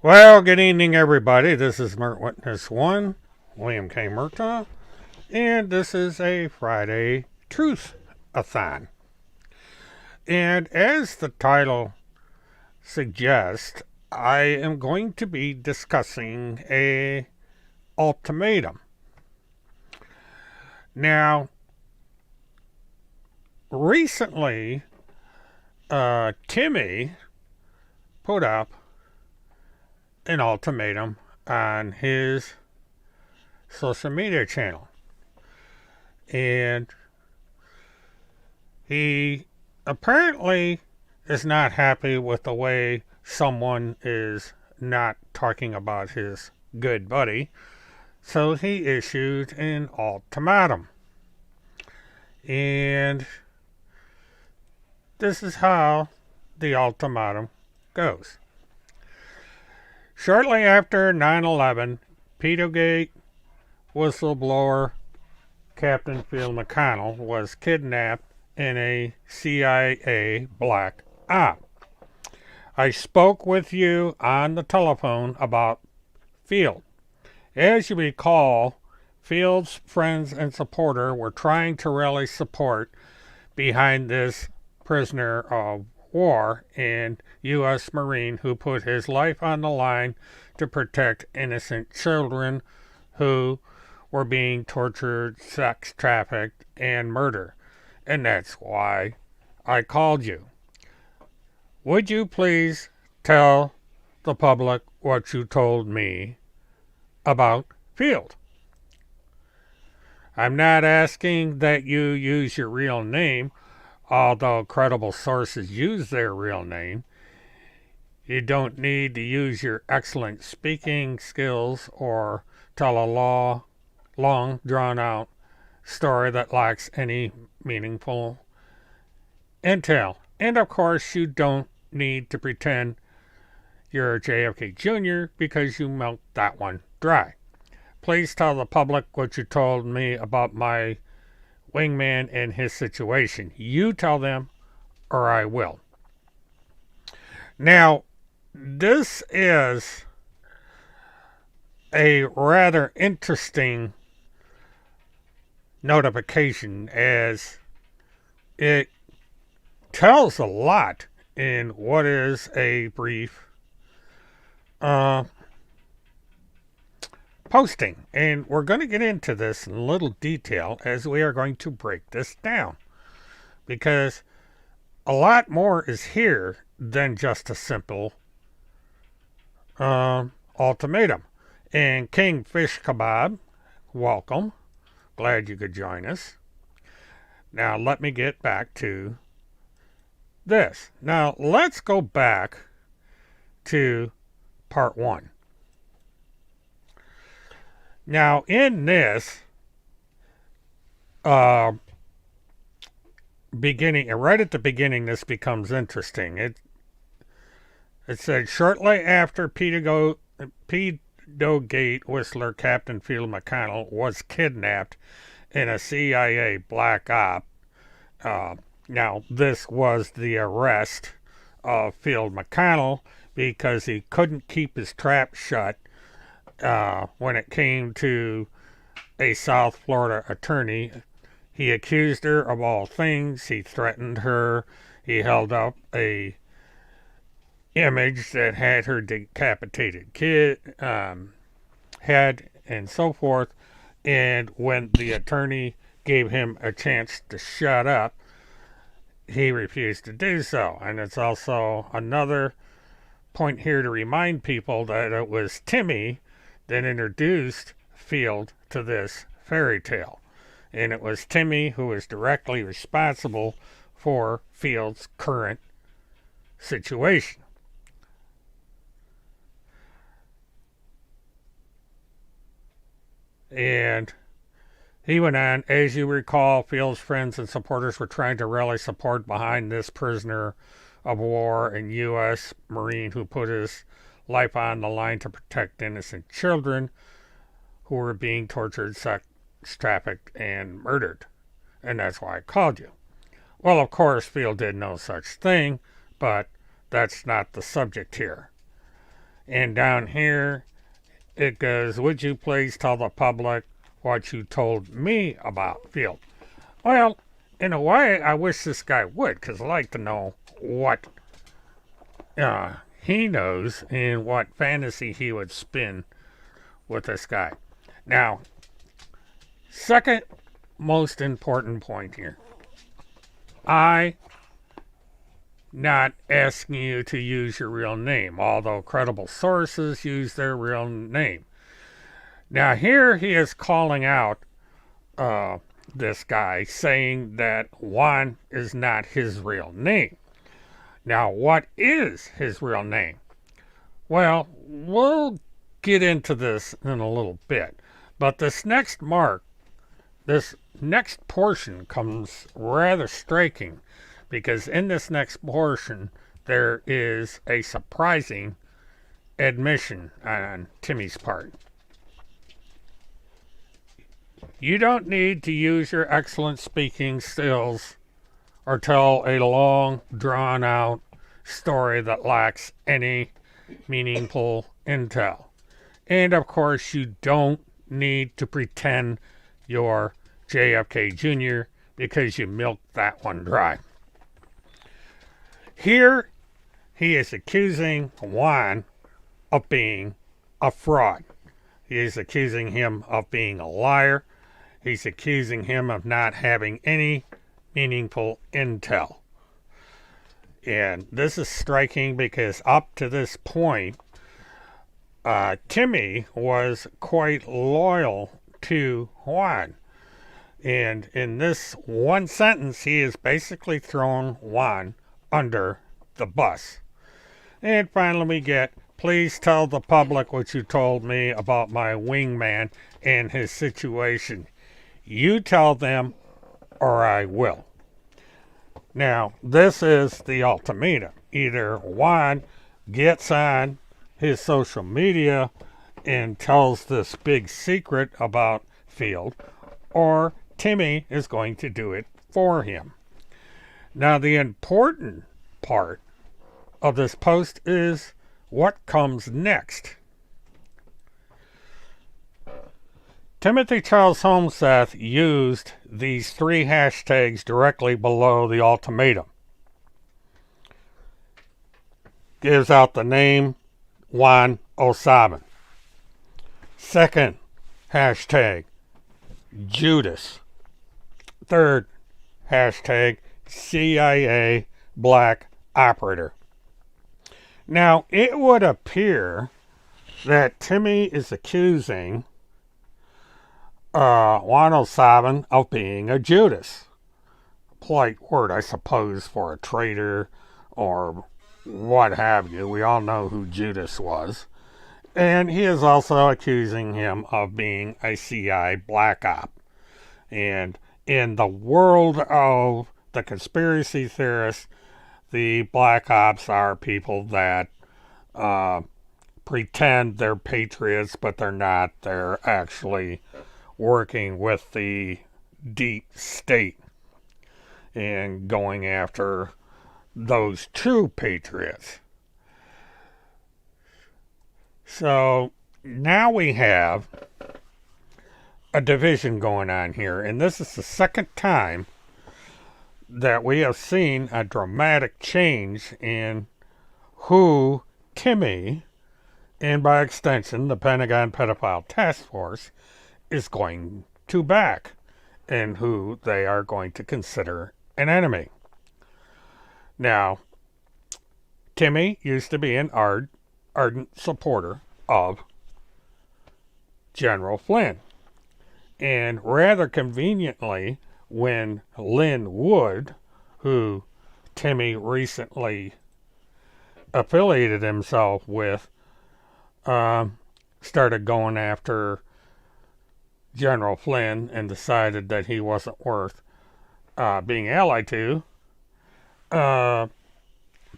Well, good evening, everybody. This is Mert Witness 1, William K. Murtaugh, and this is a Friday Truth-a-thon. And as the title suggests, I am going to be discussing a ultimatum. Now, recently, Timmy put up an ultimatum on his social media channel. And he apparently is not happy with the way someone is not talking about his good buddy. So he issued an ultimatum. And this is how the ultimatum goes. Shortly after 9/11, Pedogate whistleblower Captain Phil McConnell was kidnapped in a CIA black op. I spoke with you on the telephone about Field. As you recall, Field's friends and supporter were trying to rally support behind this prisoner of war and U.S. Marine who put his life on the line to protect innocent children who were being tortured, sex trafficked, and murdered. And that's why I called you. Would you please tell the public what you told me about Field? I'm not asking that you use your real name, although credible sources use their real name. You don't need to use your excellent speaking skills or tell a long, drawn-out story that lacks any meaningful intel. And of course, you don't need to pretend you're JFK Jr. because you milked that one dry. Please tell the public what you told me about my wingman and his situation. You tell them, or I will. Now, this is a rather interesting notification as it tells a lot in what is a brief posting. And we're going to get into this in a little detail as we are going to break this down. Because a lot more is here than just a simple ultimatum. And King Fish Kebab, welcome. Glad you could join us. Now let me get back to this. Now let's go back to part 1. Now in this beginning, right at the beginning, this becomes interesting. It said shortly after Pedogate whistler Captain Phil McConnell was kidnapped in a CIA black op. Now, this was the arrest of Phil McConnell because he couldn't keep his trap shut when it came to a South Florida attorney. He accused her of all things. He threatened her. He held up a image that had her decapitated head and so forth. And when the attorney gave him a chance to shut up, he refused to do so. And it's also another point here to remind people that it was Timmy that introduced Field to this fairy tale. And it was Timmy who was directly responsible for Field's current situation. And he went on, as you recall, Field's friends and supporters were trying to rally support behind this prisoner of war and U.S. Marine who put his life on the line to protect innocent children who were being tortured, sex trafficked, and murdered. And that's why I called you. Well, of course, Field did no such thing, but that's not the subject here. And down here it goes, would you please tell the public what you told me about Field? Well, in a way, I wish this guy would, because I'd like to know what he knows and what fantasy he would spin with this guy. Now, second most important point here. I not asking you to use your real name, although credible sources use their real name. Now here he is calling out this guy, saying that Juan is not his real name. Now what is his real name? Well, we'll get into this in a little bit, but this next portion comes rather striking, because in this next portion there is a surprising admission on Timmy's part. You don't need to use your excellent speaking skills or tell a long, drawn-out story that lacks any meaningful intel. And of course, you don't need to pretend you're JFK Jr. because you milked that one dry. Here, he is accusing Juan of being a fraud. He is accusing him of being a liar. He's accusing him of not having any meaningful intel. And this is striking because up to this point, Timmy was quite loyal to Juan. And in this one sentence, he is basically thrown Juan under the bus. And finally we get, please tell the public what you told me about my wingman and his situation. You tell them or I will. Now, this is the ultimatum. Either Juan gets on his social media and tells this big secret about Field, or Timmy is going to do it for him. Now, the important part of this post is what comes next. Timothy Charles Holmseth used these 3 hashtags directly below the ultimatum. Gives out the name Juan 07. Second hashtag, Judas. Third hashtag, CIA Black Operator. Now, it would appear that Timmy is accusing Juan 07 of being a Judas. Polite word, I suppose, for a traitor or what have you. We all know who Judas was. And he is also accusing him of being a CIA black op. And in the world of the conspiracy theorists, the black ops are people that pretend they're patriots, but they're not. They're actually working with the deep state and going after those true patriots. So now we have a division going on here, and this is the second time that we have seen a dramatic change in who Timmy, and by extension the Pentagon Pedophile Task Force, is going to back, and who they are going to consider an enemy. Now, Timmy used to be an ardent supporter of General Flynn. And rather conveniently, when Lynn Wood, who Timmy recently affiliated himself with, started going after General Flynn and decided that he wasn't worth being allied to,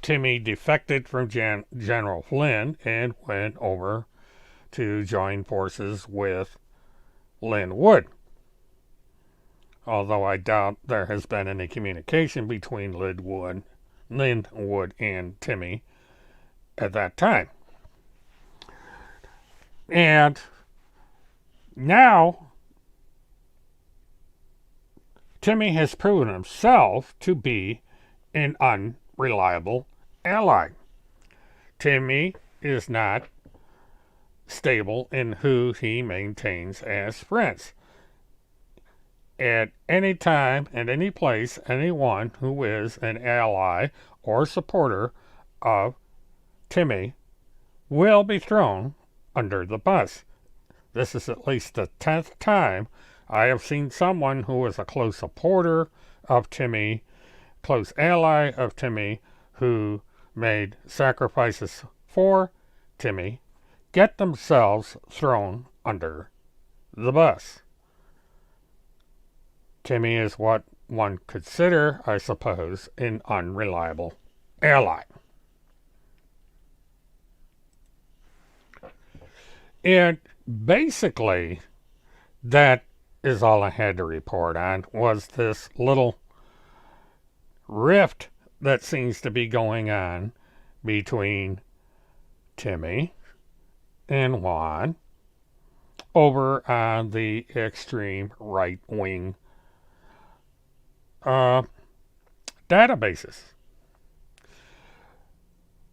Timmy defected from General Flynn and went over to join forces with Lynn Wood. Although I doubt there has been any communication between Lynn Wood and Timmy at that time. And now Timmy has proven himself to be an unreliable ally. Timmy is not stable in who he maintains as friends. At any time, at any place, anyone who is an ally or supporter of Timmy will be thrown under the bus. This is at least the 10th time I have seen someone who is a close supporter of Timmy, close ally of Timmy, who made sacrifices for Timmy, get themselves thrown under the bus. Timmy is what one consider, I suppose, an unreliable ally. And basically, that is all I had to report on, was this little rift that seems to be going on between Timmy and Juan over on the extreme right-wing databases.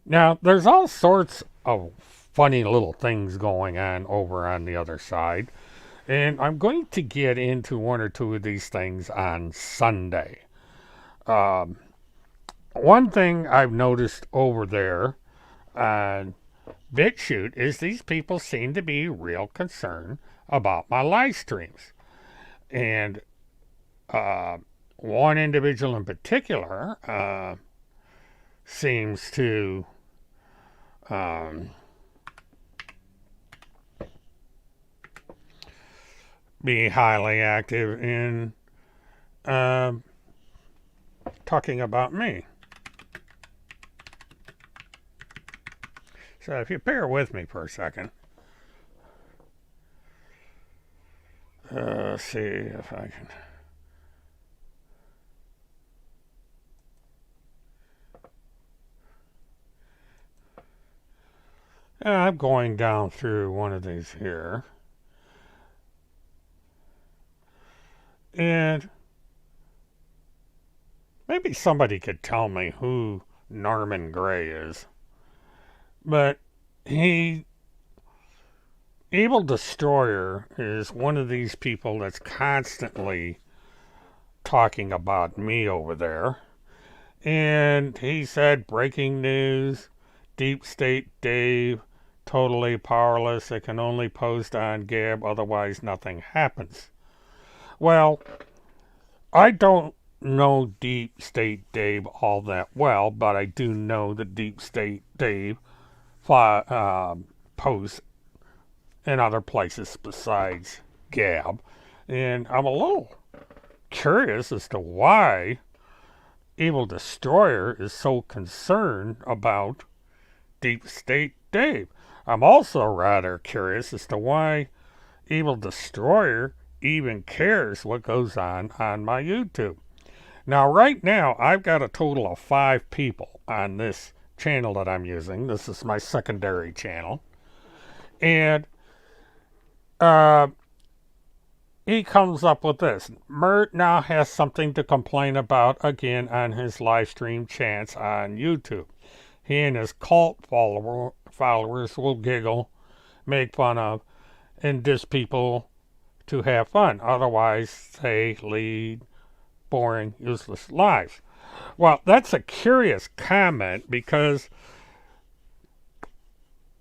Now, there's all sorts of funny little things going on over on the other side, and I'm going to get into one or two of these things on Sunday. One thing I've noticed over there on BitChute is these people seem to be real concerned about my live streams. And one individual in particular seems to be highly active in talking about me. So if you bear with me for a second, see if I can. I'm going down through one of these here. And maybe somebody could tell me who Norman Gray is. But Evil Destroyer is one of these people that's constantly talking about me over there. And he said, breaking news, Deep State Dave, totally powerless. It can only post on Gab, otherwise nothing happens. Well, I don't know Deep State Dave all that well, but I do know that Deep State Dave posts in other places besides Gab. And I'm a little curious as to why Evil Destroyer is so concerned about Deep State Dave. I'm also rather curious as to why Evil Destroyer even cares what goes on my YouTube. Now, right now, I've got a total of 5 people on this channel that I'm using. This is my secondary channel. And he comes up with this. Mert now has something to complain about again on his live stream chants on YouTube. He and his cult followers will giggle, make fun of, and diss people to have fun. Otherwise, they lead boring, useless lives. Well, that's a curious comment because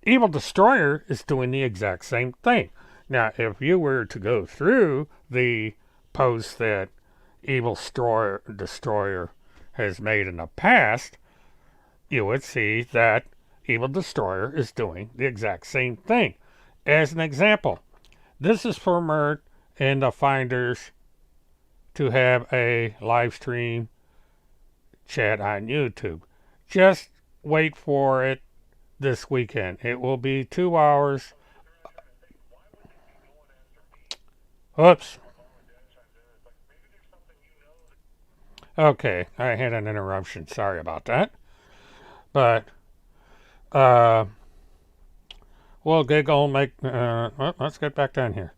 Evil Destroyer is doing the exact same thing. Now, if you were to go through the posts that Evil Destroyer has made in the past, you would see that Evil Destroyer is doing the exact same thing. As an example, this is for Mert and the Finders to have a live stream chat on YouTube. Just wait for it this weekend. It will be 2 hours. Oops. Okay, I had an interruption. Sorry about that. But we'll we'll giggle, well, let's get back down here.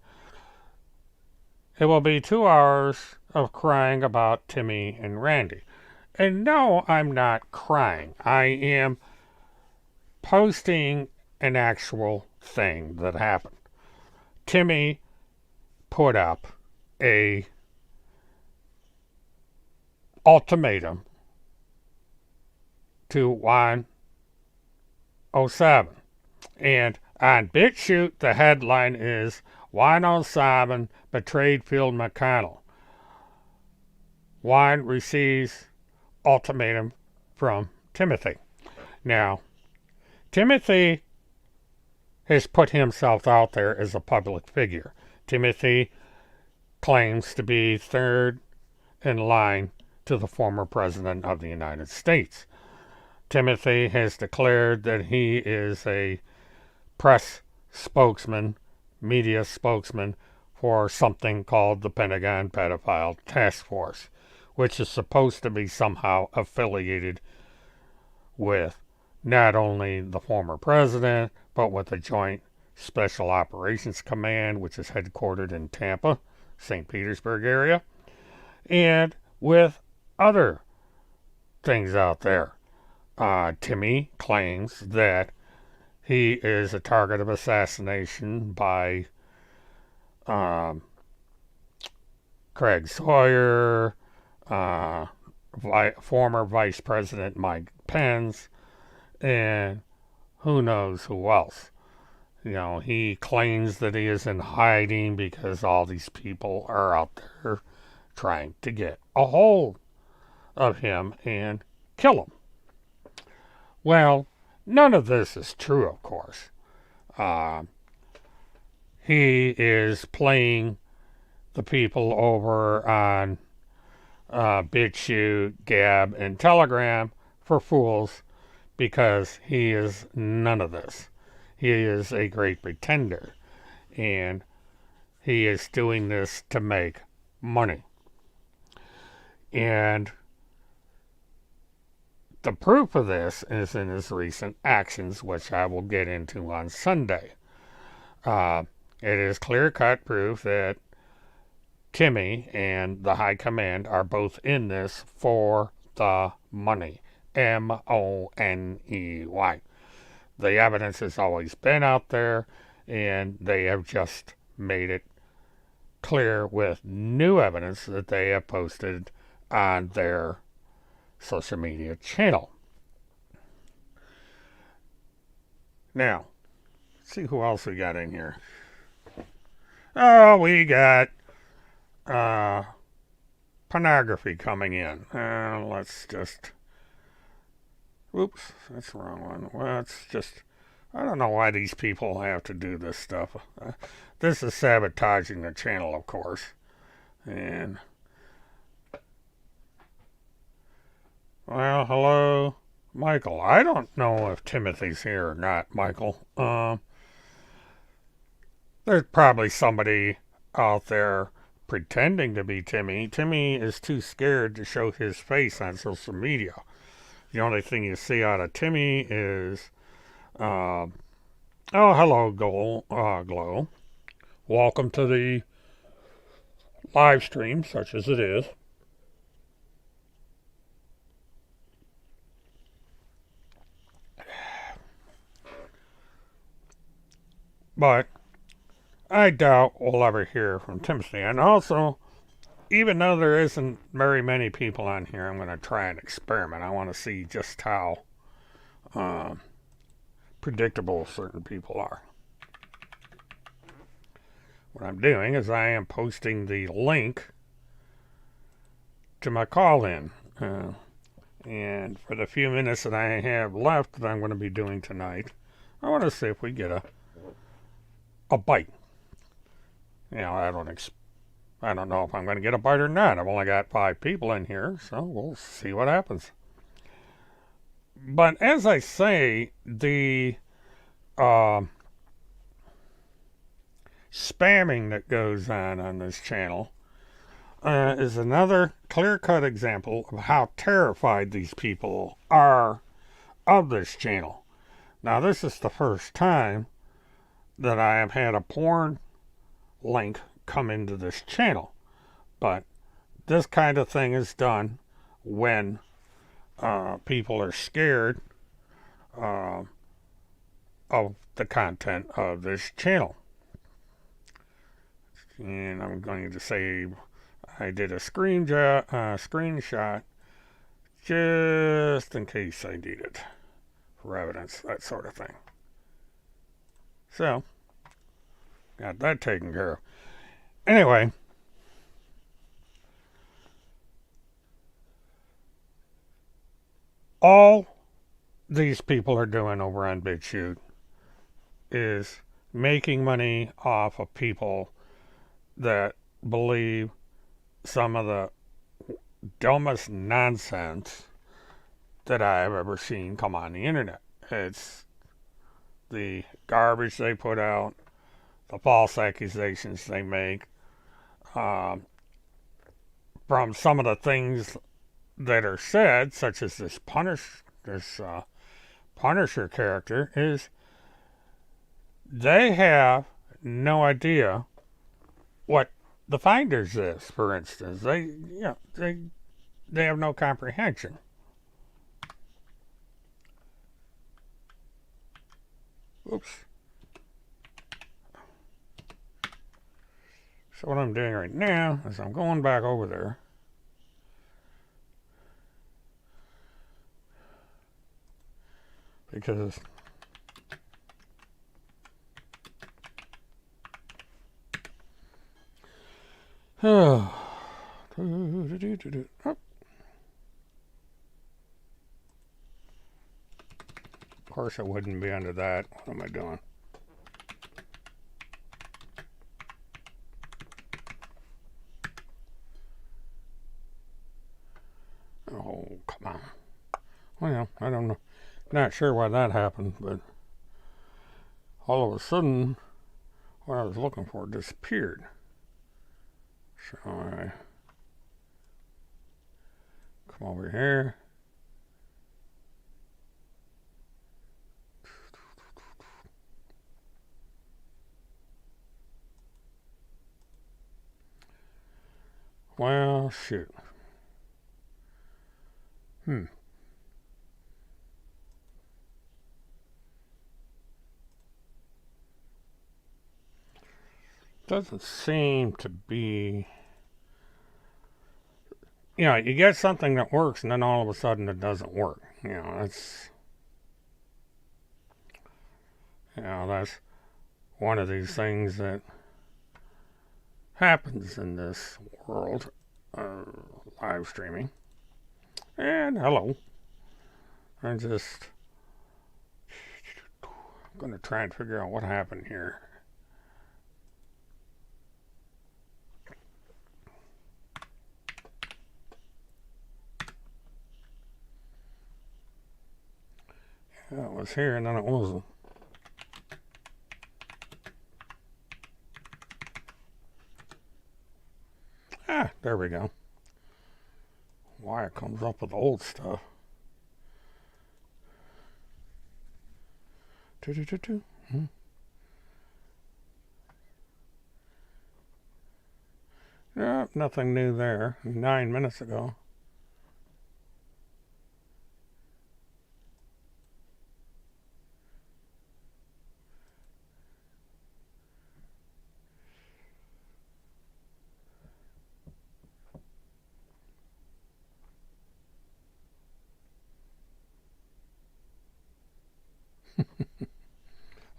It will be 2 hours of crying about Timmy and Randy. And no, I'm not crying. I am posting an actual thing that happened. Timmy put up a ultimatum to Juan 07. And on BitChute, the headline is Juan 07 betrayed Phil McConnell. Juan receives ultimatum from Timothy. Now, Timothy has put himself out there as a public figure. Timothy claims to be third in line to the former president of the United States. Timothy has declared that he is a press spokesman, media spokesman for something called the Pentagon Pedophile Task Force, which is supposed to be somehow affiliated with not only the former president, but with the Joint Special Operations Command, which is headquartered in Tampa, St. Petersburg area, and with other things out there. Timmy claims that he is a target of assassination by Craig Sawyer, former Vice President Mike Pence, and who knows who else. You know, he claims that he is in hiding because all these people are out there trying to get a hold of him and kill him. Well, none of this is true, of course. He is playing the people over on BitChute, Gab, and Telegram for fools because he is none of this. He is a great pretender, and he is doing this to make money. And the proof of this is in his recent actions, which I will get into on Sunday. It is clear-cut proof that Timmy and the High Command are both in this for the money. M-O-N-E-Y. The evidence has always been out there, and they have just made it clear with new evidence that they have posted on their social media channel. Now, let's see who else we got in here. Oh, we got pornography coming in. Let's just... Oops, that's the wrong one. Well, it's just... I don't know why these people have to do this stuff. This is sabotaging the channel, of course. And... Well, hello, Michael. I don't know if Timothy's here or not, Michael. There's probably somebody out there pretending to be Timmy. Timmy is too scared to show his face on social media. The only thing you see out of Timmy is, oh, hello, Glow. Welcome to the live stream, such as it is. But I doubt we'll ever hear from Timothy. And also, even though there isn't very many people on here, I'm going to try an experiment. I want to see just how predictable certain people are. What I'm doing is I am posting the link to my call-in. And for the few minutes that I have left that I'm going to be doing tonight, I want to see if we get a bite. You know, I don't know if I'm going to get a bite or not. I've only got 5 people in here, so we'll see what happens. But as I say, the spamming that goes on this channel is another clear-cut example of how terrified these people are of this channel. Now, this is the first time that I have had a porn link come into this channel, but this kind of thing is done when people are scared uh, of the content of this channel. And I'm going to say I did a screenshot just in case I need it for evidence, that sort of thing. So, got that taken care of. Anyway, all these people are doing over on BitChute is making money off of people that believe some of the dumbest nonsense that I've ever seen come on the internet. It's the garbage they put out, the false accusations they make, from some of the things that are said, such as this Punisher character, is they have no idea what the Finders is, for instance. They have no comprehension. Oops. So what I'm doing right now is I'm going back over there. Because oh. Of course I wouldn't be under that. What am I doing? Oh, come on. Well, I don't know. Not sure why that happened, but all of a sudden, what I was looking for disappeared. So I come over here. Well, shoot. Doesn't seem to be. You know, you get something that works and then all of a sudden it doesn't work. That's one of these things that happens in this world, live streaming. And hello. I'm going to try and figure out what happened here. Yeah, it was here and then it wasn't. There we go. Why it comes up with old stuff. Nope, nothing new there. 9 minutes ago.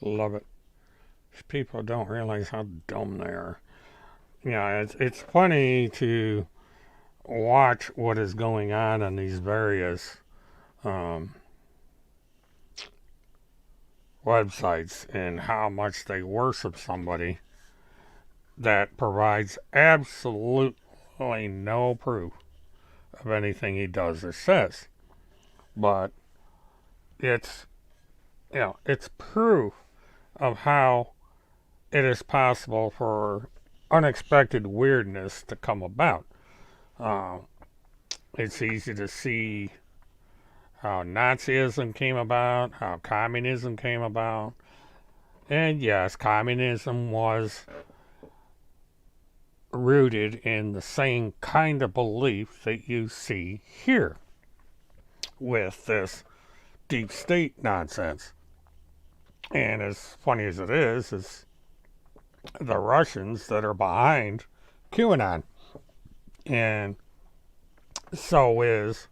Love it. People don't realize how dumb they are. It's funny to watch what is going on these various websites and how much they worship somebody that provides absolutely no proof of anything he does or says. But it's proof of how it is possible for unexpected weirdness to come about. It's easy to see how Nazism came about, how communism came about, And yes, communism was rooted in the same kind of belief that you see here with this deep state nonsense. And as funny as it is the Russians that are behind QAnon. And so is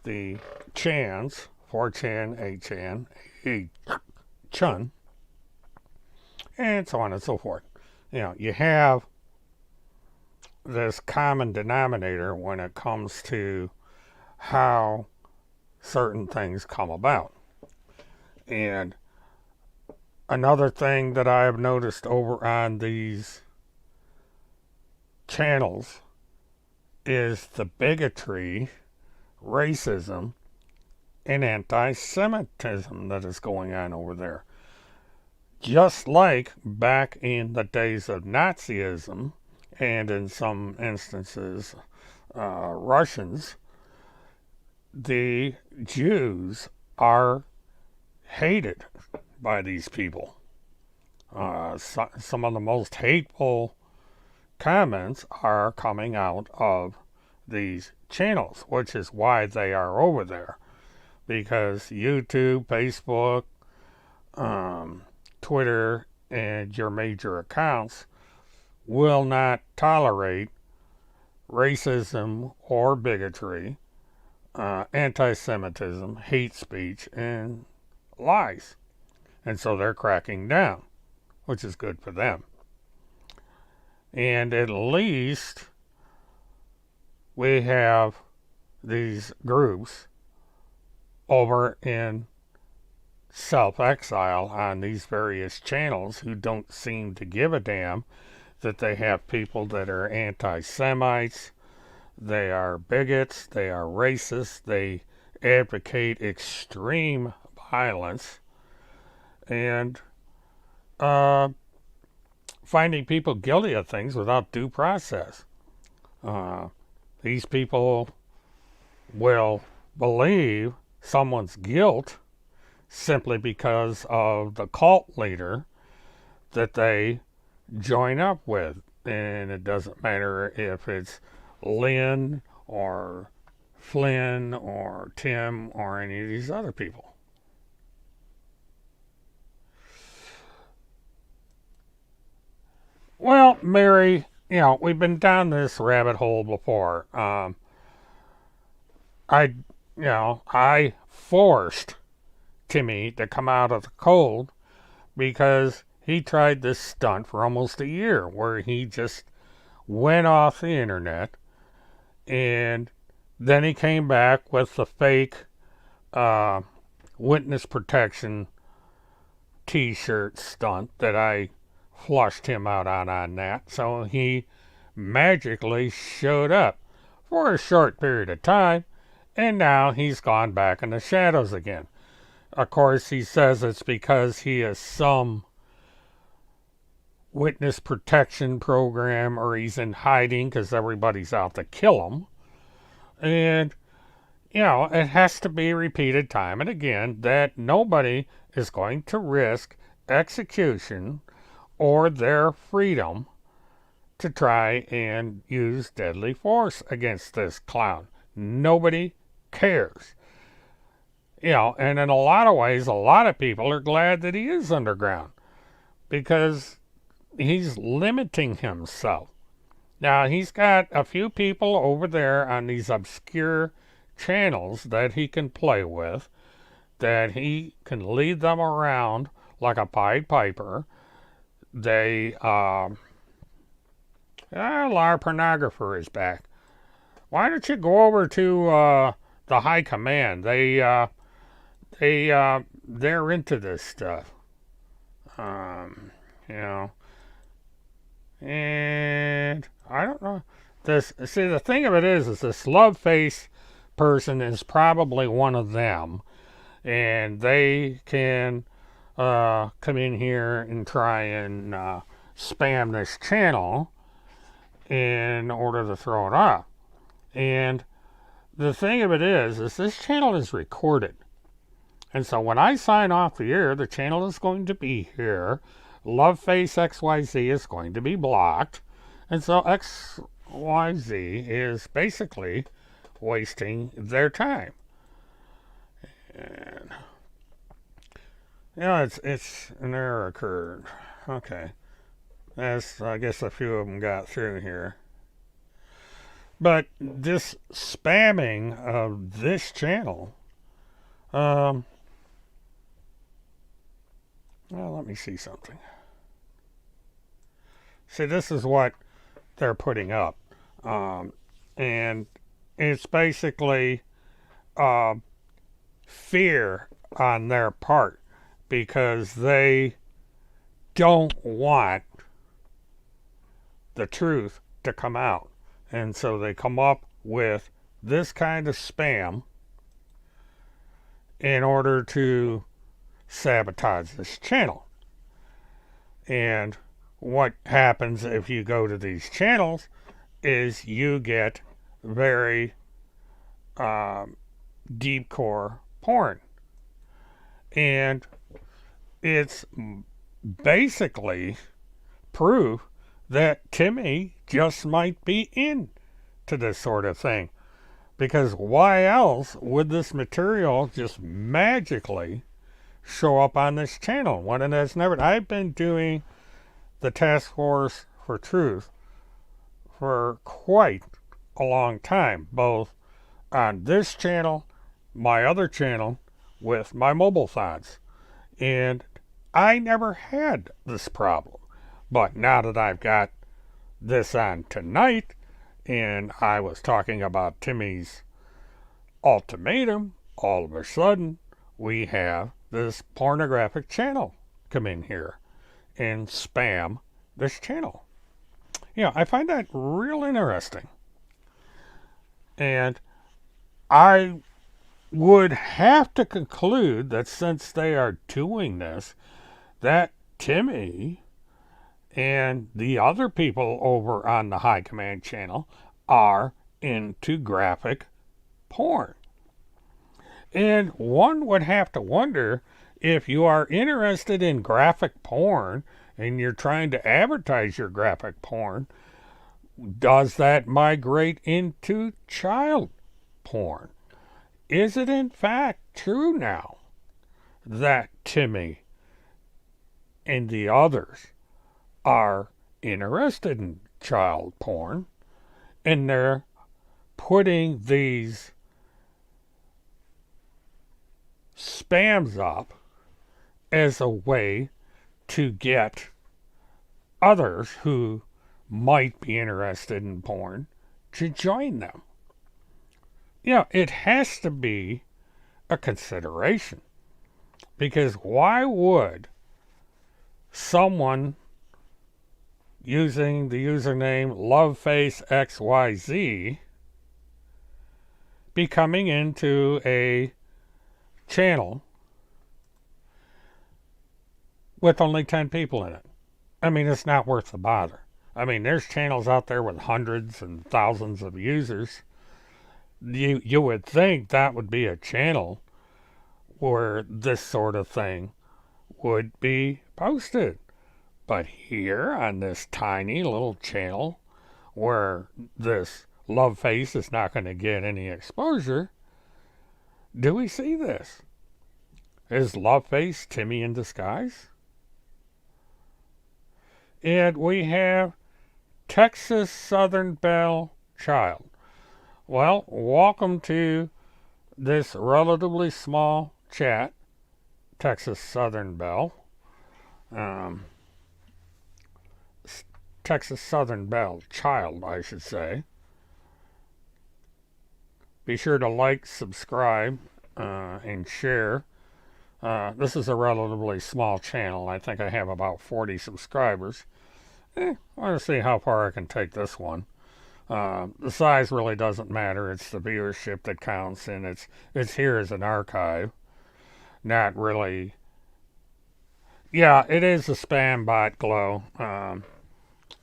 the Chans, 4chan, 8chan, 8chun, and so on and so forth. You have this common denominator when it comes to how certain things come about. And another thing that I have noticed over on these channels is the bigotry, racism, and anti-Semitism that is going on over there. Just like back in the days of Nazism, and in some instances, Russians, the Jews are hated by these people. Some of the most hateful comments are coming out of these channels, which is why they are over there. Because YouTube, Facebook, Twitter, and your major accounts will not tolerate racism or bigotry, anti-Semitism, hate speech, and lies. And so they're cracking down, which is good for them. And at least we have these groups over in self-exile on these various channels who don't seem to give a damn that they have people that are anti-Semites, they are bigots, they are racist, they advocate extreme violence, and finding people guilty of things without due process. These people will believe someone's guilt simply because of the cult leader that they join up with. And it doesn't matter if it's Lynn or Flynn or Tim or any of these other people. Well, Mary, we've been down this rabbit hole before. I forced Timmy to come out of the cold because he tried this stunt for almost a year where he just went off the internet, and then he came back with the fake witness protection t-shirt stunt that I flushed him out on that. So he magically showed up for a short period of time, and now he's gone back in the shadows again. Of course, he says it's because he is some witness protection program, or he's in hiding because everybody's out to kill him. And, it has to be repeated time and again that nobody is going to risk execution or their freedom to try and use deadly force against this clown. Nobody cares. And in a lot of ways, a lot of people are glad that he is underground because he's limiting himself. Now, he's got a few people over there on these obscure channels that he can play with, that he can lead them around like a Pied Piper. They, our pornographer is back. Why don't you go over to the high command? They're into this stuff. And I don't know. The thing of it is this love face person is probably one of them, and they can come in here and try and spam this channel in order to throw it off. And the thing of it is this channel is recorded. And so when I sign off the air, the channel is going to be here. Loveface XYZ is going to be blocked. And so XYZ is basically wasting their time. And, it's an error occurred. Okay. As I guess a few of them got through here. But this spamming of this channel, well, let me see something. See, this is what they're putting up. And it's basically fear on their part because they don't want the truth to come out. And so they come up with this kind of spam in order to sabotage this channel. And what happens if you go to these channels is you get very deep core porn. And it's basically proof that Timmy just might be in to this sort of thing. Because why else would this material just magically show up on this channel when it has never? I've been doing the Task Force for Truth for quite a long time, both on this channel, my other channel, with my mobile thoughts. And I never had this problem. But now that I've got this on tonight, and I was talking about Timmy's ultimatum, all of a sudden we have this pornographic channel come in here and spam this channel. Yeah, I find that real interesting. And I would have to conclude that since they are doing this, that Timmy and the other people over on the High Command channel are into graphic porn. And one would have to wonder, if you are interested in graphic porn and you're trying to advertise your graphic porn, does that migrate into child porn? Is it in fact true now that Timmy and the others are interested in child porn and they're putting these spams up as a way to get others who might be interested in porn to join them? It has to be a consideration, because why would someone using the username LovefaceXYZ be coming into a channel with only 10 people in it? I mean, it's not worth the bother. I mean, there's channels out there with hundreds and thousands of users. You would think that would be a channel where this sort of thing would be posted. But here on this tiny little channel where this love face is not going to get any exposure, do we see this? Is love face Timmy in disguise? And we have Texas Southern Belle Child. Well, welcome to this relatively small chat, Texas Southern Belle. Texas Southern Belle Child, I should say. Be sure to like, subscribe, and share. This is a relatively small channel. I think I have about 40 subscribers. I want to see how far I can take this one. The size really doesn't matter. It's the viewership that counts, and it's here as an archive. Not really. Yeah, it is a spam bot glow,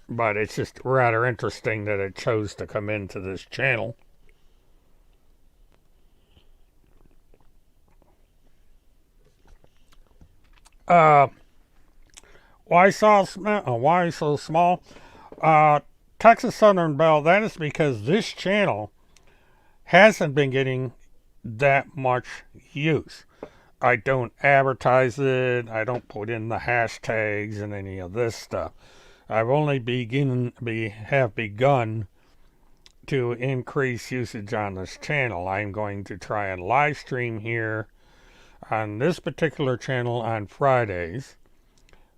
but it's just rather interesting that it chose to come into this channel. Uh, why why so small? Uh, Texas Southern Belle. That is because this channel hasn't been getting that much use. I don't advertise it. I don't put in the hashtags and any of this stuff. I've only have begun to increase usage on this channel. I'm going to try and live stream here on this particular channel on Fridays.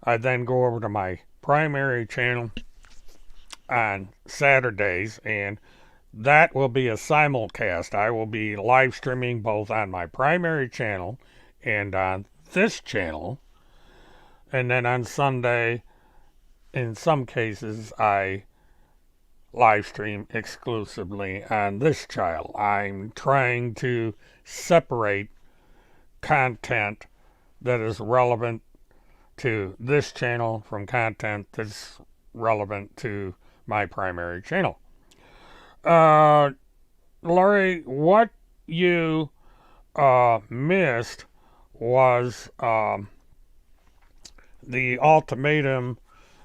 I then go over to my primary channel on Saturdays, and that will be a simulcast. I will be live streaming both on my primary channel and on this channel. And then on Sunday, in some cases, I live stream exclusively on this channel. I'm trying to separate content that is relevant to this channel from content that's relevant to my primary channel. Laurie, what you missed was the ultimatum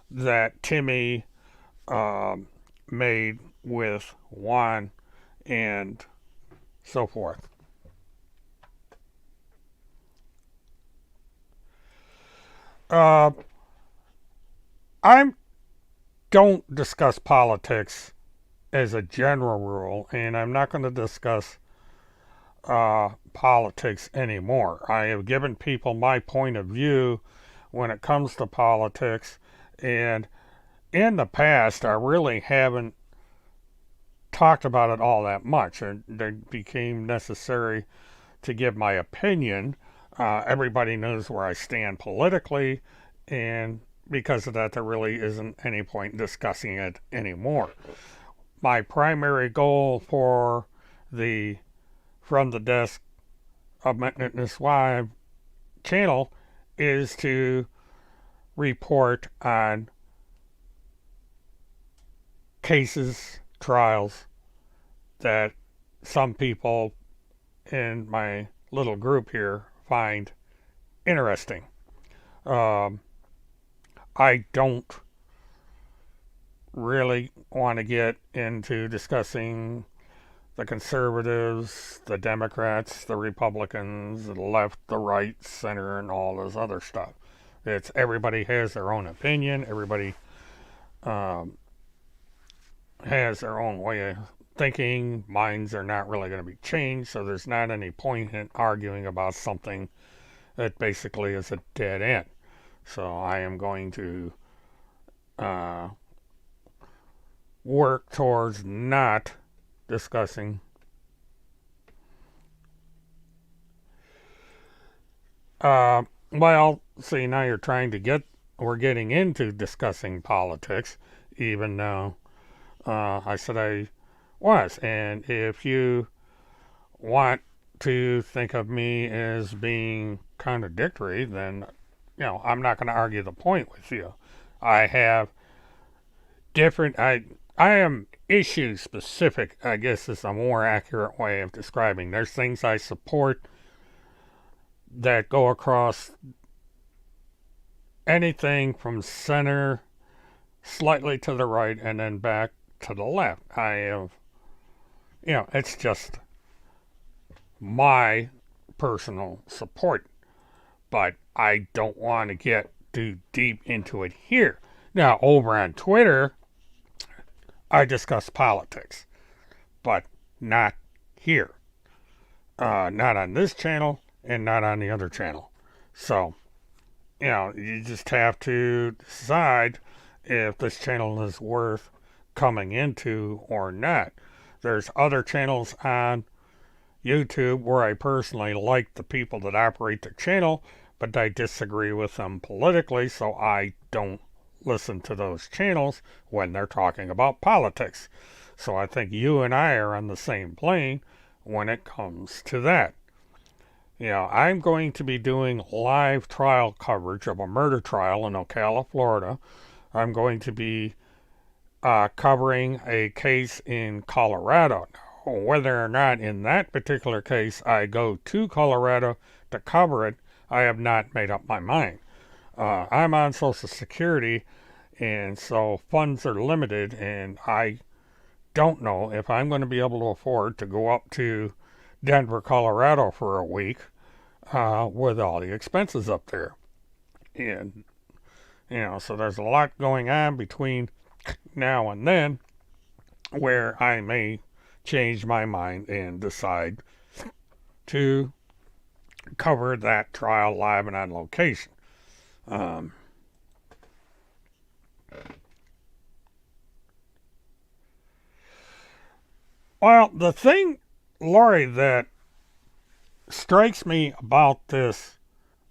that Timmy made with Juan and so forth. I don't discuss politics as a general rule, and I'm not going to discuss politics anymore. I have given people my point of view when it comes to politics, and in the past, I really haven't talked about it all that much. It became necessary to give my opinion. Everybody knows where I stand politically, and because of that, there really isn't any point in discussing it anymore. My primary goal for the From the Desk of Maintenance Live channel is to report on cases, trials that some people in my little group here find interesting. I don't really want to get into discussing the conservatives, the Democrats, the Republicans, the left, the right, center, and all this other stuff. It's everybody has their own opinion. Everybody has their own way of thinking. Minds are not really going to be changed, so there's not any point in arguing about something that basically is a dead end. So I am going to work towards not discussing well, see, now you're trying to we're getting into discussing politics, even though I said I was. And if you want to think of me as being contradictory, then, I'm not going to argue the point with you. I have I am issue specific, I guess is a more accurate way of describing. There's things I support that go across anything from center, slightly to the right, and then back to the left. I have, it's just my personal support. But I don't want to get too deep into it here. Now, over on Twitter, I discuss politics, but not here. Not on this channel and not on the other channel. So, you just have to decide if this channel is worth coming into or not. There's other channels on YouTube where I personally like the people that operate the channel, but I disagree with them politically, so I don't listen to those channels when they're talking about politics. So I think you and I are on the same plane when it comes to that. I'm going to be doing live trial coverage of a murder trial in Ocala, Florida. I'm going to be covering a case in Colorado. Now, whether or not in that particular case I go to Colorado to cover it, I have not made up my mind. I'm on Social Security, and so funds are limited, and I don't know if I'm going to be able to afford to go up to Denver, Colorado for a week with all the expenses up there. And, so there's a lot going on between now and then where I may change my mind and decide to cover that trial live and on location. Well, the thing, Lori, that strikes me about this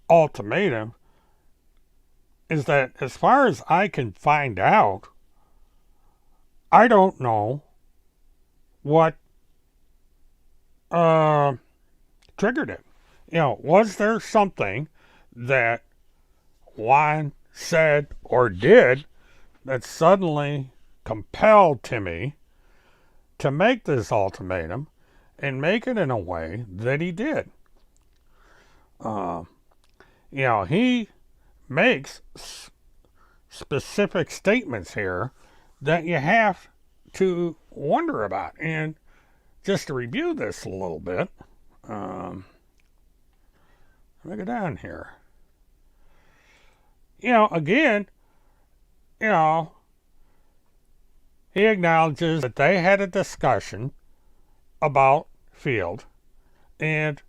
ultimatum is that as far as I can find out, I don't know what triggered it. Was there something that Juan said or did that suddenly compelled Timmy to make this ultimatum and make it in a way that he did? He makes specific statements here that you have to wonder about. And just to review this a little bit, let me go down here. Again, he acknowledges that they had a discussion about Field, and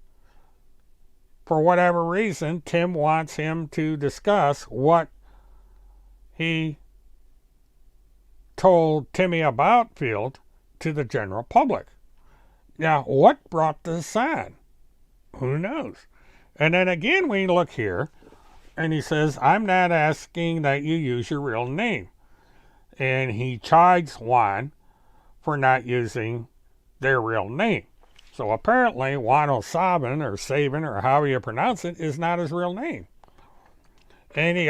for whatever reason, Tim wants him to discuss what he told Timmy about Field to the general public. Now, what brought this on? Who knows? And then again, we look here, and he says, I'm not asking that you use your real name. And he chides Juan for not using their real name. So apparently, Juan O'Sabin, or Sabin, or however you pronounce it, is not his real name. And he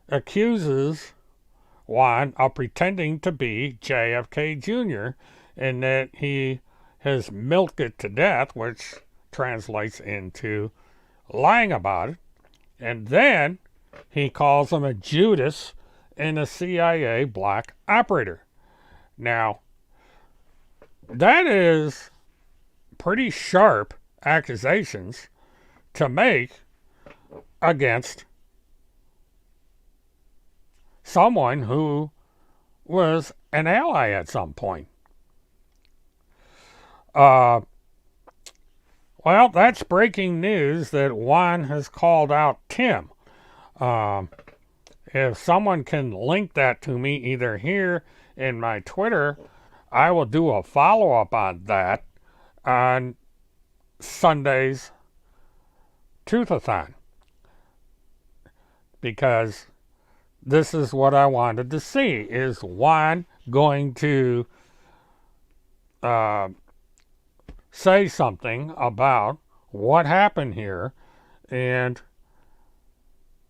accuses Juan of pretending to be JFK Jr., and that he has milked it to death, which translates into lying about it. And then he calls him a Judas and a CIA black operator. Now, that is pretty sharp accusations to make against someone who was an ally at some point. Well, that's breaking news that Juan has called out Tim. If someone can link that to me either here in my Twitter, I will do a follow-up on that on Sunday's Truthathon. Because this is what I wanted to see. Is Juan going to say something about what happened here? And,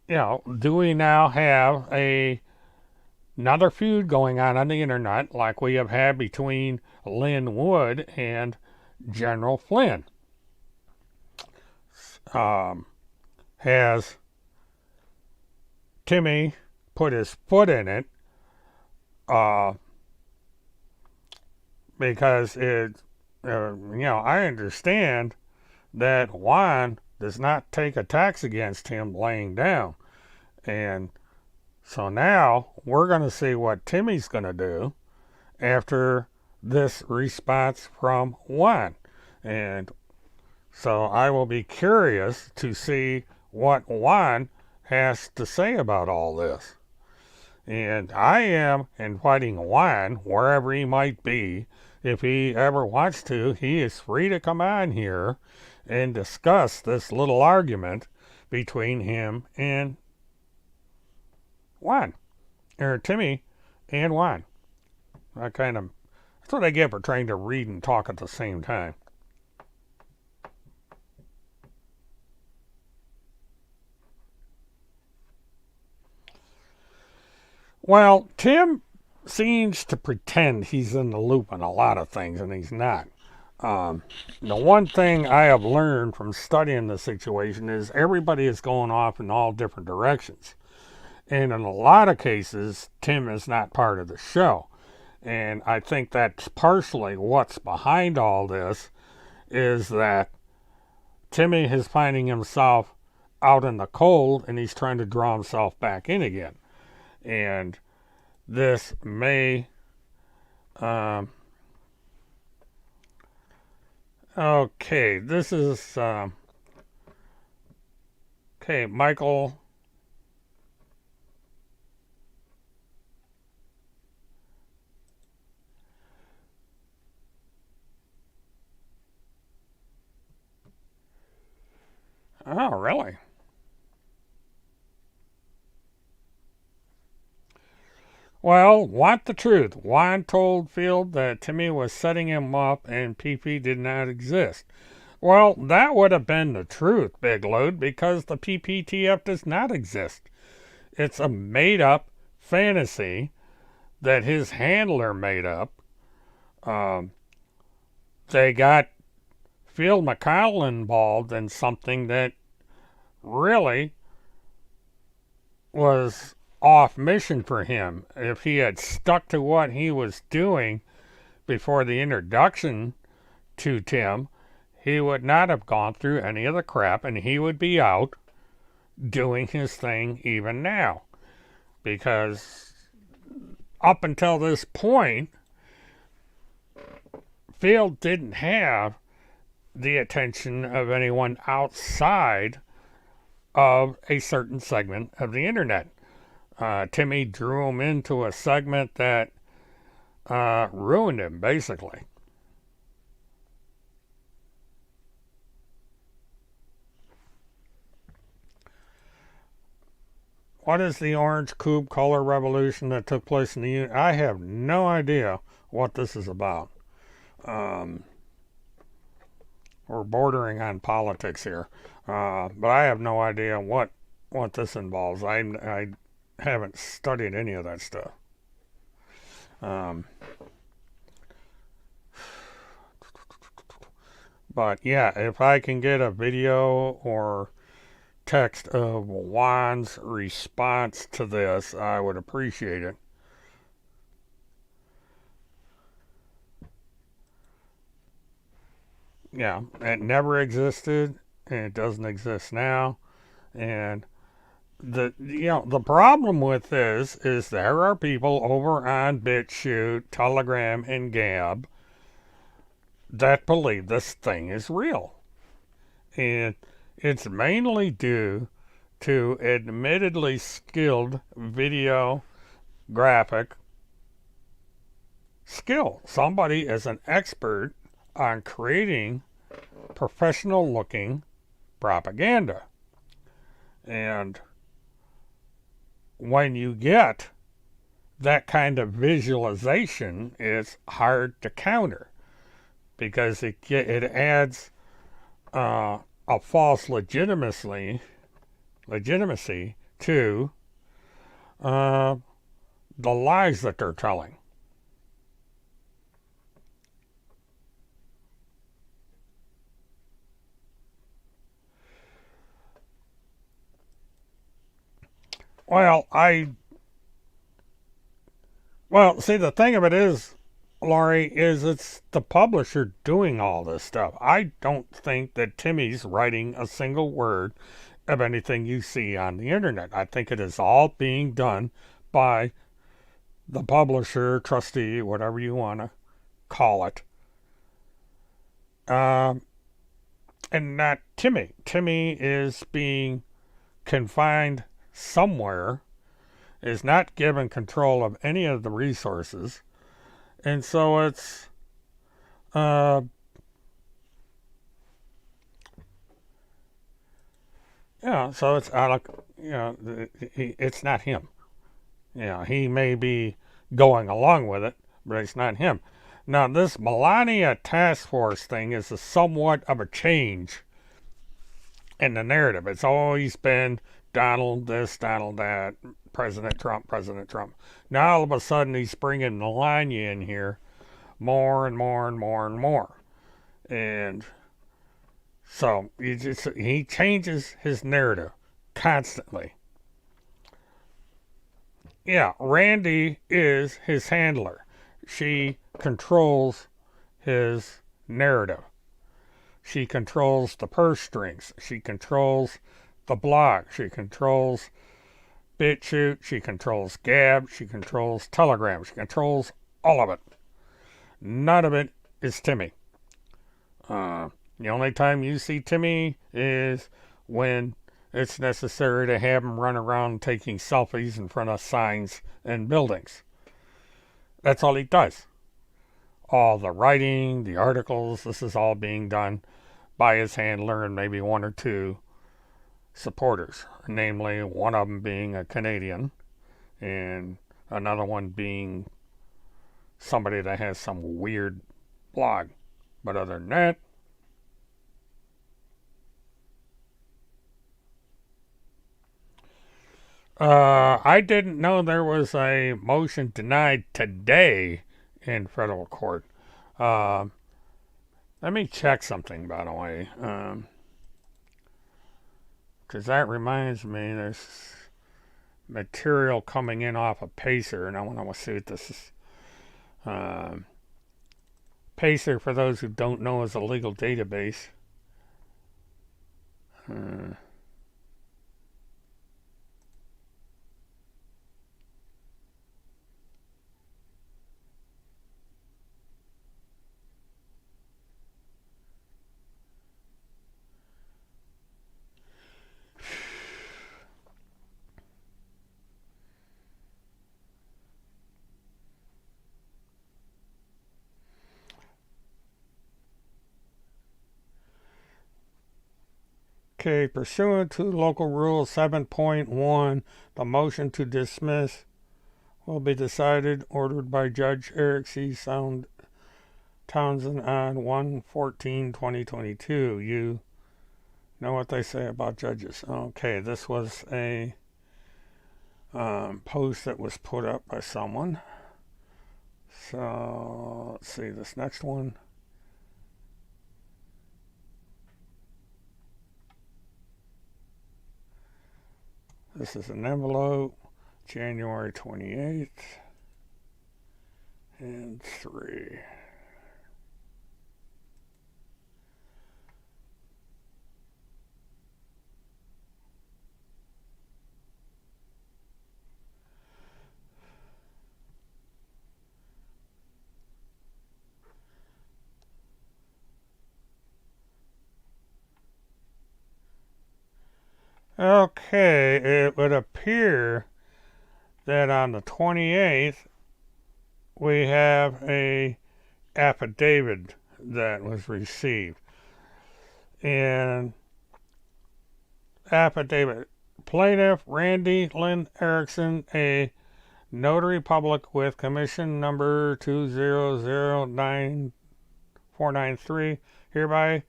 do we now have another feud going on the internet like we have had between Lynn Wood and General Flynn? Has Timmy put his foot in it because I understand that Juan does not take attacks against him laying down. And so now we're going to see what Timmy's going to do after this response from Juan. And so I will be curious to see what Juan has to say about all this. And I am inviting Juan, wherever he might be, if he ever wants to, he is free to come on here and discuss this little argument between him and Juan, or Timmy and Juan. That's what I get for trying to read and talk at the same time. Well, Tim seems to pretend he's in the loop on a lot of things, and he's not. The one thing I have learned from studying the situation is everybody is going off in all different directions. And in a lot of cases, Tim is not part of the show. And I think that's partially what's behind all this is that Timmy is finding himself out in the cold and he's trying to draw himself back in again. And this may. Okay, this is. Okay, Michael. Oh, really? Well, want the truth. Juan told Field that Timmy was setting him up and PP did not exist. Well, that would have been the truth, Big Load, because the PPTF does not exist. It's a made up fantasy that his handler made up. They got Field McConnell involved in something that really was off mission for him. If he had stuck to what he was doing before the introduction to Tim, he would not have gone through any of the crap and he would be out doing his thing even now. Because up until this point, Field didn't have the attention of anyone outside of a certain segment of the internet. Timmy drew him into a segment that ruined him, basically. What is the orange cube color revolution that took place in the... I have no idea what this is about. We're bordering on politics here. But I have no idea what this involves. I haven't studied any of that stuff. But yeah, if I can get a video or text of Juan's response to this, I would appreciate it. Yeah, it never existed, and it doesn't exist now. And the problem with this is there are people over on BitChute, Telegram, and Gab that believe this thing is real. And it's mainly due to admittedly skilled video graphic skill. Somebody is an expert on creating professional looking propaganda. And when you get that kind of visualization, it's hard to counter because it adds a false legitimacy to the lies that they're telling. Well, see, the thing of it is, Laurie, is it's the publisher doing all this stuff. I don't think that Timmy's writing a single word of anything you see on the internet. I think it is all being done by the publisher, trustee, whatever you want to call it. And not Timmy. Timmy is being confined somewhere, is not given control of any of the resources, and so it's so it's out of, it's not him. He may be going along with it, but it's not him. Now, this Melania task force thing is somewhat of a change in the narrative. It's always been Donald this, Donald that, President Trump, President Trump. Now all of a sudden he's bringing Melania in here more and more and more and more. And so he changes his narrative constantly. Yeah, Randy is his handler. She controls his narrative. She controls the purse strings. She controls the blog. She controls BitChute. She controls Gab. She controls Telegram. She controls all of it. None of it is Timmy. The only time you see Timmy is when it's necessary to have him run around taking selfies in front of signs and buildings. That's all he does. All the writing, the articles, this is all being done by his handler and maybe one or two supporters. Namely, one of them being a Canadian and another one being somebody that has some weird blog. But other than that, I didn't know there was a motion denied today in federal court. Let me check something, by the way, because that reminds me there's material coming in off of Pacer, and I want to see what this is. Pacer, for those who don't know, is a legal database. Okay, pursuant to Local Rule 7.1, the motion to dismiss will be decided, ordered by Judge Eric C. Townsend on 1/14/2022. You know what they say about judges. Okay, this was a post that was put up by someone. So, let's see, this next one. This is an envelope, January 28th, and 3. Okay, it would appear that on the 28th we have a affidavit that was received. And affidavit, plaintiff Randy Lynn Erickson, a notary public with commission number 2009493, hereby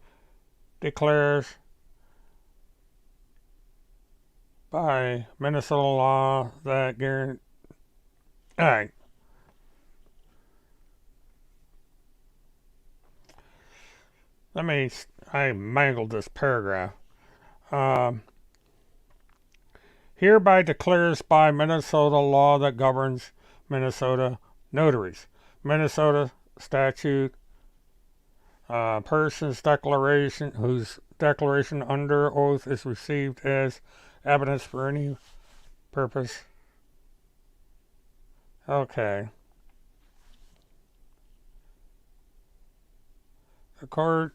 declares by Minnesota law that guarantee. Alright. I mangled this paragraph. Hereby declares by Minnesota law that governs Minnesota notaries. Minnesota statute, person's declaration, whose declaration under oath is received as evidence for any purpose. Okay. The court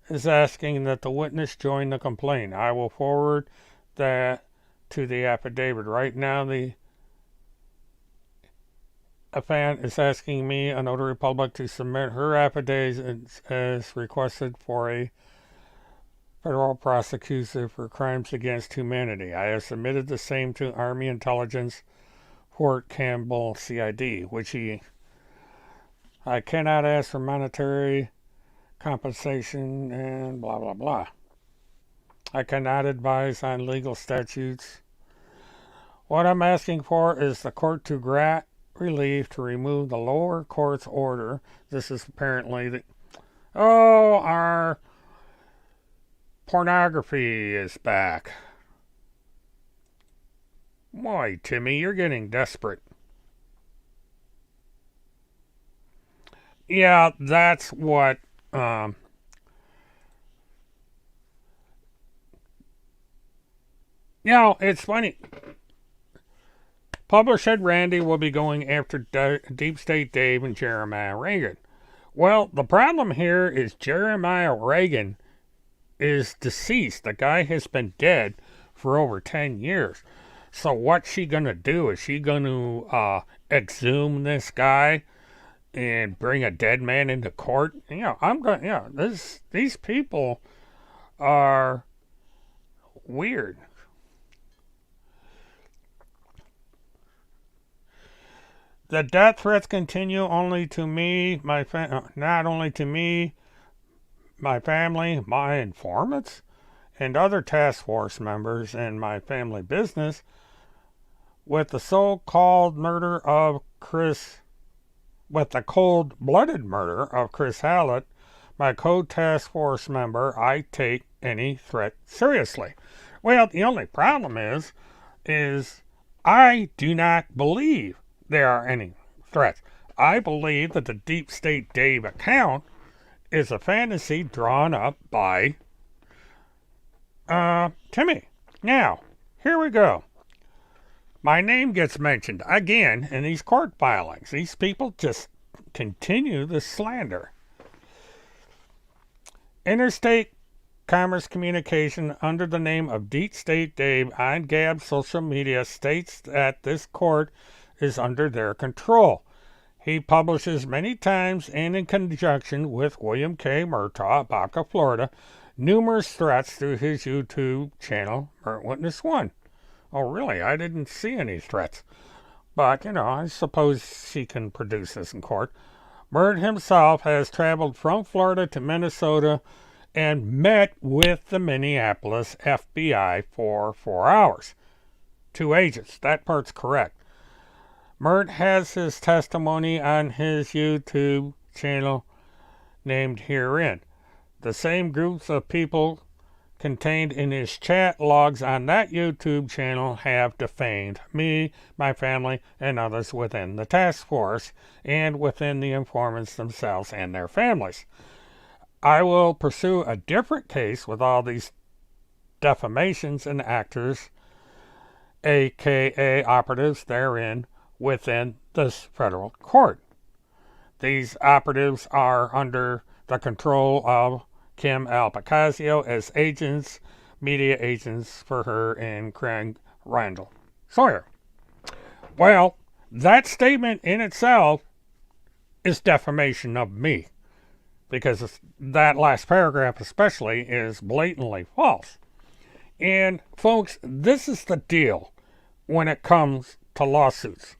is asking that the witness join the complaint. I will forward that to the affidavit. Right now, the affiant is asking me, a notary public, to submit her affidavit as requested for a federal prosecution for crimes against humanity. I have submitted the same to Army Intelligence, Fort Campbell CID, which I cannot ask for monetary compensation and blah blah blah. I cannot advise on legal statutes. What I'm asking for is the court to grant relief to remove the lower court's order. This is apparently our pornography is back. Boy, Timmy, you're getting desperate. Yeah, that's what it's funny. Published Randy will be going after Deep State Dave and Jeremiah Reagan. Well, the problem here is Jeremiah Reagan is deceased. The guy has been dead for over 10 years. So what's she going to do? Is she going to exhume this guy and bring a dead man into court? These people are weird. The death threats continue only to me, not only to me, my family, my informants, and other task force members in my family business. With the so-called cold-blooded murder of Chris Hallett, my co-task force member, I take any threat seriously. Well, the only problem is I do not believe there are any threats. I believe that the Deep State Dave account is a fantasy drawn up by Timmy. Now, here we go. My name gets mentioned again in these court filings. These people just continue the slander. Interstate Commerce Communication under the name of Deep State Dave on Gab social media states that this court is under their control. He publishes many times and in conjunction with William K. Murtaugh, Baca, Florida, numerous threats through his YouTube channel, Witness One. Oh, really? I didn't see any threats. But, I suppose he can produce this in court. Mert himself has traveled from Florida to Minnesota and met with the Minneapolis FBI for 4 hours. 2 agents. That part's correct. Mert has his testimony on his YouTube channel named herein. The same groups of people contained in his chat logs on that YouTube channel have defamed me, my family, and others within the task force and within the informants themselves and their families. I will pursue a different case with all these defamations and actors, aka operatives therein, within this federal court. These operatives are under the control of Kim Alpacasio as agents, media agents for her and Craig Randall Sawyer. Well, that statement in itself is defamation of me, because that last paragraph especially is blatantly false. And folks, this is the deal when it comes to lawsuits.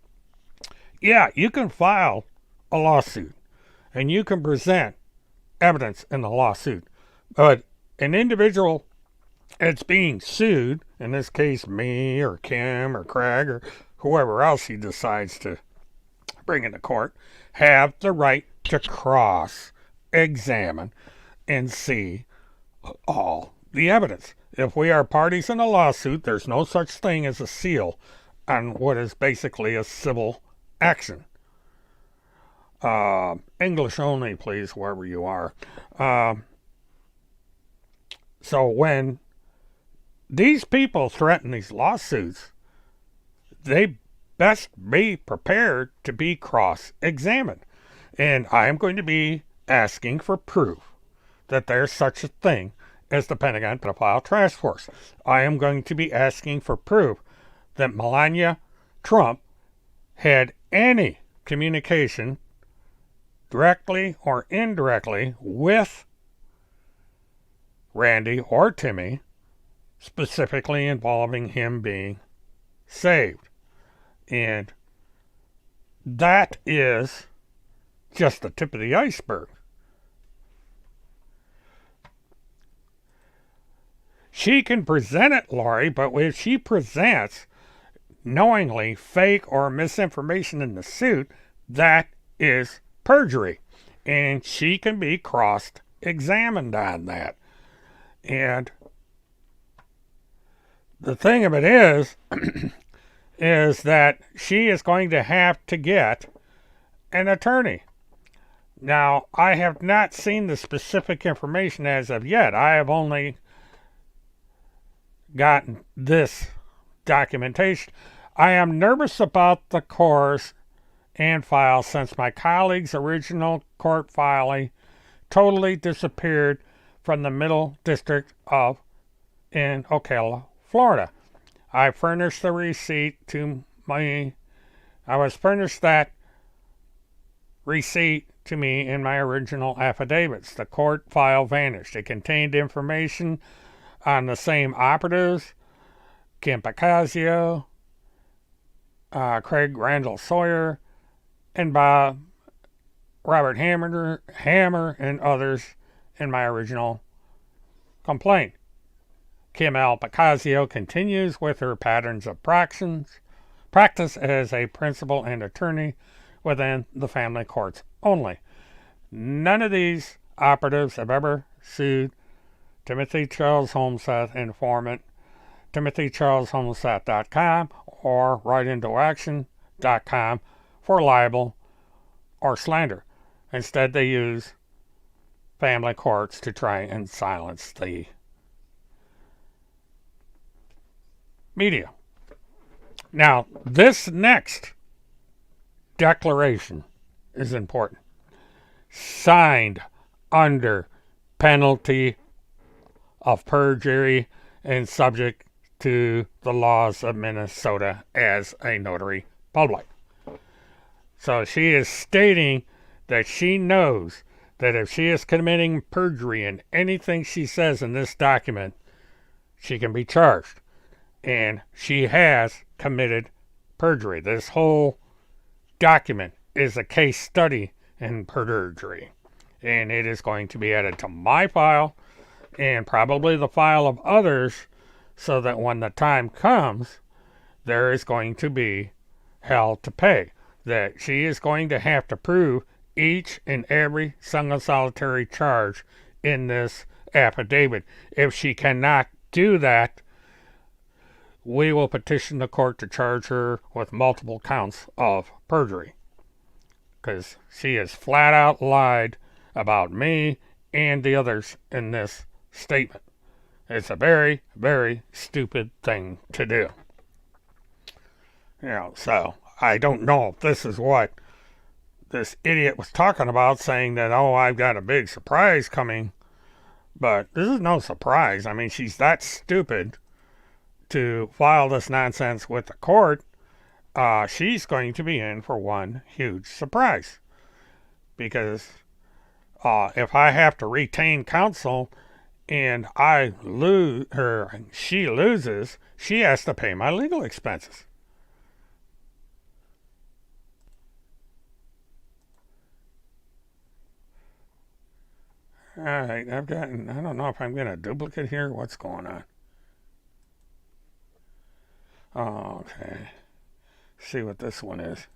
Yeah, you can file a lawsuit and you can present evidence in the lawsuit, but an individual that's being sued, in this case me or Kim or Craig or whoever else he decides to bring into court, have the right to cross-examine and see all the evidence. If we are parties in a lawsuit, there's no such thing as a seal on what is basically a civil action. English only, please, wherever you are. So when these people threaten these lawsuits, they best be prepared to be cross-examined. And I am going to be asking for proof that there's such a thing as the Pentagon Pedophile Task Force. I am going to be asking for proof that Melania Trump had any communication, directly or indirectly, with Randy or Timmy, specifically involving him being saved. And that is just the tip of the iceberg. She can present it, Laurie, but if she presents knowingly fake or misinformation in the suit, that is perjury. And she can be cross-examined on that. And the thing of it is, is that she is going to have to get an attorney. Now, I have not seen the specific information as of yet. I have only gotten this documentation. I am nervous about the course and file since my colleague's original court filing totally disappeared from the Middle District in Ocala, Florida. I furnished the receipt to me. I was furnished that receipt to me in my original affidavits. The court file vanished. It contained information on the same operatives, Kim Picasio, Craig Randall Sawyer, and Bob Robert Hammer, and others in my original complaint. Kim L. Picasio continues with her patterns of practice as a principal and attorney within the family courts only. None of these operatives have ever sued Timothy Charles Holmseth, informant, timothycharlesholmseth.com, or rightintoaction.com for libel or slander. Instead, they use family courts to try and silence the media. Now, this next declaration is important. Signed under penalty of perjury and subject to the laws of Minnesota as a notary public. So she is stating that she knows that if she is committing perjury in anything she says in this document, she can be charged. And she has committed perjury. This whole document is a case study in perjury. And it is going to be added to my file and probably the file of others, so that when the time comes, there is going to be hell to pay. That she is going to have to prove each and every single solitary charge in this affidavit. If she cannot do that, we will petition the court to charge her with multiple counts of perjury. Because she has flat out lied about me and the others in this statement. It's a very, very stupid thing to do. So I don't know if this is what this idiot was talking about, saying that, oh, I've got a big surprise coming. But this is no surprise. I mean, she's that stupid to file this nonsense with the court. She's going to be in for one huge surprise. Because if I have to retain counsel and I lose her, she loses, she has to pay my legal expenses. Alright, I don't know if I'm getting a duplicate here. What's going on? Okay. See what this one is.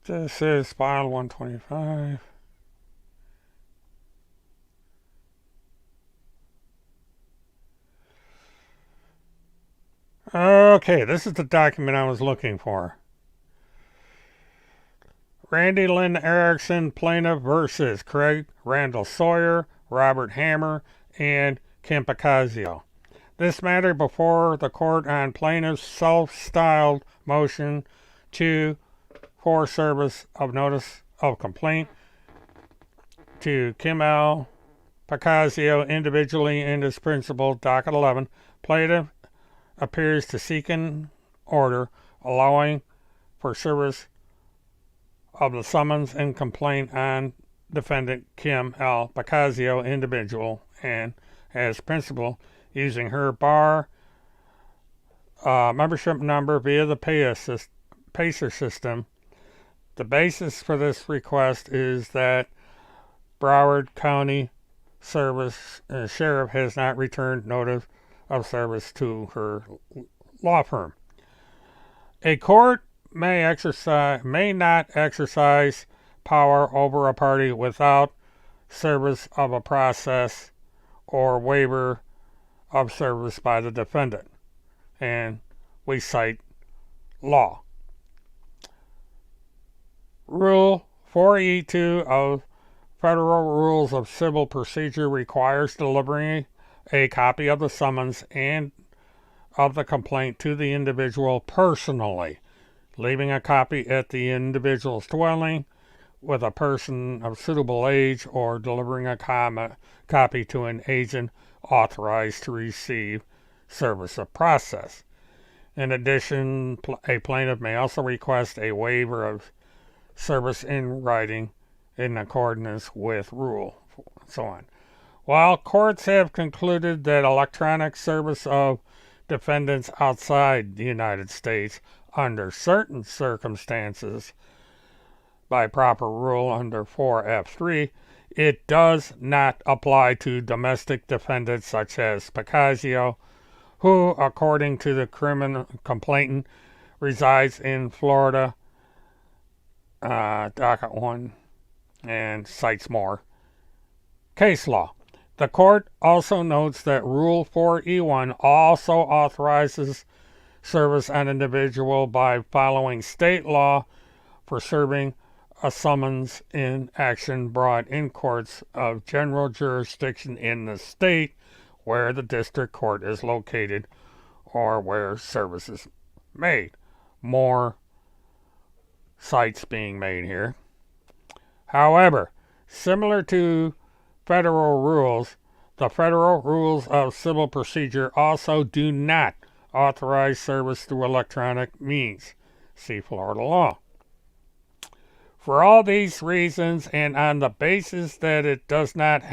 This is file 125. Okay, this is the document I was looking for. Randy Lynn Erickson, plaintiff versus Craig Randall Sawyer, Robert Hammer, and Kim Picasio. This matter before the court on plaintiff's self-styled motion for service of notice of complaint to Kim L. Picasio individually and as principal, docket 11. Plaintiff appears to seek an order allowing for service of the summons and complaint on defendant Kim L. Picasio individual and as principal using her bar membership number via the PACER system. The basis for this request is that Broward County service, sheriff has not returned notice of service to her law firm. A court may not exercise power over a party without service of a process or waiver of service by the defendant. And we cite law. Rule 4E2 of Federal Rules of Civil Procedure requires delivering a copy of the summons and of the complaint to the individual personally, leaving a copy at the individual's dwelling with a person of suitable age, or delivering a copy to an agent authorized to receive service of process. In addition, a plaintiff may also request a waiver of service in writing in accordance with rule, and so on. While courts have concluded that electronic service of defendants outside the United States under certain circumstances by proper rule under 4F3, it does not apply to domestic defendants such as Picasio, who, according to the criminal complainant, resides in Florida, docket 1, and cites more case law. The court also notes that Rule 4E1 also authorizes service on an individual by following state law for serving a summons in action brought in courts of general jurisdiction in the state where the district court is located or where service is made. More cites being made here. However, similar to federal rules, the Federal Rules of Civil Procedure also do not authorize service through electronic means. See Florida law. For all these reasons, and on the basis that it does not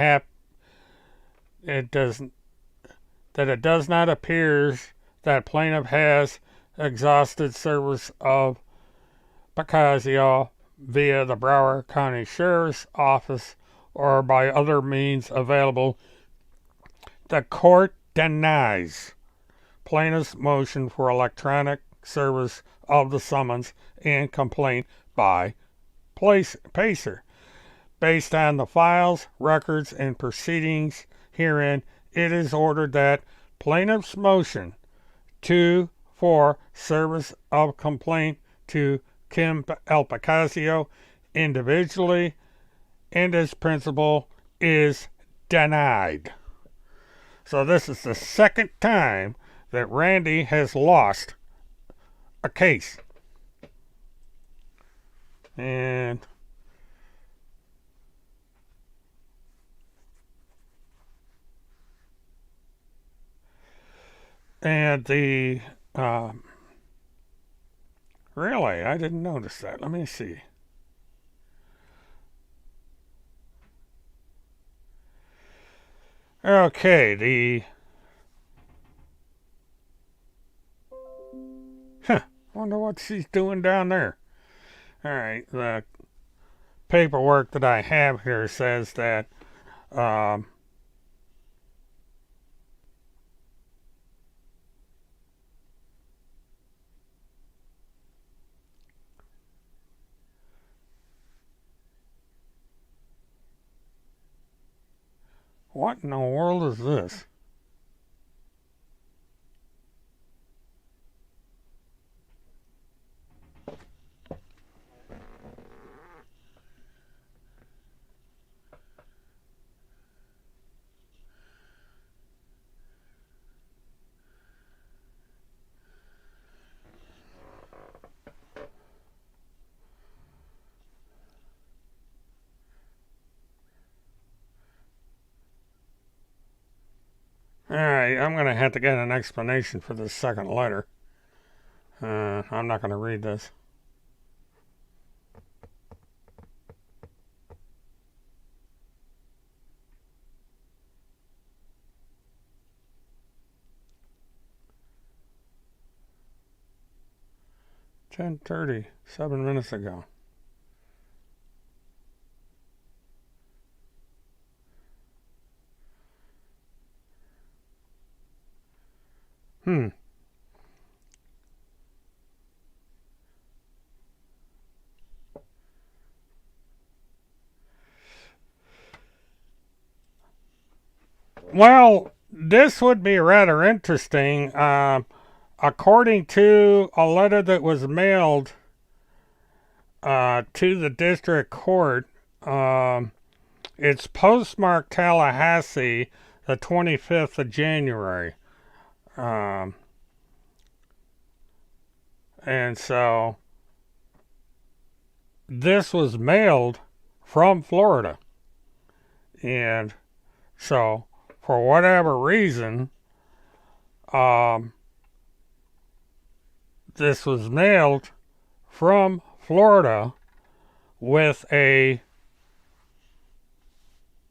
appear that plaintiff has exhausted service of Picasio via the Broward County Sheriff's Office or by other means available, the court denies plaintiff's motion for electronic service of the summons and complaint by Pacer. Based on the files, records, and proceedings herein, it is ordered that plaintiff's motion for service of complaint to Kim L. Picasio individually and as principal is denied. So this is the second time that Randy has lost a case. And the really, I didn't notice that. Let me see. Okay, wonder what she's doing down there. Alright, the paperwork that I have here says that what in the world is this? Alright, I'm going to have to get an explanation for this second letter. I'm not going to read this. $10:30, 7 minutes ago. Well, this would be rather interesting. According to a letter that was mailed to the district court, it's postmarked Tallahassee, the 25th of January. And so this was mailed from Florida. And so, for whatever reason, this was mailed from Florida with a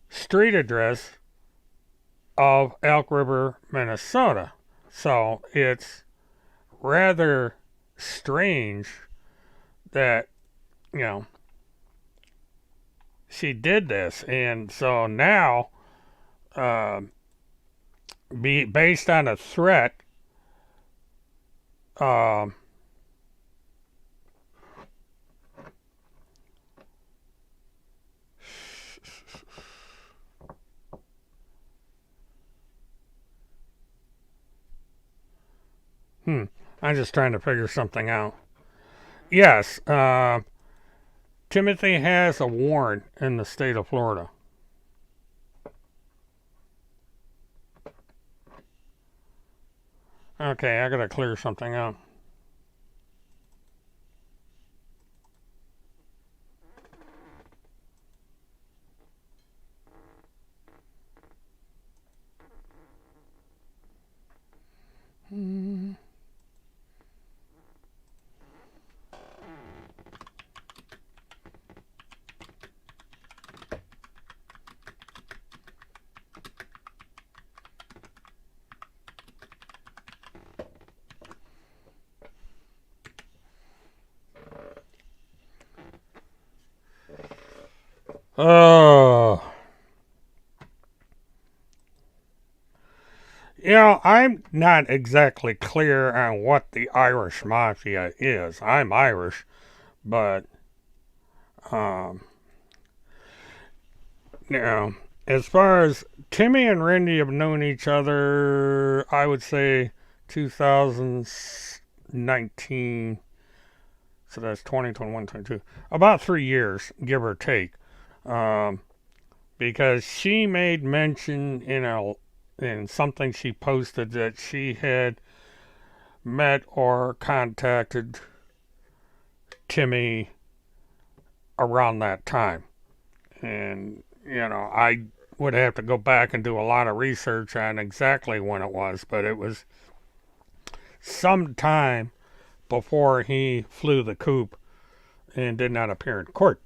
street address of Elk River, Minnesota. So it's rather strange that, she did this. And so now, based on a threat, I'm just trying to figure something out. Yes, Timothy has a warrant in the state of Florida. Okay, I gotta clear something out. Oh. I'm not exactly clear on what the Irish Mafia is. I'm Irish, but, as far as Timmy and Randy have known each other, I would say 2019, so that's 2021, 22, about 3 years, give or take. Because she made mention in something she posted that she had met or contacted Timmy around that time. And, I would have to go back and do a lot of research on exactly when it was, but it was some time before he flew the coop and did not appear in court.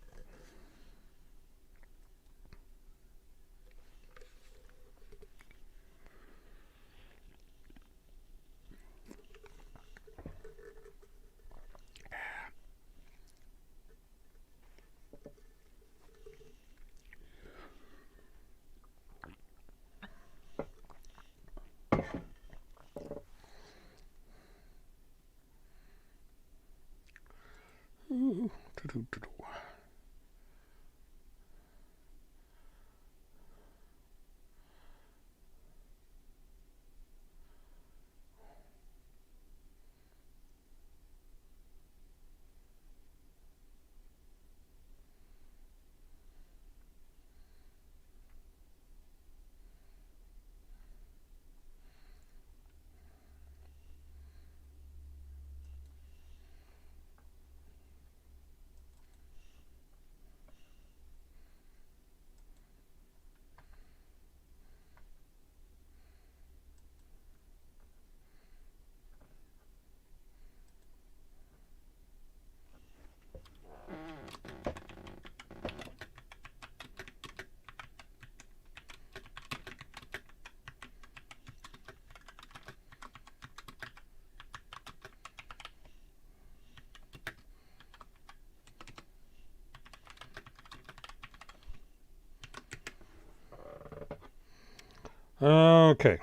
Okay.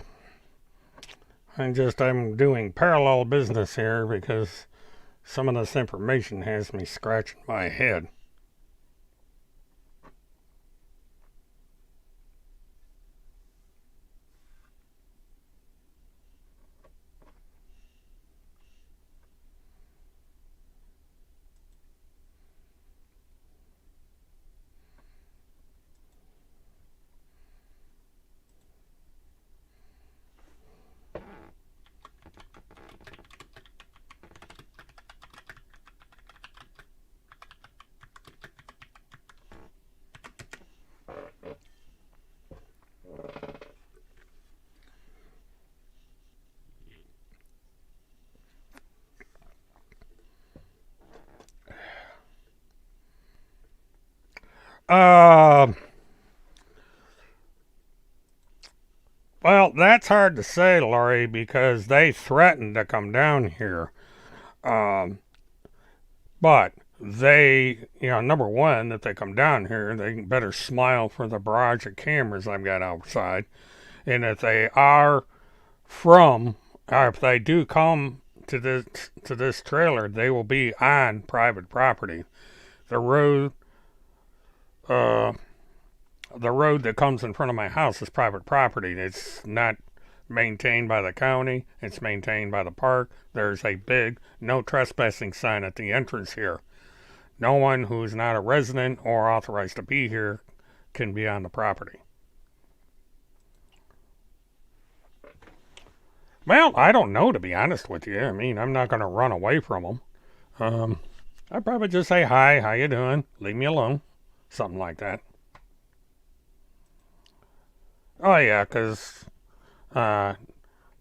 I'm doing parallel business here because some of this information has me scratching my head. Uh, well, that's hard to say, Laurie, because they threatened to come down here. Um, but number one, if they come down here, they better smile for the barrage of cameras I've got outside. And if they are or if they do come to this trailer, they will be on private property. The road, uh, the road that comes in front of my house is private property. It's not maintained by the county. It's maintained by the park. There's a big no trespassing sign at the entrance here. No one who is not a resident or authorized to be here can be on the property. Well, I don't know, to be honest with you. I mean, I'm not going to run away from them. I'd probably just say, hi, how you doing? Leave me alone. Something like that. Oh, yeah, because now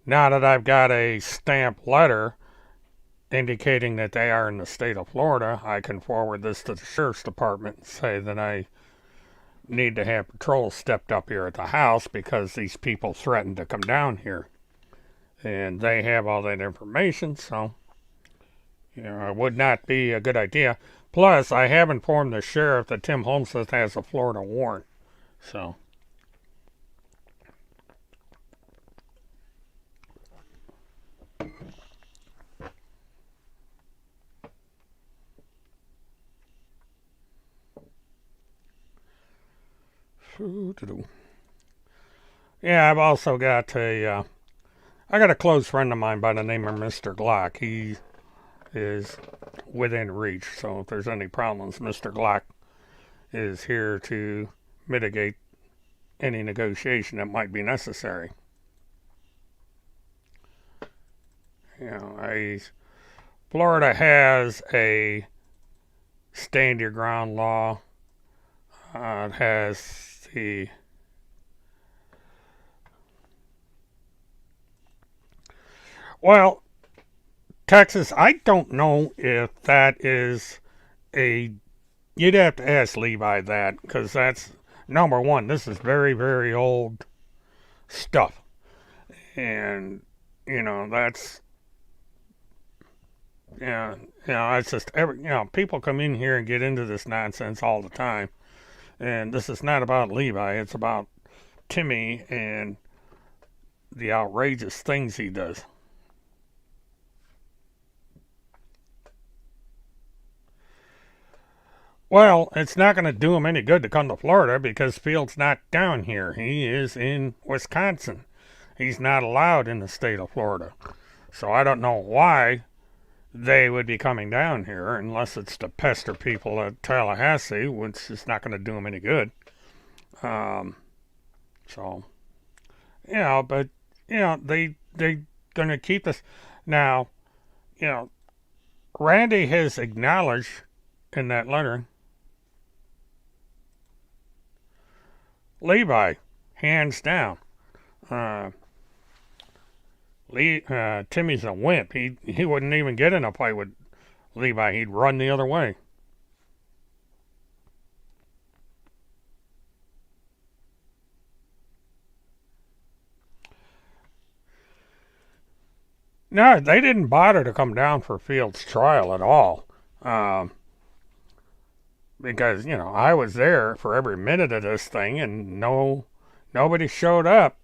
that I've got a stamped letter indicating that they are in the state of Florida, I can forward this to the sheriff's department and say that I need to have patrol stepped up here at the house because these people threatened to come down here. And they have all that information, so it would not be a good idea. Plus, I have informed the sheriff that Tim Holmseth has a Florida warrant. So. Yeah, I've also got I got a close friend of mine by the name of Mr. Glock. He is within reach, so if there's any problems, Mr. Glock is here to mitigate any negotiation that might be necessary. Florida has a stand your ground law. It has the well, Texas. I don't know if that is a. You'd have to ask Levi that because that's number one. This is very, very old stuff, and that's it's just people come in here and get into this nonsense all the time, and this is not about Levi. It's about Timmy and the outrageous things he does. Well, it's not going to do him any good to come to Florida because Field's not down here. He is in Wisconsin. He's not allowed in the state of Florida. So I don't know why they would be coming down here unless it's to pester people at Tallahassee, which is not going to do them any good. So, but, they're going to keep this. Now, Randy has acknowledged in that letter Levi, hands down. Timmy's a wimp. He wouldn't even get in a fight with Levi. He'd run the other way. No, they didn't bother to come down for Field's trial at all. Because, I was there for every minute of this thing and nobody showed up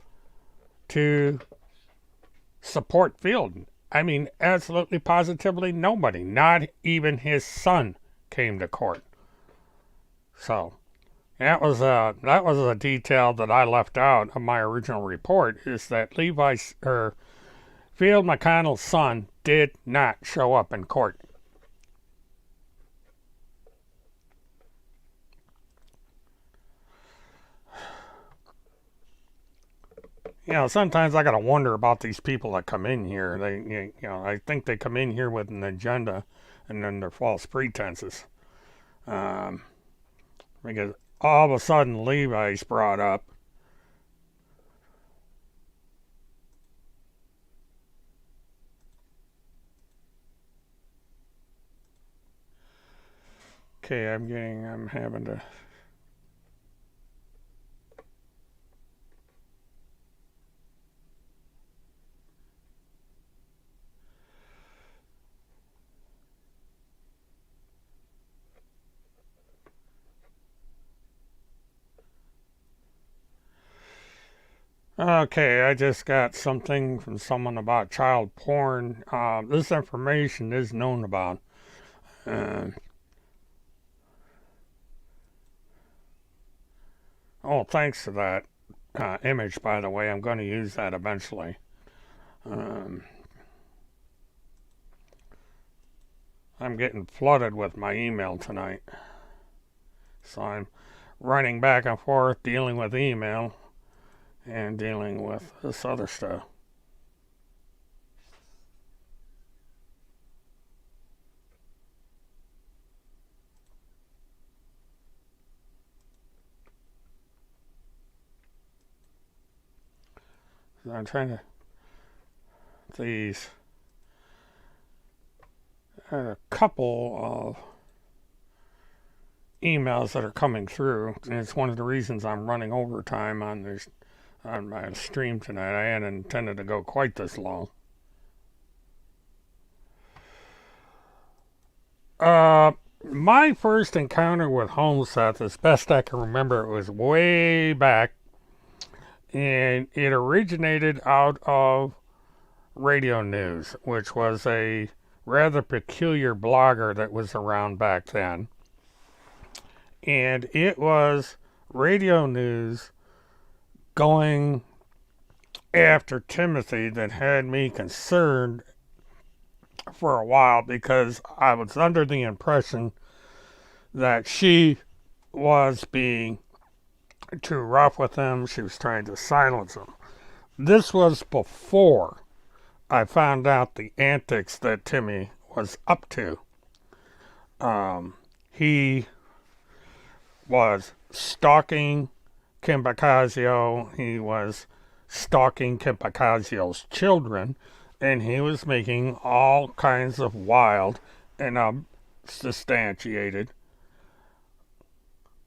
to support Field. I mean, absolutely positively nobody. Not even his son came to court. So that was a detail that I left out of my original report, is that Field McConnell's son did not show up in court. Sometimes I gotta wonder about these people that come in here. I think they come in here with an agenda, and then they're false pretenses. Because all of a sudden Levi's brought up. Okay, I'm having to Okay, I just got something from someone about child porn. This information is known about. Uh, oh, thanks to that image, by the way. I'm going to use that eventually. Um, I'm getting flooded with my email tonight. So I'm running back and forth, dealing with email and dealing with this other stuff. So I'm trying to these a couple of emails that are coming through, and it's one of the reasons I'm running overtime on this on my stream tonight. I hadn't intended to go quite this long. My first encounter with Holmseth, as best I can remember, it was way back, and it originated out of radio news, which was a rather peculiar blogger that was around back then. And it was radio news going after Timothy that had me concerned for a while, because I was under the impression that she was being too rough with him. She was trying to silence him. This was before I found out the antics that Timmy was up to. He was stalking Kim Bacasio. He was stalking Kim Bacasio's children, and he was making all kinds of wild and unsubstantiated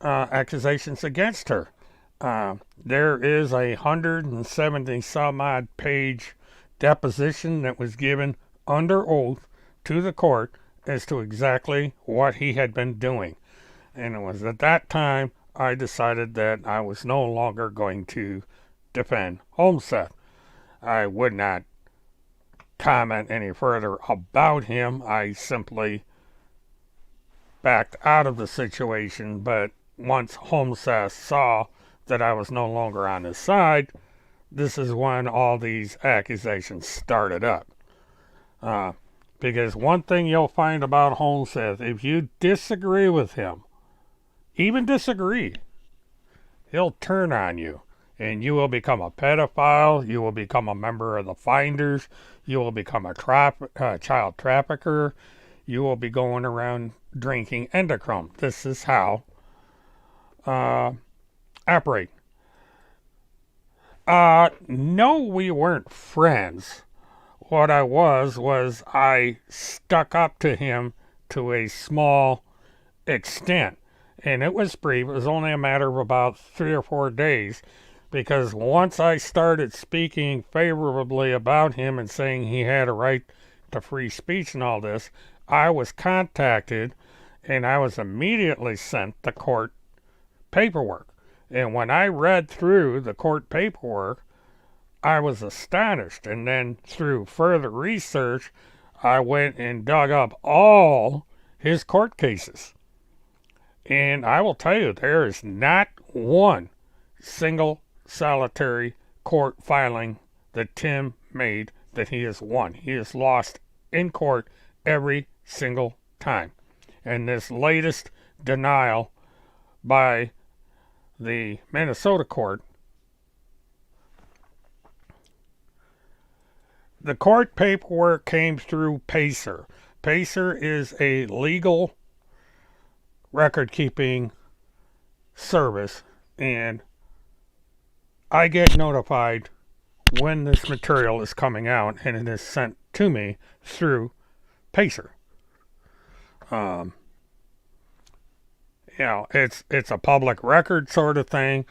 accusations against her. There is 170 some odd page deposition that was given under oath to the court as to exactly what he had been doing. And it was at that time I decided that I was no longer going to defend Holmseth. I would not comment any further about him. I simply backed out of the situation, but once Holmseth saw that I was no longer on his side, this is when all these accusations started up. Because one thing you'll find about Holmseth, if you disagree with him, even disagree, he'll turn on you. And you will become a pedophile, you will become a member of the Finders, you will become a child trafficker, you will be going around drinking endochrome. This is how operate. No, we weren't friends. What I was I stuck up to him to a small extent. And it was brief. It was only a matter of about 3 or 4 days. Because once I started speaking favorably about him and saying he had a right to free speech and all this, I was contacted and I was immediately sent the court paperwork. And when I read through the court paperwork, I was astonished. And then through further research, I went and dug up all his court cases. And I will tell you, there is not one single solitary court filing that Tim made that he has won. He has lost in court every single time. And this latest denial by the Minnesota court, the court paperwork came through Pacer. Pacer is a legal record-keeping service, and I get notified when this material is coming out, and it is sent to me through Pacer. It's a public record sort of thing.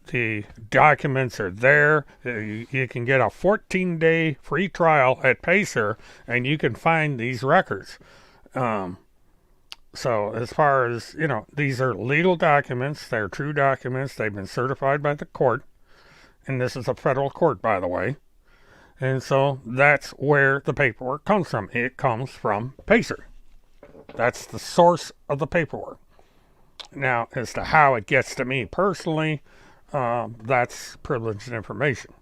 The documents are there. You can get a 14-day free trial at Pacer, and you can find these records. So as far as, these are legal documents. They're true documents. They've been certified by the court. And this is a federal court, by the way. And so that's where the paperwork comes from. It comes from Pacer. That's the source of the paperwork. Now, as to how it gets to me personally, that's privileged information.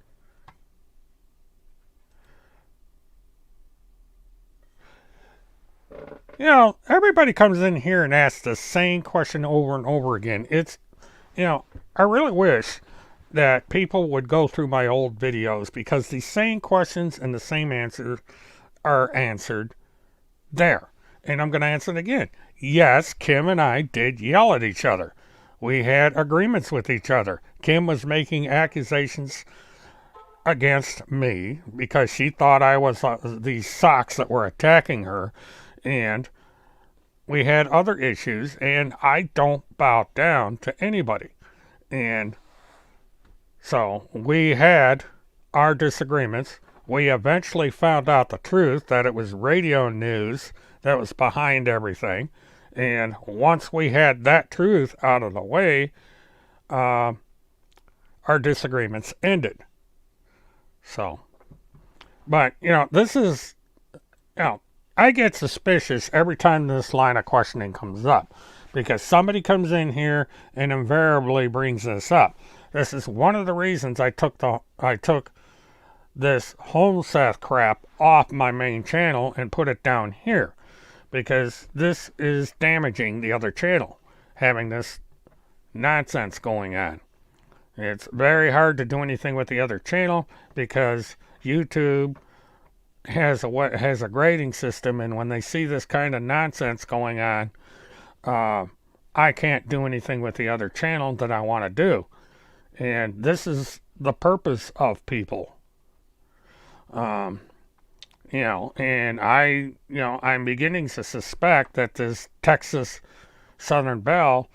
You know, everybody comes in here and asks the same question over and over again. I really wish that people would go through my old videos, because the same questions and the same answers are answered there. And I'm going to answer it again. Yes, Kim and I did yell at each other. We had agreements with each other. Kim was making accusations against me because she thought I was these socks that were attacking her. And we had other issues, and I don't bow down to anybody. And so we had our disagreements. We eventually found out the truth, that it was radio news that was behind everything. And once we had that truth out of the way, our disagreements ended. So, but, this is, I get suspicious every time this line of questioning comes up, because somebody comes in here and invariably brings this up. This is one of the reasons I took this Holmseth crap off my main channel and put it down here, because this is damaging the other channel, having this nonsense going on. It's very hard to do anything with the other channel because YouTube has a grading system, and when they see this kind of nonsense going on, I can't do anything with the other channel that I want to do. And this is the purpose of people. And I'm beginning to suspect that this Texas Southern Belle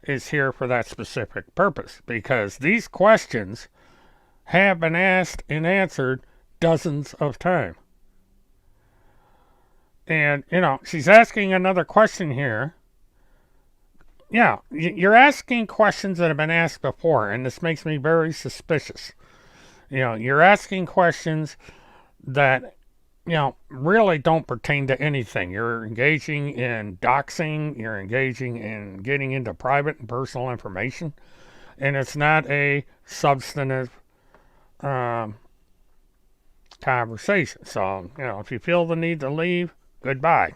is here for that specific purpose, because these questions have been asked and answered dozens of times. And, she's asking another question here. Yeah, you're asking questions that have been asked before, and this makes me very suspicious. You're asking questions that, really don't pertain to anything. You're engaging in doxing, you're engaging in getting into private and personal information, and it's not a substantive conversation. So, if you feel the need to leave, goodbye.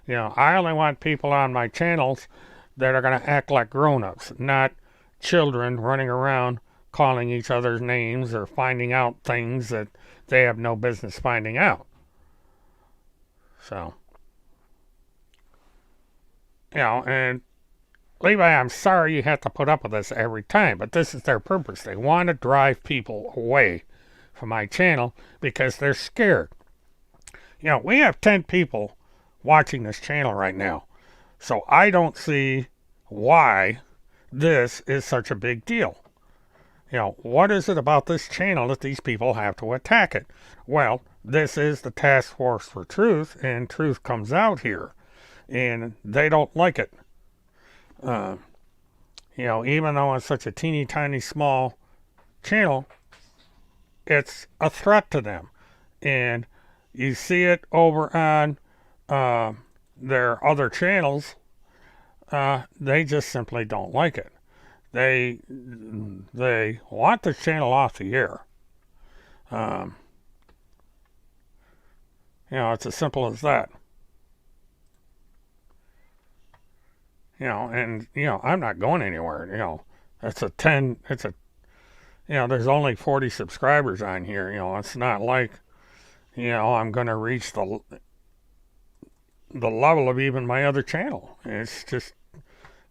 I only want people on my channels that are going to act like grown-ups, not children running around calling each other's names or finding out things that they have no business finding out. So, and Levi, I'm sorry you have to put up with this every time, but this is their purpose. They want to drive people away from my channel because they're scared. We have 10 people watching this channel right now, so I don't see why this is such a big deal. What is it about this channel that these people have to attack it? Well, this is the task force for truth, and truth comes out here, and they don't like it. Even though it's such a teeny tiny small channel, it's a threat to them. And you see it over on their other channels. They just simply don't like it. They want the channel off the air. It's as simple as that. I'm not going anywhere. There's only 40 subscribers on here. It's not like, I'm going to reach the level of even my other channel. It's just,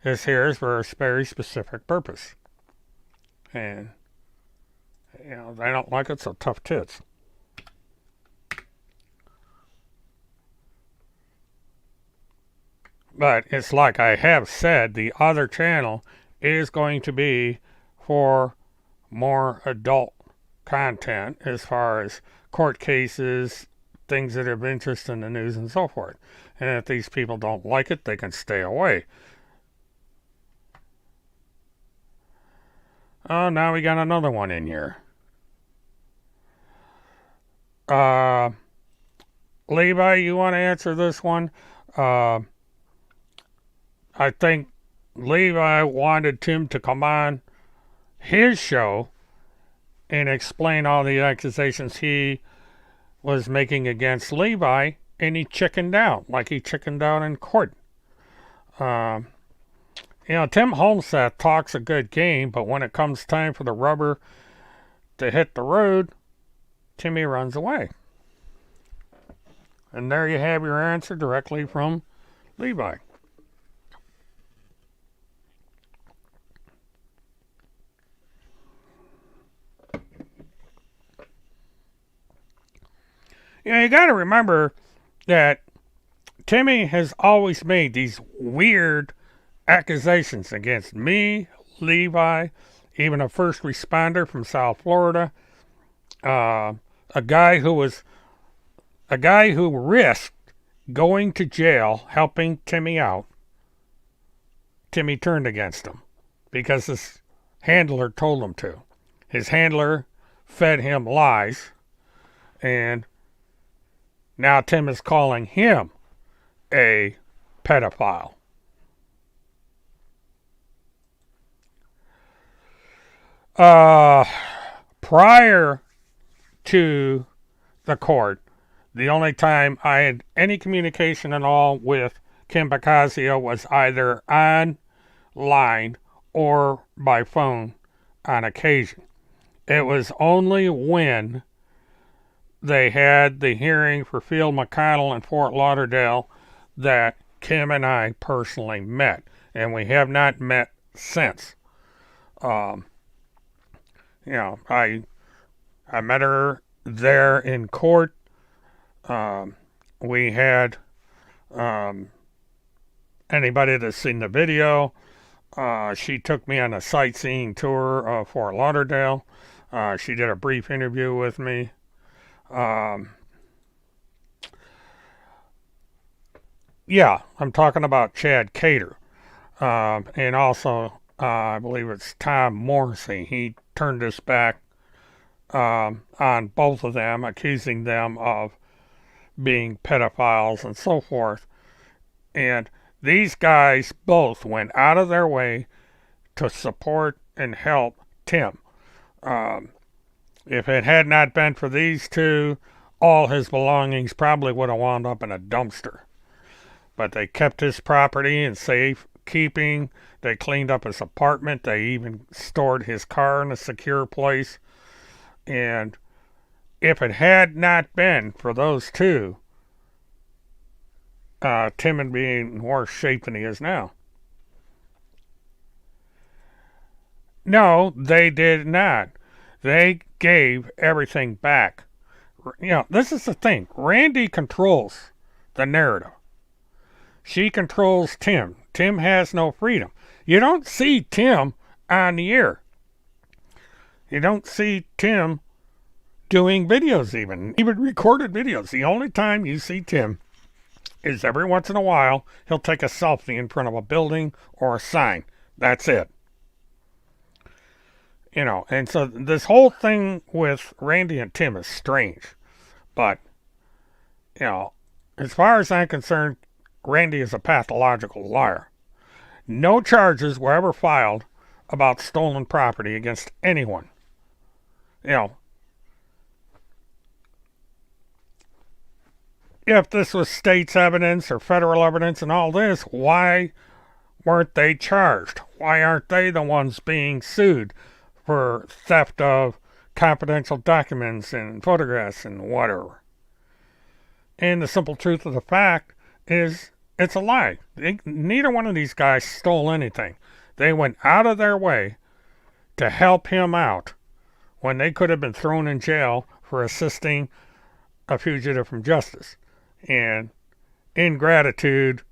this here is for a very specific purpose. And, they don't like it, so tough tits. But it's like I have said, the other channel is going to be for more adult content as far as court cases, things that are of interest in the news and so forth. And if these people don't like it, they can stay away. Oh, now we got another one in here. Uh, Levi, you want to answer this one? Uh, I think Levi wanted Tim to come on his show and explain all the accusations he was making against Levi, and he chickened out, like he chickened out in court. Tim Holmseth talks a good game, but when it comes time for the rubber to hit the road, Timmy runs away. And there you have your answer directly from Levi. You got to remember that Timmy has always made these weird accusations against me, Levi, even a first responder from South Florida, a guy who risked going to jail helping Timmy out. Timmy turned against him because his handler told him to. His handler fed him lies, and now Tim is calling him a pedophile. Prior to the court, the only time I had any communication at all with Kim Bacasio was either online or by phone on occasion. It was only when they had the hearing for Field McConnell in Fort Lauderdale that Kim and I personally met, and we have not met since. I met her there in court. We had anybody that's seen the video. She took me on a sightseeing tour of Fort Lauderdale. She did a brief interview with me. I'm talking about Chad Cater. And also, I believe it's Tom Morrissey. He turned his back on both of them, accusing them of being pedophiles and so forth. And these guys both went out of their way to support and help Tim. If it had not been for these two, all his belongings probably would have wound up in a dumpster. But they kept his property in safe keeping. They cleaned up his apartment. They even stored his car in a secure place. And if it had not been for those two, Tim would be in worse shape than he is now. No, they did not. They gave everything back. This is the thing. Randy controls the narrative. She controls Tim. Tim has no freedom. You don't see Tim on the air. You don't see Tim doing videos even recorded videos. The only time you see Tim is every once in a while he'll take a selfie in front of a building or a sign. That's it. And so this whole thing with Randy and Tim is strange. But, as far as I'm concerned, Randy is a pathological liar. No charges were ever filed about stolen property against anyone. If this was state's evidence or federal evidence and all this, why weren't they charged? Why aren't they the ones being sued for theft of confidential documents and photographs and whatever? And the simple truth of the fact is it's a lie. Neither one of these guys stole anything. They went out of their way to help him out when they could have been thrown in jail for assisting a fugitive from justice. And in gratitude,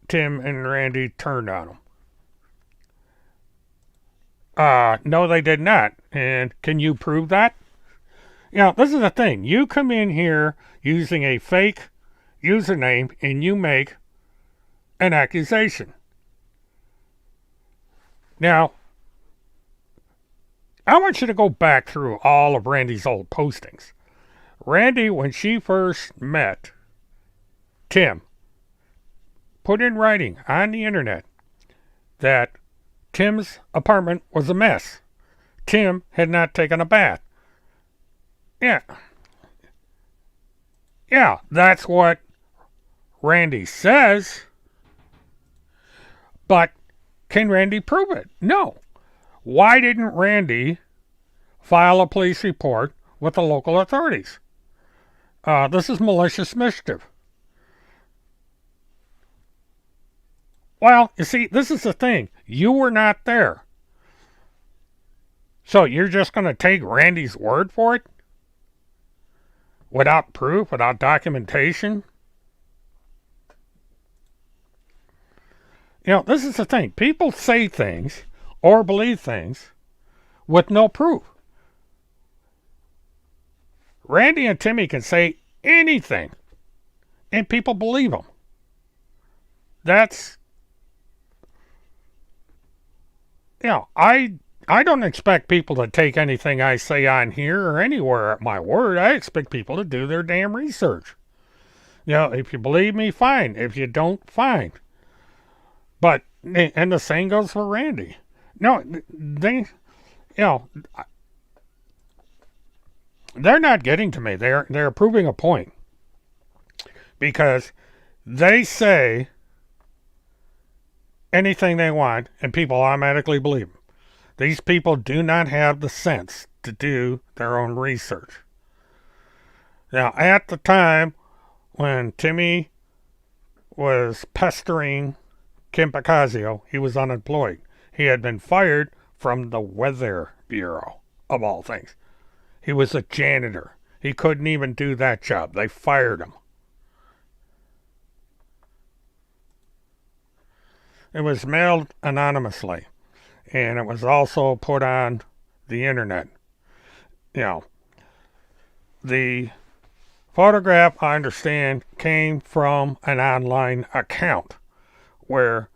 Tim and Randy turned on him. No, they did not. And can you prove that? This is the thing. You come in here using a fake username and you make an accusation. Now, I want you to go back through all of Randy's old postings. Randy, when she first met Tim, put in writing on the internet that Tim's apartment was a mess. Tim had not taken a bath. Yeah. Yeah, that's what Randy says. But can Randy prove it? No. Why didn't Randy file a police report with the local authorities? This is malicious mischief. Well, you see, this is the thing. You were not there. So you're just going to take Randy's word for it? Without proof, without documentation? You know, this is the thing. People say things or believe things with no proof. Randy and Timmy can say anything, and people believe them. That's, you know, I don't expect people to take anything I say on here or anywhere at my word. I expect people to do their damn research. You know, if you believe me, fine. If you don't, fine. But, and the same goes for Randy. No, they, you know, they're not getting to me. They're proving a point. Because they say anything they want and people automatically believe them. These people do not have the sense to do their own research. Now, at the time when Timmy was pestering Kim Picasio, he was unemployed. He had been fired from the Weather Bureau, of all things. He was a janitor. He couldn't even do that job. They fired him. It was mailed anonymously, and it was also put on the internet. You know, the photograph, I understand, came from an online account where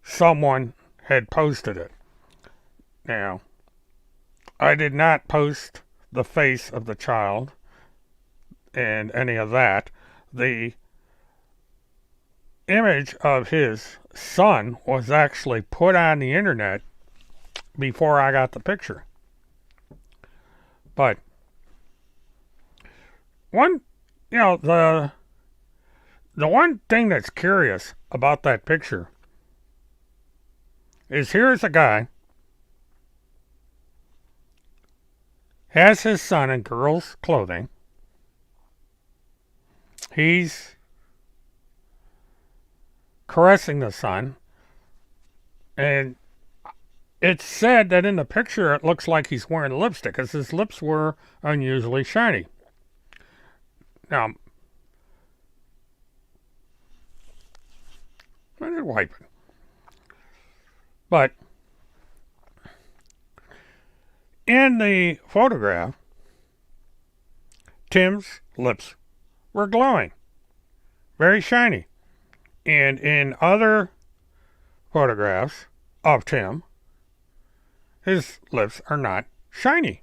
someone had posted it. Now, I did not post the face of the child and any of that. The image of his son was actually put on the internet before I got the picture. But one, you know, the one thing that's curious about that picture is here's a guy, has his son in girls' clothing. He's caressing the son, and it's said that in the picture it looks like he's wearing lipstick because his lips were unusually shiny. Now, I did wipe it. But in the photograph, Tim's lips were glowing, very shiny. And in other photographs of Tim, his lips are not shiny.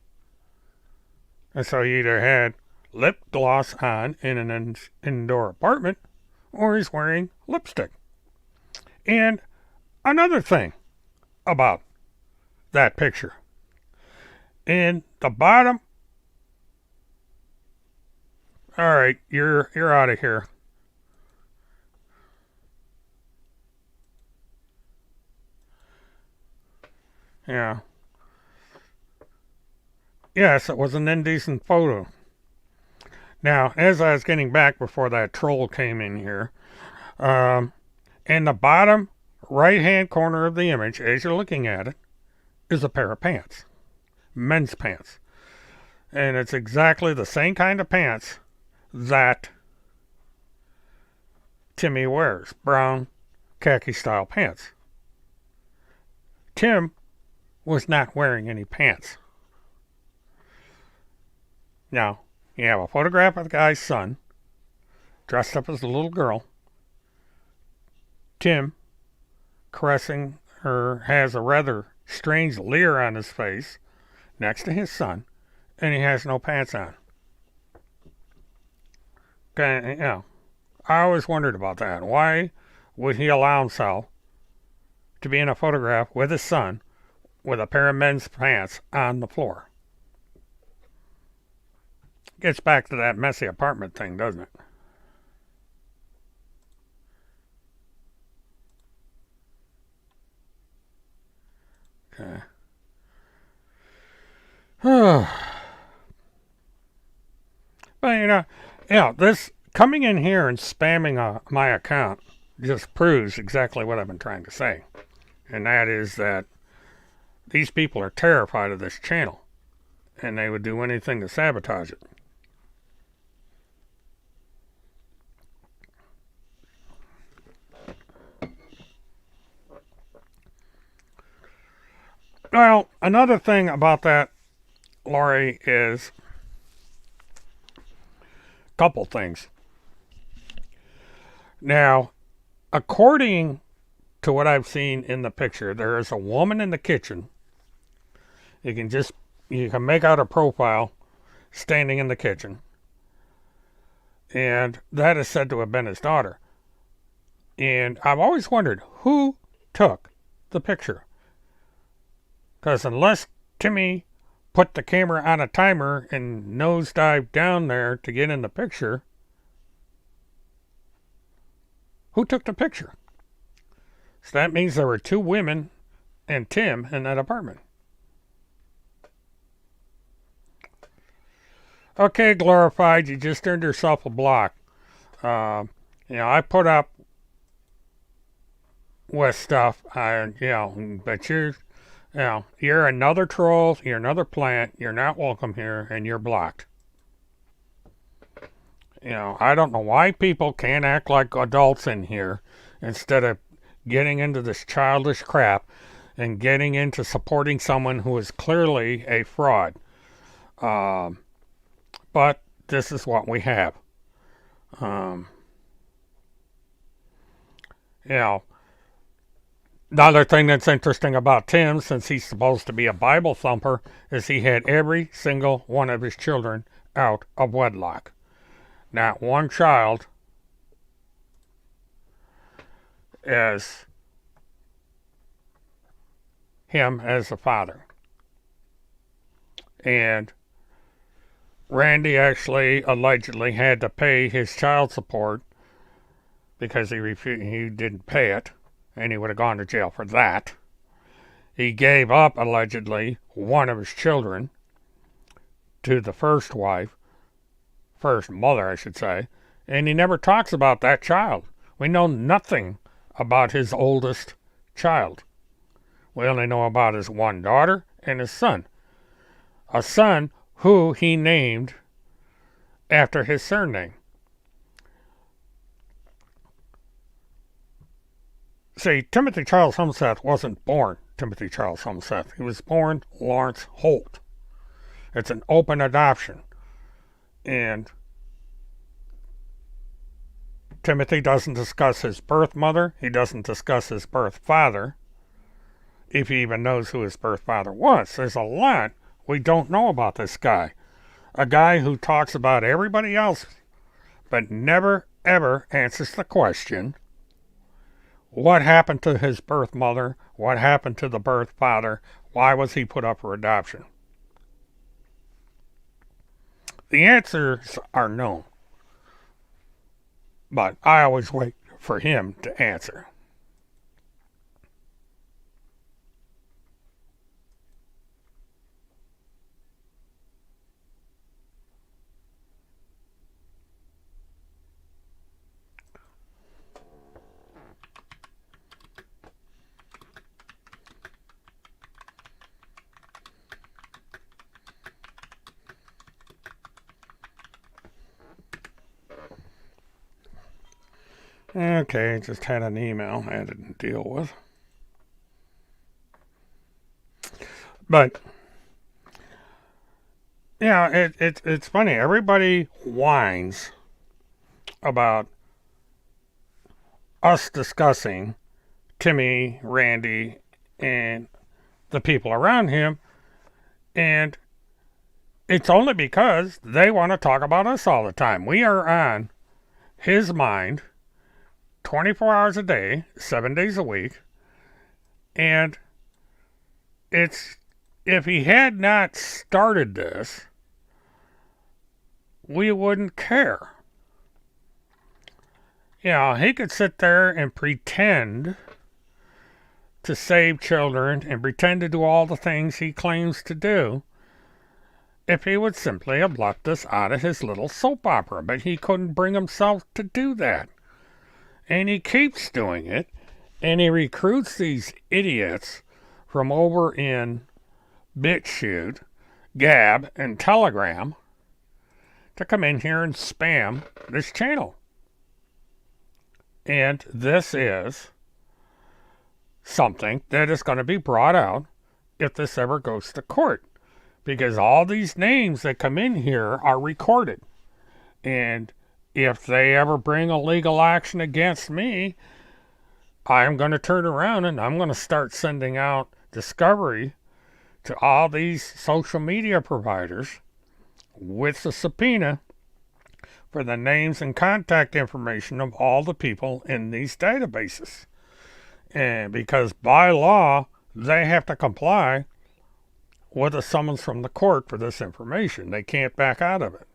And so he either had lip gloss on in an indoor apartment, or he's wearing lipstick. And another thing about that picture, in the bottom, all right, you're out of here. Yeah. Yes, it was an indecent photo. Now, as I was getting back before that troll came in here, in the bottom right-hand corner of the image, as you're looking at it, is a pair of pants. Men's pants. And it's exactly the same kind of pants that Timmy wears. Brown, khaki-style pants. Tim was not wearing any pants. Now, you have a photograph of the guy's son, dressed up as a little girl. Tim, caressing her, has a rather strange leer on his face, next to his son, and he has no pants on. Okay, you know, I always wondered about that. Why would he allow himself to be in a photograph with his son with a pair of men's pants on the floor? Gets back to that messy apartment thing, doesn't it? Okay. But this coming in here and spamming my account just proves exactly what I've been trying to say. And that is that these people are terrified of this channel. And they would do anything to sabotage it. Well, another thing about that, Laurie, is a couple things. Now, according to what I've seen in the picture, there is a woman in the kitchen. You can make out a profile standing in the kitchen. And that is said to have been his daughter. And I've always wondered who took the picture. Because unless Timmy put the camera on a timer and nosedived down there to get in the picture, who took the picture? So that means there were two women and Tim in that apartment. Okay, Glorified, you just earned yourself a block. I put up with stuff, but you're another troll, you're another plant, you're not welcome here, and you're blocked. I don't know why people can't act like adults in here instead of getting into this childish crap and getting into supporting someone who is clearly a fraud. But this is what we have. Another thing that's interesting about Tim, since he's supposed to be a Bible thumper, is he had every single one of his children out of wedlock. Not one child is him as a father. And Randy actually allegedly had to pay his child support because he didn't pay it, and he would have gone to jail for that. He gave up, allegedly, one of his children to the first mother, I should say, and he never talks about that child. We know nothing about his oldest child. We only know about his one daughter and his son. A son who he named after his surname. See, Timothy Charles Holmseth wasn't born Timothy Charles Holmseth. He was born Lawrence Holt. It's an open adoption. And Timothy doesn't discuss his birth mother. He doesn't discuss his birth father, if he even knows who his birth father was. There's a lot we don't know about this guy. A guy who talks about everybody else, but never, ever answers the question, what happened to his birth mother? What happened to the birth father? Why was he put up for adoption? The answers are known, but I always wait for him to answer. Okay, just had an email I had to deal with. But, it's funny. Everybody whines about us discussing Timmy, Randy, and the people around him, And it's only because they want to talk about us all the time. We are on his mind 24 hours a day, 7 days a week. And it's, if he had not started this, we wouldn't care. You know, he could sit there and pretend to save children and pretend to do all the things he claims to do if he would simply have left us out of his little soap opera. But he couldn't bring himself to do that. And he keeps doing it. And he recruits these idiots from over in BitChute, Gab, and Telegram to come in here and spam this channel. And this is something that is going to be brought out if this ever goes to court. Because all these names that come in here are recorded. And if they ever bring a legal action against me, I'm going to turn around and I'm going to start sending out discovery to all these social media providers with a subpoena for the names and contact information of all the people in these databases. And because by law, they have to comply with a summons from the court for this information. They can't back out of it.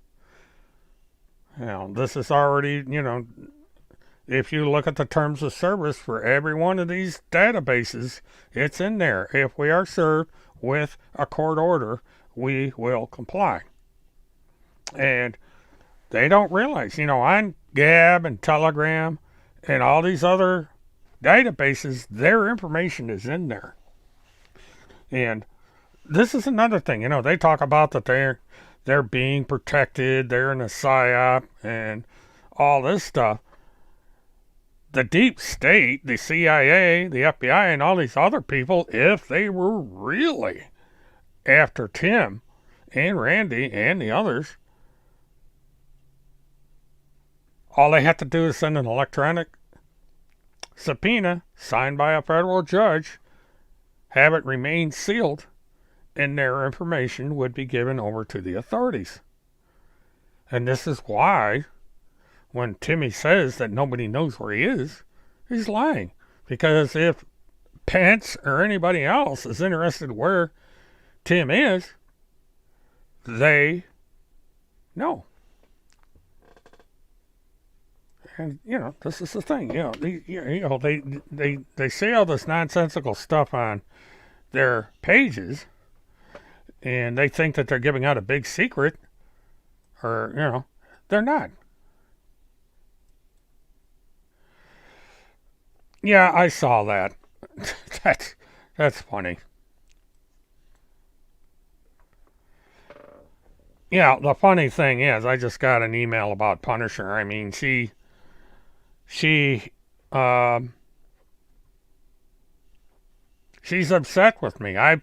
You know, this is already, you know, if you look at the terms of service for every one of these databases, it's in there. If we are served with a court order, we will comply. And they don't realize, you know, on Gab and Telegram and all these other databases, their information is in there. And this is another thing, you know, they talk about that they're being protected, they're in a PSYOP and all this stuff. The deep state, the CIA, the FBI, and all these other people, if they were really after Tim and Randy and the others, all they have to do is send an electronic subpoena signed by a federal judge, have it remain sealed, and their information would be given over to the authorities. And this is why when Timmy says that nobody knows where he is, he's lying. Because if Pence or anybody else is interested where Tim is, they know. And, you know, this is the thing. They say all this nonsensical stuff on their pages, and they think that they're giving out a big secret, or, you know, they're not. Yeah, I saw that. That's funny. Yeah, the funny thing is, I just got an email about Punisher. I mean, she's upset with me. I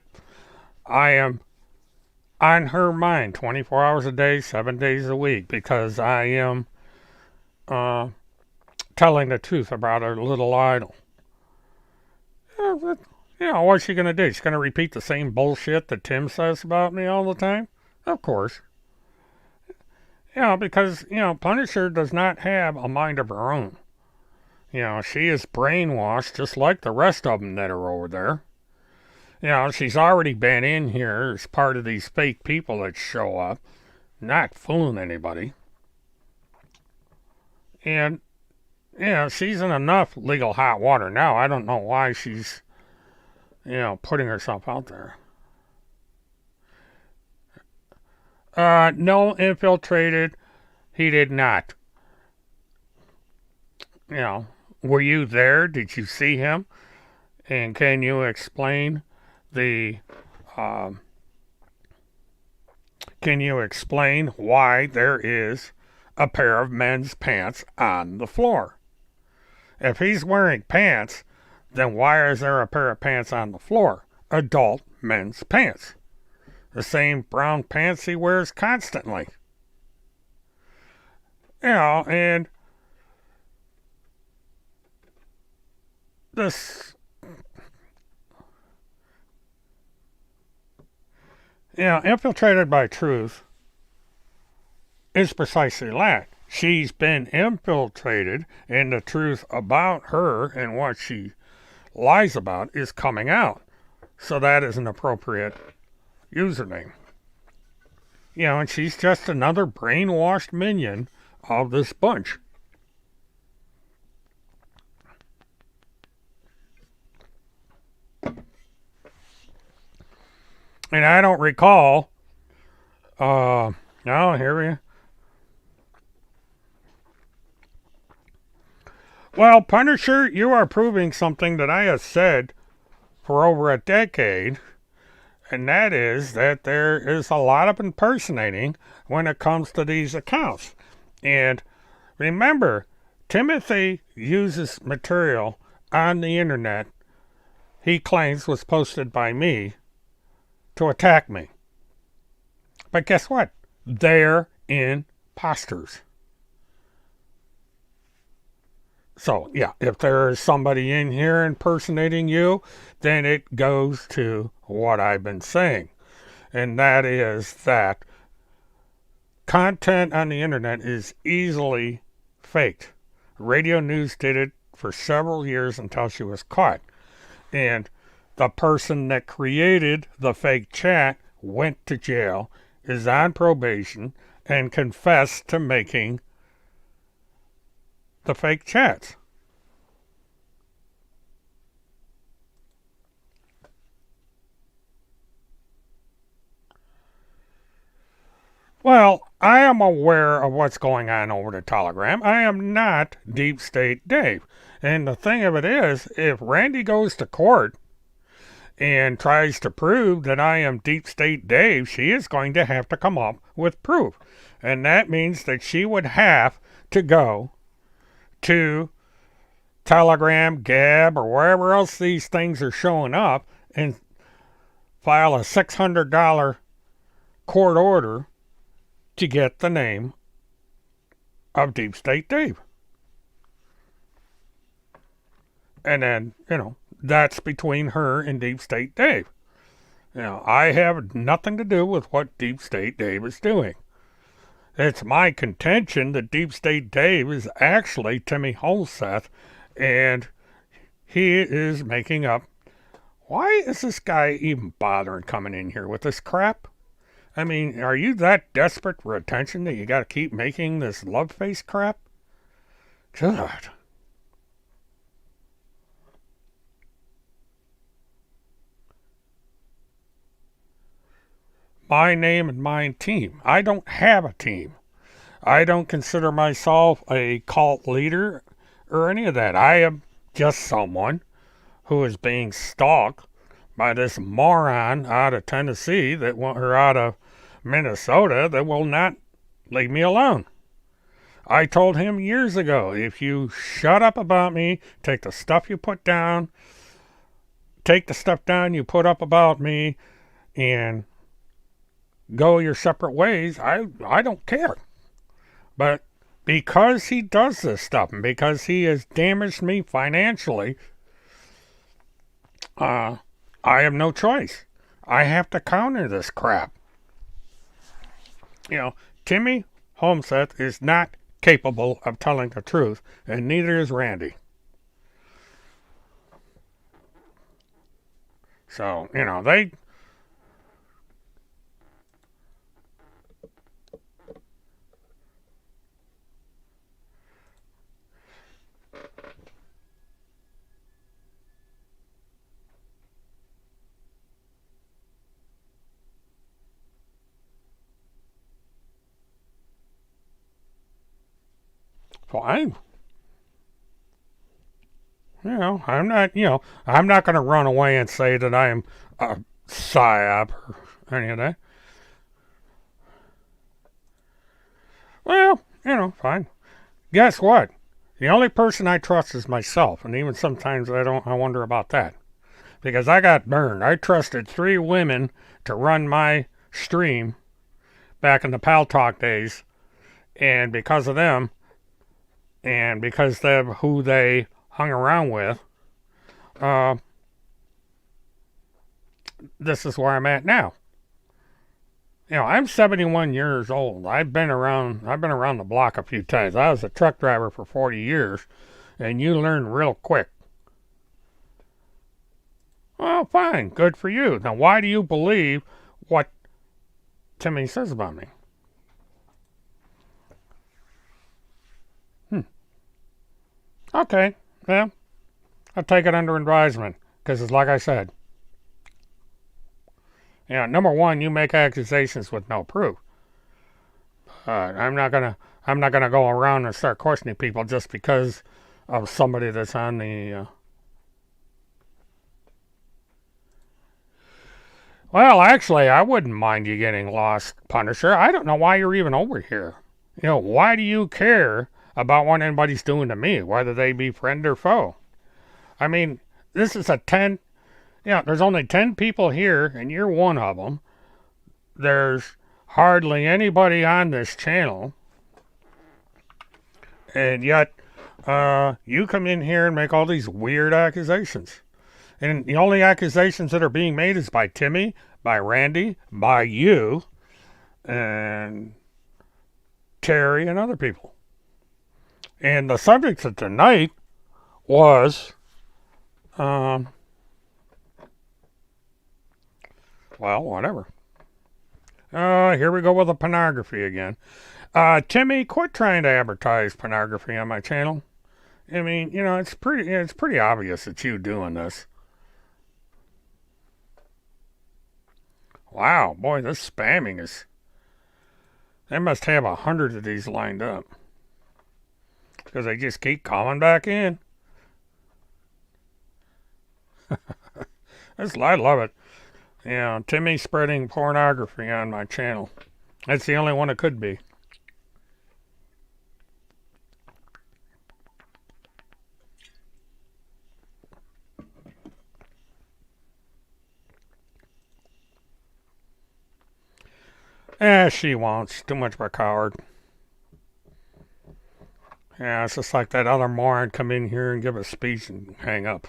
am on her mind 24 hours a day, 7 days a week, because I am telling the truth about her little idol. You know, what's she going to do? She's going to repeat the same bullshit that Tim says about me all the time? Of course. You know, because, you know, Punisher does not have a mind of her own. You know, she is brainwashed just like the rest of them that are over there. You know, she's already been in here as part of these fake people that show up, not fooling anybody. And, you know, she's in enough legal hot water now. I don't know why she's, you know, putting herself out there. No, infiltrated. He did not. You know, were you there? Did you see him? And can you explain can you explain why there is a pair of men's pants on the floor? If he's wearing pants, then why is there a pair of pants on the floor? Adult men's pants. The same brown pants he wears constantly. You know, and this, infiltrated by truth is precisely that. She's been infiltrated, and the truth about her and what she lies about is coming out. So that is an appropriate username. And she's just another brainwashed minion of this bunch. And I don't recall, no, here we Well, Punisher, you are proving something that I have said for over a decade, and that is that there is a lot of impersonating when it comes to these accounts. And remember, Timothy uses material on the internet he claims was posted by me to attack me. But guess what? They're imposters. So, yeah, if there is somebody in here impersonating you, then it goes to what I've been saying. And that is that content on the internet is easily faked. Radio News did it for several years until she was caught. And the person that created the fake chat went to jail, is on probation, and confessed to making the fake chats. Well, I am aware of what's going on over the Telegram. I am not Deep State Dave. And the thing of it is, if Randy goes to court and tries to prove that I am Deep State Dave, she is going to have to come up with proof. And that means that she would have to go to Telegram, Gab, or wherever else these things are showing up and file a $600 court order to get the name of Deep State Dave. And then, that's between her and Deep State Dave. I have nothing to do with what Deep State Dave is doing. It's my contention that Deep State Dave is actually Timmy Holmseth, and he is making up. Why is this guy even bothering coming in here with this crap? I mean, are you that desperate for attention that you got to keep making this love face crap? God. My name and my team. I don't have a team. I don't consider myself a cult leader or any of that. I am just someone who is being stalked by this moron out of Tennessee or out of Minnesota that will not leave me alone. I told him years ago, if you shut up about me, take the stuff you put down, take the stuff down you put up about me, and go your separate ways, I don't care. But because he does this stuff, and because he has damaged me financially, I have no choice. I have to counter this crap. Timmy Holmseth is not capable of telling the truth, and neither is Randy. So, they... Fine. I'm not going to run away and say that I am a psyop or any of that. Well, fine. Guess what? The only person I trust is myself, and even sometimes I wonder about that. Because I got burned. I trusted 3 women to run my stream back in the Pal Talk days, and because of them, and because of who they hung around with, this is where I'm at now. I'm 71 years old. I've been around the block a few times. I was a truck driver for 40 years, and you learn real quick. Well, fine, good for you. Now, why do you believe what Timmy says about me? Okay, yeah, I'll take it under advisement, because it's like I said. Number one, you make accusations with no proof. I'm not gonna go around and start questioning people just because of somebody that's on the. Well, actually, I wouldn't mind you getting lost, Punisher. I don't know why you're even over here. Why do you care about what anybody's doing to me, whether they be friend or foe? I mean, this is a 10. There's only 10 people here, and you're one of them. There's hardly anybody on this channel, and yet you come in here and make all these weird accusations. And the only accusations that are being made is by Timmy, by Randy, by you, and Terry, and other people. And the subject of tonight was, well, whatever. Here we go with the pornography again. Timmy, quit trying to advertise pornography on my channel. I mean, it's pretty obvious that you doing this. Wow, boy, this spamming is. They must have 100 of these lined up, because they just keep coming back in. I love it. Timmy spreading pornography on my channel. That's the only one it could be. She won't. She's too much of a coward. Yeah, it's just like that other moron come in here and give a speech and hang up.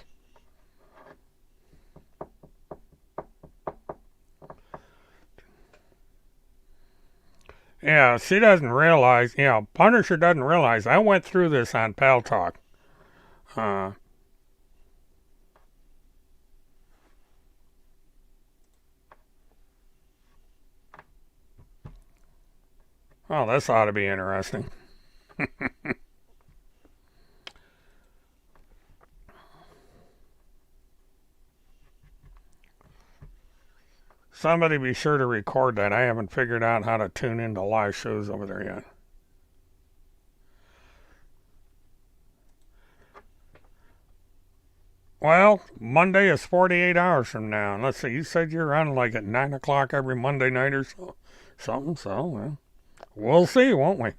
Yeah, she doesn't realize, Punisher doesn't realize. I went through this on Pal Talk. Oh, this ought to be interesting. Somebody be sure to record that. I haven't figured out how to tune into live shows over there yet. Well, Monday is 48 hours from now. And let's see, you said you're on like at 9 o'clock every Monday night or so. Something, well, we'll see, won't we?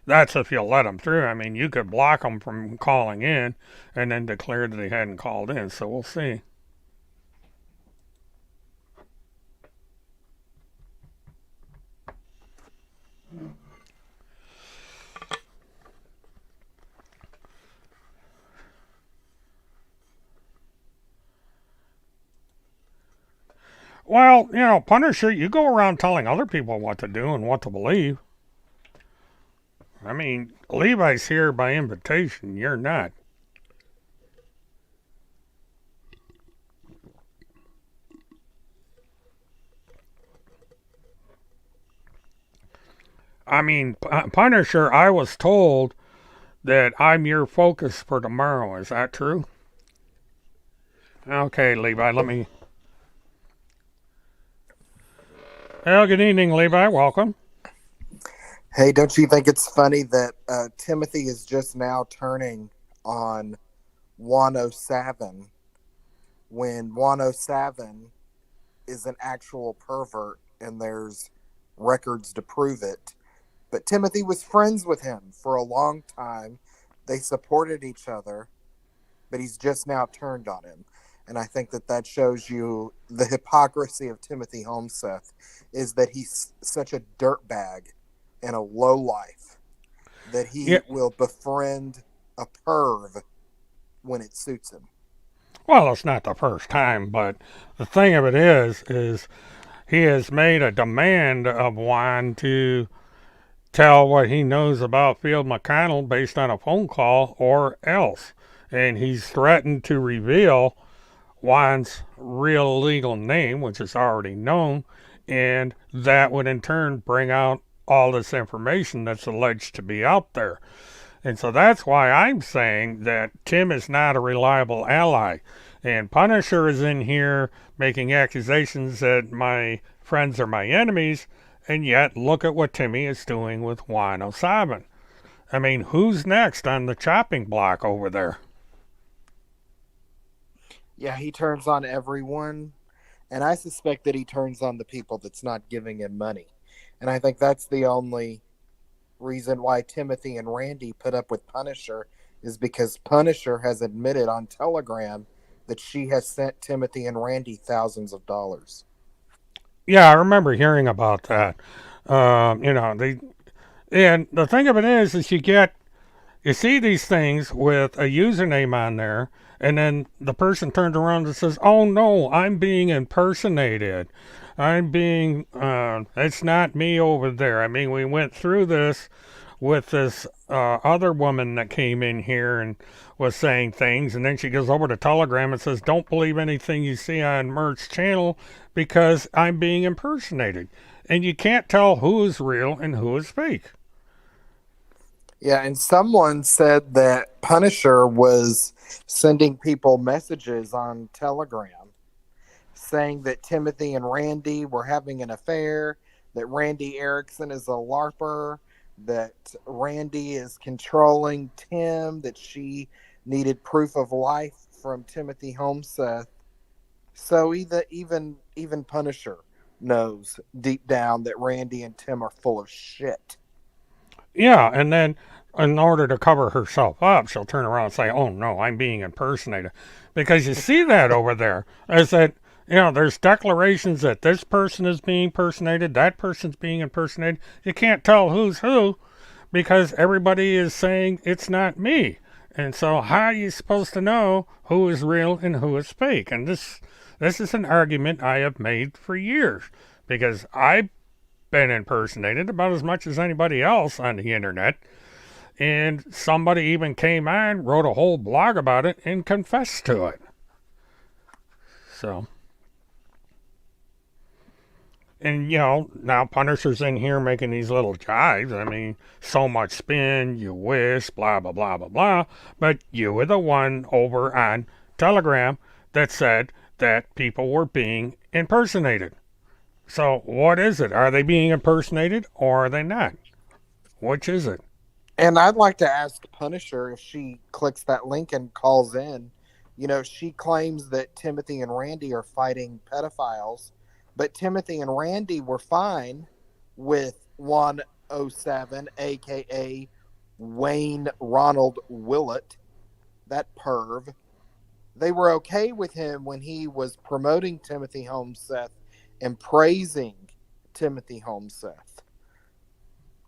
That's if you'll let them through. I mean, you could block them from calling in and then declare that they hadn't called in, so we'll see. Well, Punisher, you go around telling other people what to do and what to believe. I mean, Levi's here by invitation. You're not. I mean, Punisher, I was told that I'm your focus for tomorrow. Is that true? Okay, Levi, let me. Well, good evening, Levi. Welcome. Hey, don't you think it's funny that Timothy is just now turning on 107 when 107 is an actual pervert and there's records to prove it? But Timothy was friends with him for a long time. They supported each other, but he's just now turned on him. And I think that shows you the hypocrisy of Timothy Holmseth, is that he's such a dirtbag and a low life that he will befriend a perv when it suits him. Well, it's not the first time, but the thing of it is he has made a demand of Juan to tell what he knows about Field McConnell based on a phone call or else. And he's threatened to reveal Juan's real legal name, which is already known, and that would in turn bring out all this information that's alleged to be out there. And so that's why I'm saying that Tim is not a reliable ally. And Punisher is in here making accusations that my friends are my enemies, and yet look at what Timmy is doing with Juan O'Sabin. I mean, who's next on the chopping block over there? Yeah, he turns on everyone, and I suspect that he turns on the people that's not giving him money. And I think that's the only reason why Timothy and Randy put up with Punisher is because Punisher has admitted on Telegram that she has sent Timothy and Randy thousands of dollars. Yeah, I remember hearing about that. And the thing of it is you see these things with a username on there, and then the person turns around and says, "Oh no, I'm being impersonated. It's not me over there." I mean, we went through this with this other woman that came in here and was saying things, and then she goes over to Telegram and says, "Don't believe anything you see on Mert's channel because I'm being impersonated." And you can't tell who is real and who is fake. Yeah, and someone said that Punisher was sending people messages on Telegram saying that Timothy and Randy were having an affair, that Randy Erickson is a LARPer, that Randy is controlling Tim, that she needed proof of life from Timothy Holmseth. So even Punisher knows deep down that Randy and Tim are full of shit. Yeah, and then in order to cover herself up, she'll turn around and say, "Oh no, I'm being impersonated," because you see that over there. Is that there's declarations that this person is being impersonated, that person's being impersonated. You can't tell who's who because everybody is saying it's not me. And so how are you supposed to know who is real and who is fake? And this is an argument I have made for years because I've been impersonated about as much as anybody else on the internet. And somebody even came on, wrote a whole blog about it, and confessed to it. So, and now Punisher's in here making these little jives. I mean, so much spin, you wish, blah, blah, blah, blah, blah. But you were the one over on Telegram that said that people were being impersonated. So, what is it? Are they being impersonated or are they not? Which is it? And I'd like to ask Punisher if she clicks that link and calls in. She claims that Timothy and Randy are fighting pedophiles, but Timothy and Randy were fine with 107, aka Wayne Ronald Willett, that perv. They were okay with him when he was promoting Timothy Holmseth and praising Timothy Holmseth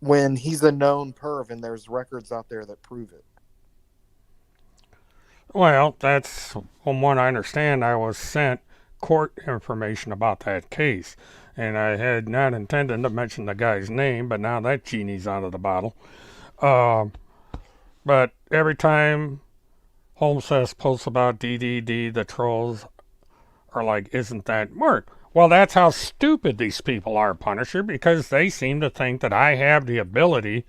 when he's a known perv, and there's records out there that prove it. Well, that's from what I understand. I was sent court information about that case, and I had not intended to mention the guy's name, but now that genie's out of the bottle. Uh, but every time Holmseth posts about DDD, the trolls are like, "Isn't that work?" Well, that's how stupid these people are, Punisher, because they seem to think that I have the ability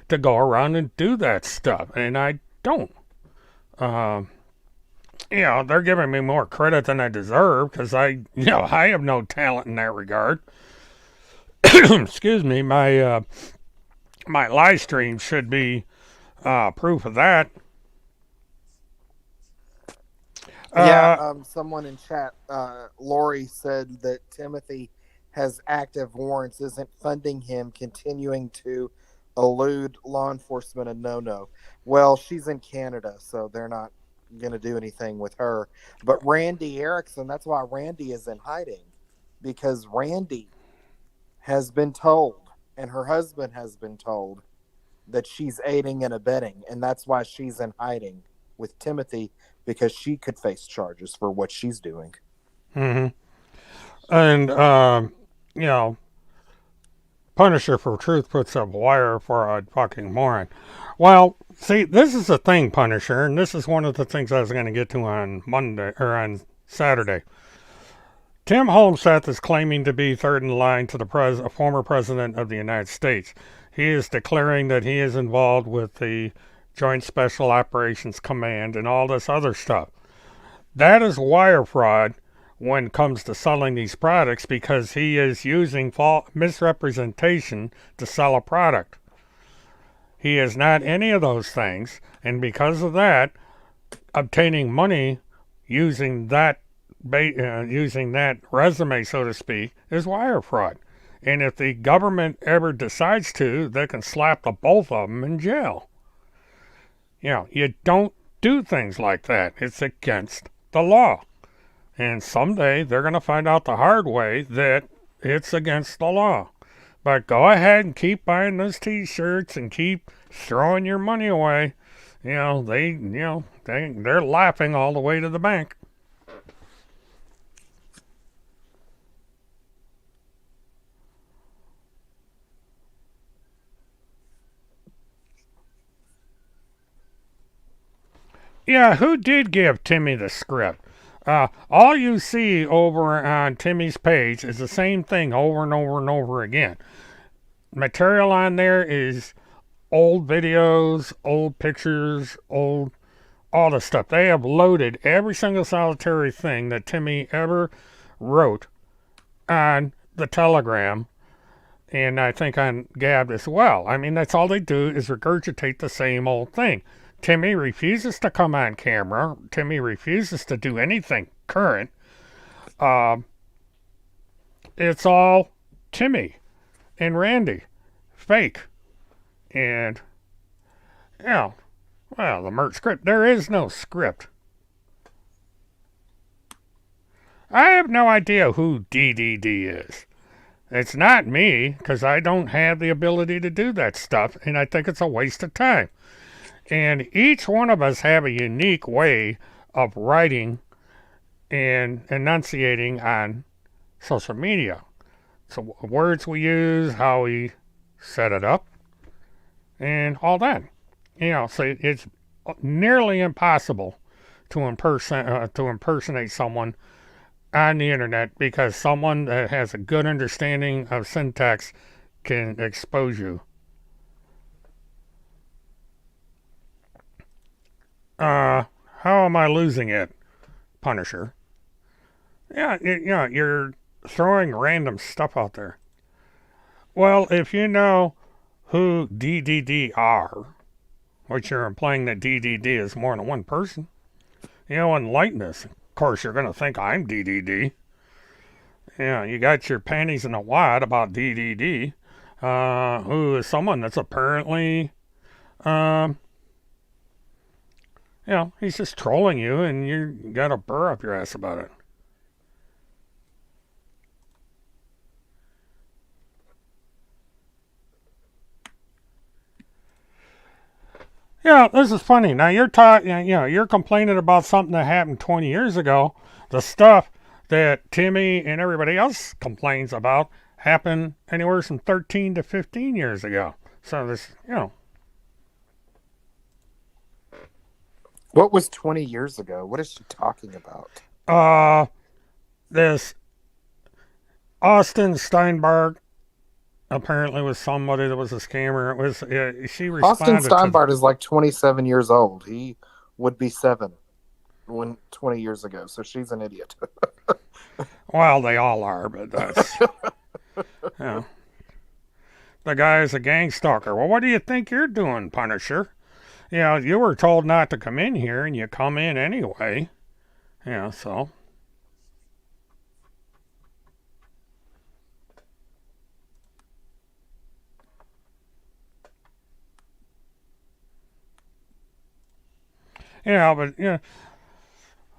to go around and do that stuff, and I don't. Uh, they're giving me more credit than I deserve because I have no talent in that regard. Excuse me, my live stream should be proof of that. Someone in chat, Lori, said that Timothy has active warrants, isn't funding him, continuing to elude law enforcement, a no-no. Well, she's in Canada, so they're not going to do anything with her. But Randy Erickson, that's why Randy is in hiding, because Randy has been told, and her husband has been told, that she's aiding and abetting, and that's why she's in hiding with Timothy, because she could face charges for what she's doing. Mm-hmm. And, you know, Punisher for Truth puts up wire for a fucking moron. Well, see, this is the thing, Punisher, and this is one of the things I was going to get to on Monday, or on Saturday. Tim Holmseth is claiming to be third in line to the former president of the United States. He is declaring that he is involved with the Joint Special Operations Command and all this other stuff. That is wire fraud when it comes to selling these products, because he is using misrepresentation to sell a product. He is not any of those things, and because of that, obtaining money using that resume, so to speak, is wire fraud. And if the government ever decides to, they can slap the both of them in jail. You know, you don't do things like that. It's against the law. And someday they're going to find out the hard way that it's against the law. But go ahead and keep buying those t-shirts and keep throwing your money away. They're laughing all the way to the bank. Yeah, who did give Timmy the script? All you see over on Timmy's page is the same thing over and over and over again. Material on there is old videos, old pictures, all the stuff. They have loaded every single solitary thing that Timmy ever wrote on the Telegram, and I think on Gab as well. I mean, that's all they do is regurgitate the same old thing. Timmy refuses to come on camera. Timmy refuses to do anything current. It's all Timmy and Randy. Fake. And, well, the Mert script. There is no script. I have no idea who DDD is. It's not me, because I don't have the ability to do that stuff, and I think it's a waste of time. And each one of us have a unique way of writing and enunciating on social media. So words we use, how we set it up, and all that. So it's nearly impossible to impersonate someone on the internet, because someone that has a good understanding of syntax can expose you. How am I losing it, Punisher? Yeah, you're throwing random stuff out there. Well, if you know who DDD are, which you're implying that DDD is more than one person, enlighten us. Of course, you're going to think I'm DDD. You got your panties in a wad about DDD, who is someone that's apparently, he's just trolling you, and you got a burr up your ass about it. Yeah, this is funny. Now you're you're complaining about something that happened 20 years ago. The stuff that Timmy and everybody else complains about happened anywhere from 13 to 15 years ago. So this, What was 20 years ago? What is she talking about? This Austin Steinbart apparently was somebody that was a scammer. It was she responded. Austin Steinbart is like 27 years old. He would be 7 when 20 years ago. So she's an idiot. Well, they all are, but that's the guy is a gang stalker. Well, what do you think you're doing, Punisher? You were told not to come in here, and you come in anyway. So. But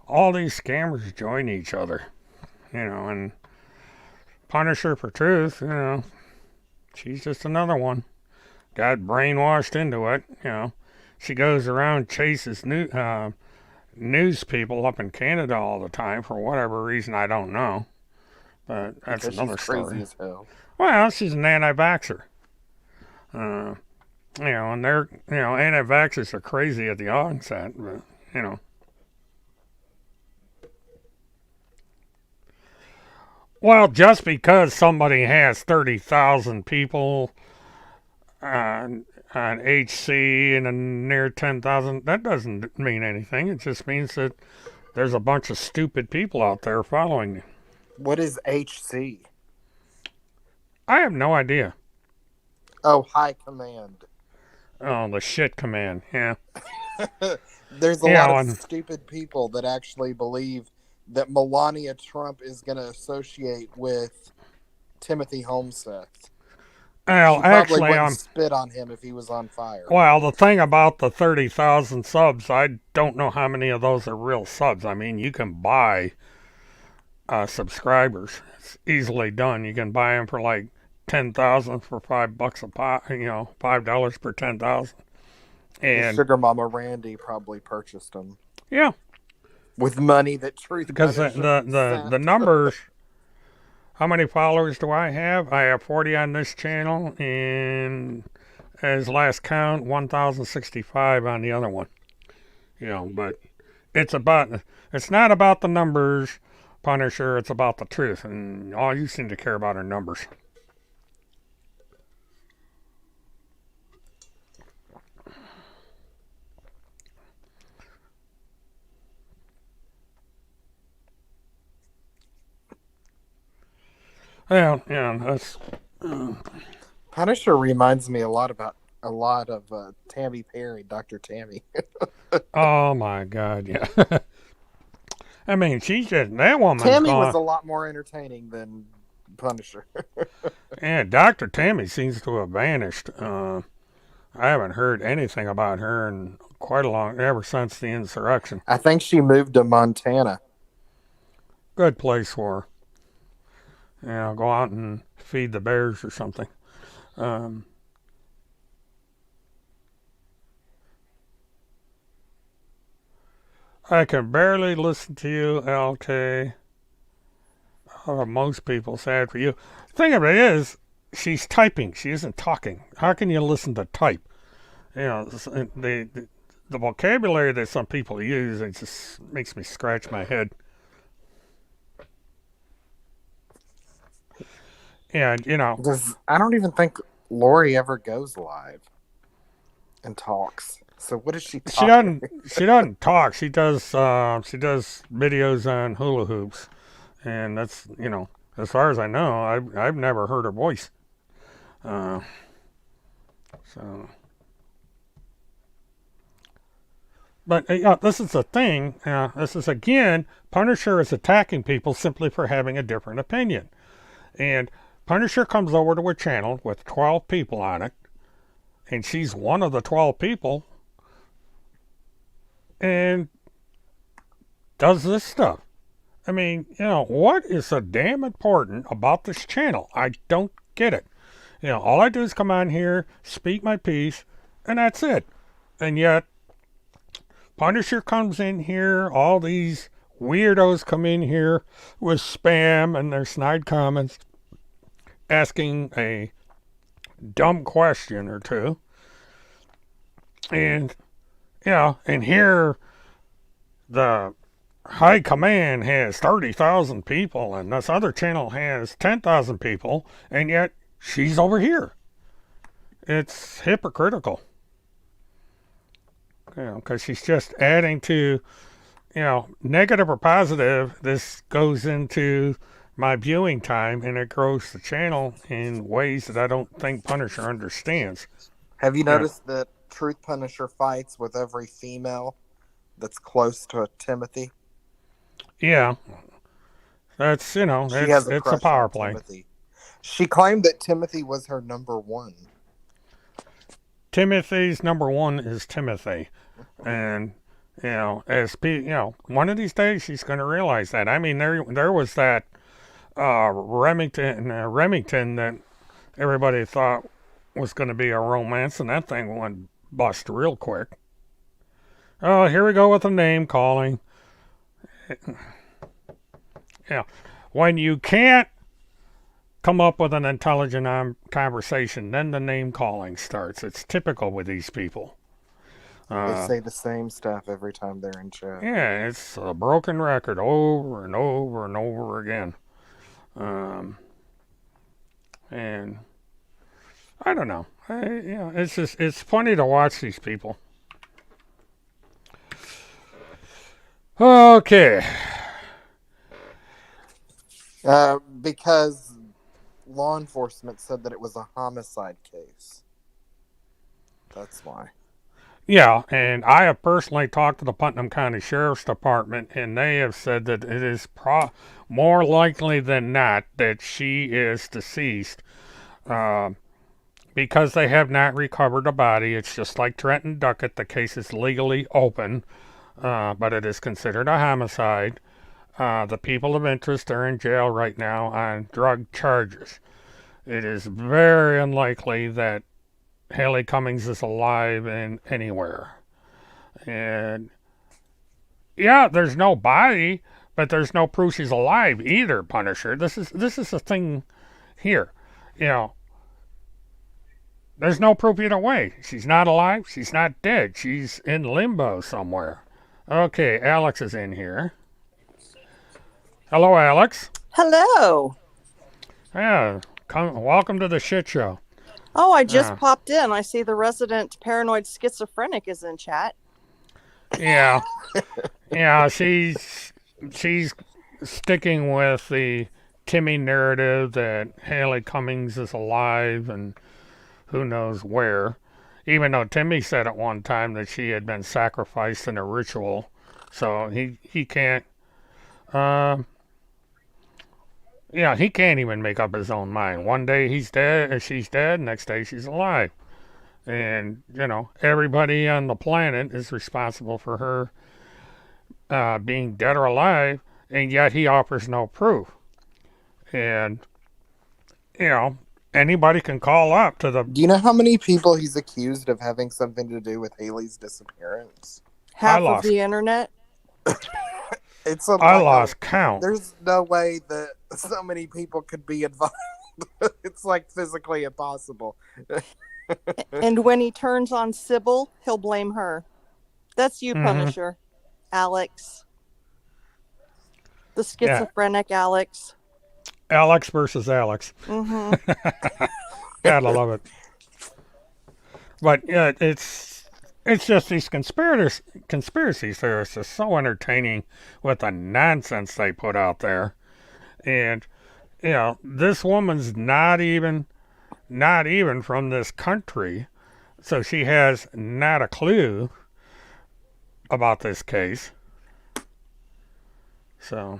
all these scammers join each other, and Punisher for Truth, she's just another one. Got brainwashed into it, She goes around, chases news people up in Canada all the time for whatever reason I don't know. But that's Because another she's crazy story. as hell. Well, she's an anti-vaxxer. Uh, and they're, anti-vaxxers are crazy at the onset, but, Well, just because somebody has 30,000 people on HC and a near 10,000, that doesn't mean anything. It just means that there's a bunch of stupid people out there following you. What is HC? I have no idea. Oh, High Command. Oh, the shit command, yeah. There's a lot of stupid people that actually believe that Melania Trump is going to associate with Timothy Holmseth. Well, she probably wouldn't spit on him if he was on fire. Well, the thing about the 30,000 subs, I don't know how many of those are real subs. I mean, you can buy subscribers. It's easily done. You can buy them for like 10,000 for $5 a pop. $5 per 10,000. And Sugar Mama Randy probably purchased them. Yeah. With money that Truth because the numbers. How many followers do I have? I have 40 on this channel, and as last count, 1,065 on the other one. But it's not about the numbers, Punisher. It's about the truth, and all you seem to care about are numbers. Yeah, that's. Punisher reminds me a lot of Tammy Perry, Dr. Tammy. Oh my God, yeah. I mean, she's just that woman. Tammy was a lot more entertaining than Punisher. Yeah, Dr. Tammy seems to have vanished. I haven't heard anything about her in ever since the insurrection. I think she moved to Montana. Good place for her. Go out and feed the bears or something. I can barely listen to you, LK. Most people, sad for you. The thing of it is, she's typing. She isn't talking. How can you listen to type? The vocabulary that some people use, it just makes me scratch my head. And, I don't even think Lori ever goes live and talks. So what does she talk? She doesn't talk. She does videos on hula hoops. And that's, as far as I know, I've never heard her voice. But this is the thing. This is, again, Punisher is attacking people simply for having a different opinion. And Punisher comes over to a channel with 12 people on it, and she's one of the 12 people, and does this stuff. I mean, what is so damn important about this channel? I don't get it. All I do is come on here, speak my piece, and that's it. And yet, Punisher comes in here, all these weirdos come in here with spam and their snide comments, asking a dumb question or two. And, and here the High Command has 30,000 people and this other channel has 10,000 people, and yet she's over here. It's hypocritical. Because she's just adding to, negative or positive, this goes into my viewing time, and it grows the channel in ways that I don't think Punisher understands. Have you noticed that Truth Punisher fights with every female that's close to Timothy? Yeah. That's, it's a power play. Timothy. She claimed that Timothy was her number one. Timothy's number one is Timothy. And, one of these days she's going to realize that. I mean, there was that Remington that everybody thought was going to be a romance, and that thing went bust real quick. Oh, here we go with the name calling. Yeah. When you can't come up with an intelligent conversation, then the name calling starts. It's typical with these people. They Uh, say the same stuff every time they're in chat. yeah, it's a broken record over and over and over again. Um, and I don't know. It's funny to watch these people. Okay. Because law enforcement said that it was a homicide case. That's why. Yeah, and I have personally talked to the Putnam County Sheriff's Department, and they have said that it is more likely than not that she is deceased. Uh, because they have not recovered a body. It's just like Trenton Duckett. The case is legally open, but it is considered a homicide. The people of interest are in jail right now on drug charges. It is very unlikely that Haley Cummings is alive in anywhere. And yeah, there's no body, but there's no proof she's alive either, Punisher. This is the thing here. You know, there's no proof either way. She's not alive. She's not dead. She's in limbo somewhere. Okay, Alex is in here. Hello, Alex. Hello. Yeah, welcome to the shit show. Oh, I just popped in. I see the resident paranoid schizophrenic is in chat. Yeah, yeah. She's sticking with the Timmy narrative that Haley Cummings is alive and who knows where. Even though Timmy said at one time that she had been sacrificed in a ritual, so he can't. Yeah, he can't even make up his own mind. One day he's dead, she's dead. Next day she's alive, and everybody on the planet is responsible for her being dead or alive, and yet he offers no proof. And anybody can call up to the. Do you know how many people he's accused of having something to do with Haley's disappearance? Half of the internet. I lost count. There's no way that so many people could be involved. It's like physically impossible. And when he turns on Sybil, he'll blame her. That's you, Punisher. Alex. The schizophrenic Alex. Alex versus Alex. Mm-hmm. Gotta love it. But yeah, it's just these conspiracy theorists are so entertaining with the nonsense they put out there. And this woman's not even from this country, so she has not a clue about this case. So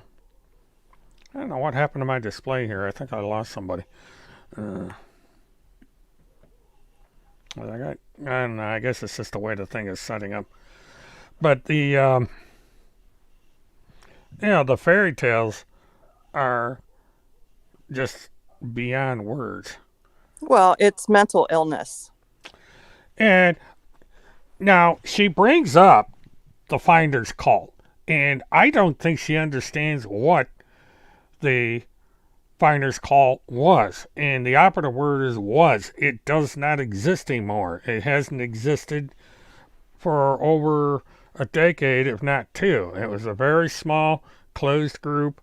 I don't know what happened to my display here. I think I lost somebody. I don't know. I guess it's just the way the thing is setting up. But the the fairy tales are just beyond words. Well, it's mental illness. And now she brings up the Finder's Cult, and I don't think she understands what the Finder's Cult was. And the operative word is was. It does not exist anymore. It hasn't existed for over a decade, if not two. It was a very small, closed group.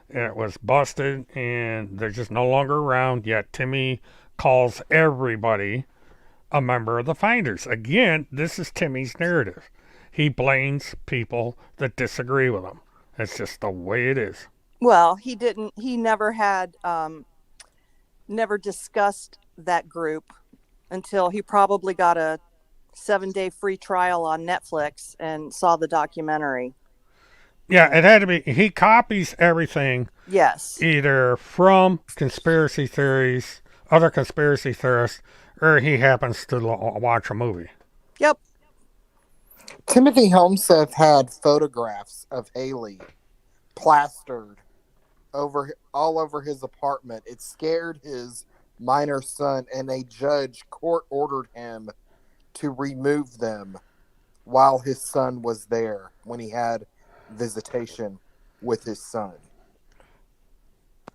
It was busted, and they're just no longer around. Yet Timmy calls everybody a member of the Finders. Again, this is Timmy's narrative. He blames people that disagree with him. That's just the way it is. Well, he never had, never discussed that group until he probably got a 7-day free trial on Netflix and saw the documentary. Yeah, it had to be. He copies everything. Yes. Either from conspiracy theories, other conspiracy theorists, or he happens to watch a movie. Yep. Timothy Holmseth had photographs of Haley plastered all over his apartment. It scared his minor son, and a judge court ordered him to remove them while his son was there when he had visitation with his son.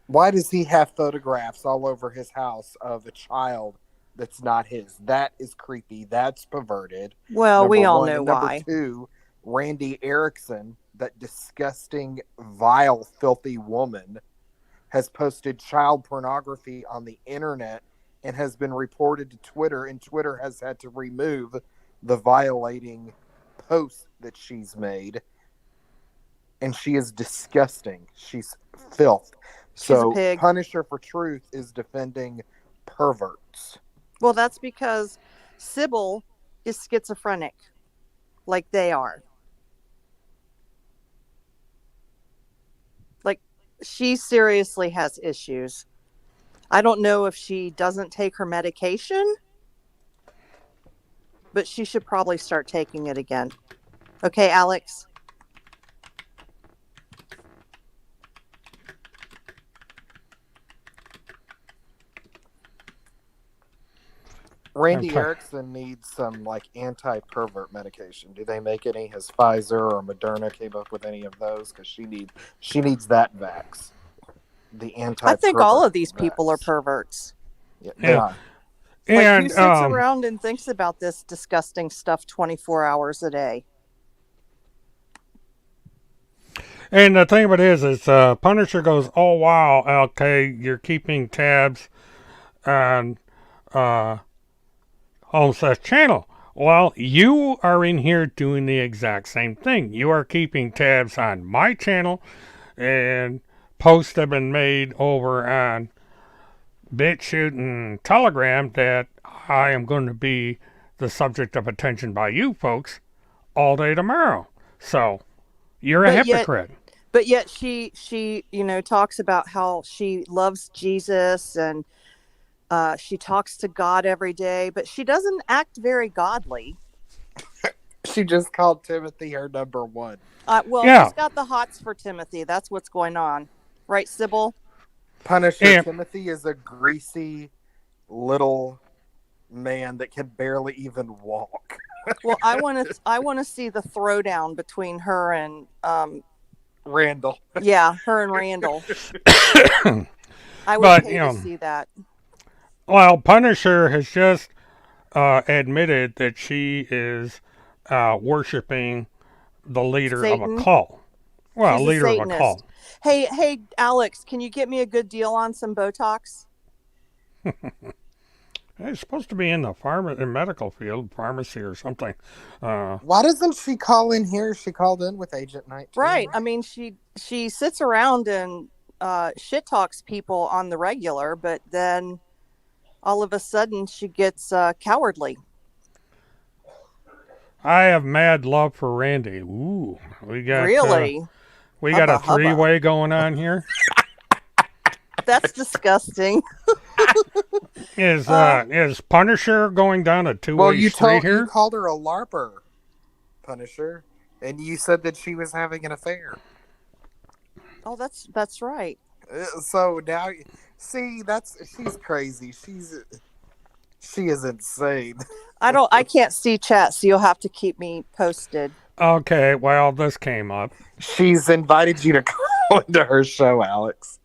Why does he have photographs all over his house of a child that's not his? That is creepy. That's perverted. Well, Number we all one. know And number why. two, Randy Erickson, that disgusting, vile, filthy woman, has posted child pornography on the internet and has been reported to Twitter, and Twitter has had to remove the violating post that she's made. And she is disgusting. She's filth. She's a So pig. Punisher for Truth is defending perverts. Well, that's because Sybil is schizophrenic, like they are. Like, she seriously has issues. I don't know if she doesn't take her medication, but she should probably start taking it again. Okay, Alex? Randy Okay. Erickson needs some like anti-pervert medication. Do they make any? Has Pfizer or Moderna came up with any of those? Because she needs that vax. The anti. I think all of these people are perverts. Yeah, Yeah. they are. Like, And who sits around and thinks about this disgusting stuff 24 hours a day? And the thing about it is Punisher goes, "Oh wow, okay, you're keeping tabs on Holmseth channel." Well, you are in here doing the exact same thing. You are keeping tabs on my channel, and posts have been made over on BitChute and Telegram that I am going to be the subject of attention by you folks all day tomorrow. So you're a hypocrite. But yet she talks about how she loves Jesus and she talks to God every day, but she doesn't act very godly. She just called Timothy her number one. She's got the hots for Timothy. That's what's going on. Right, Sybil? Punisher Timothy is a greasy little man that can barely even walk. Well, I want to see the throwdown between her and Randall. Yeah, her and Randall. I would pay to see that. Well, Punisher has just admitted that she is worshiping the leader Satan? of a cult. Well, She's leader a of a Satanist. cult. Hey, Alex, can you get me a good deal on some Botox? It's supposed to be in the medical field, pharmacy or something. Why doesn't she call in here? She called in with Agent 19. Right. I mean, she sits around and shit talks people on the regular, but then all of a sudden she gets cowardly. I have mad love for Randy. Ooh, we got really. We got a three-way going on here. That's disgusting. Is Punisher going down a two-way street here? You called her a LARPer, Punisher, and you said that she was having an affair. Oh, that's right. So now, see, she's crazy. She is insane. I can't see chat, so you'll have to keep me posted. Okay, well, this came up. She's invited you to call into her show, Alex.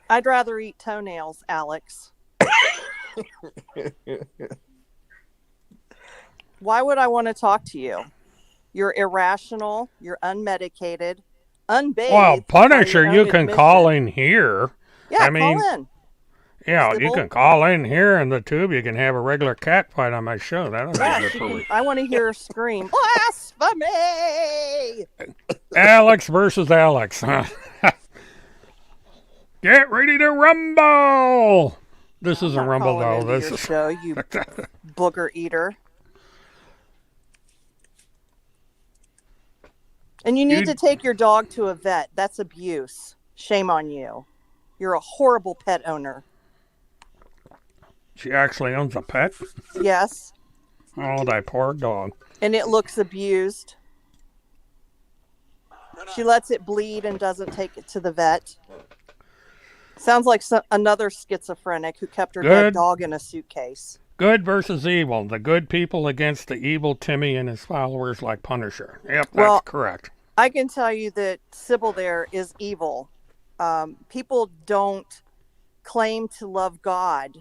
I'd rather eat toenails, Alex. Why would I want to talk to you? You're irrational. You're unmedicated, unbathed. Well, Punisher, you can call in here. Yeah, call in. Yeah, Sybil? you can call in here, and the two of you can have a regular cat fight on my show. That'll be good for me. I want to hear her scream, "Blasphemy!" Alex versus Alex. Get ready to rumble! This isn't rumble, though. This is show, you booger eater. And you need to take your dog to a vet. That's abuse. Shame on you. You're a horrible pet owner. She actually owns a pet? Yes. Oh, that poor dog. And it looks abused. She lets it bleed and doesn't take it to the vet. Sounds like another schizophrenic who kept her dead dog in a suitcase. Good versus evil. The good people against the evil Timmy and his followers like Punisher. Yep, Well, that's correct. I can tell you that Sybil there is evil. People don't claim to love God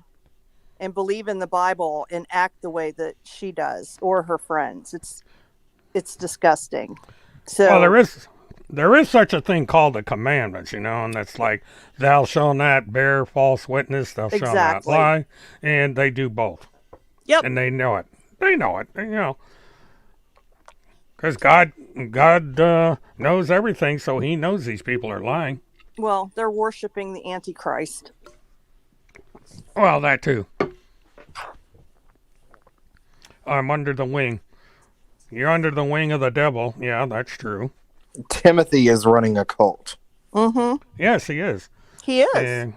and believe in the Bible and act the way that she does or her friends. It's disgusting. So Well, there is such a thing called the commandments, and that's like, thou shalt not bear false witness, thou shalt not Exactly. lie, and they do both. Yep. And they know it. Because God knows everything, so he knows these people are lying. Well, they're worshiping the Antichrist. Well, that too. I'm under the wing. You're under the wing of the devil. Yeah, that's true. Timothy is running a cult. Mm-hmm. Yes, he is. He is.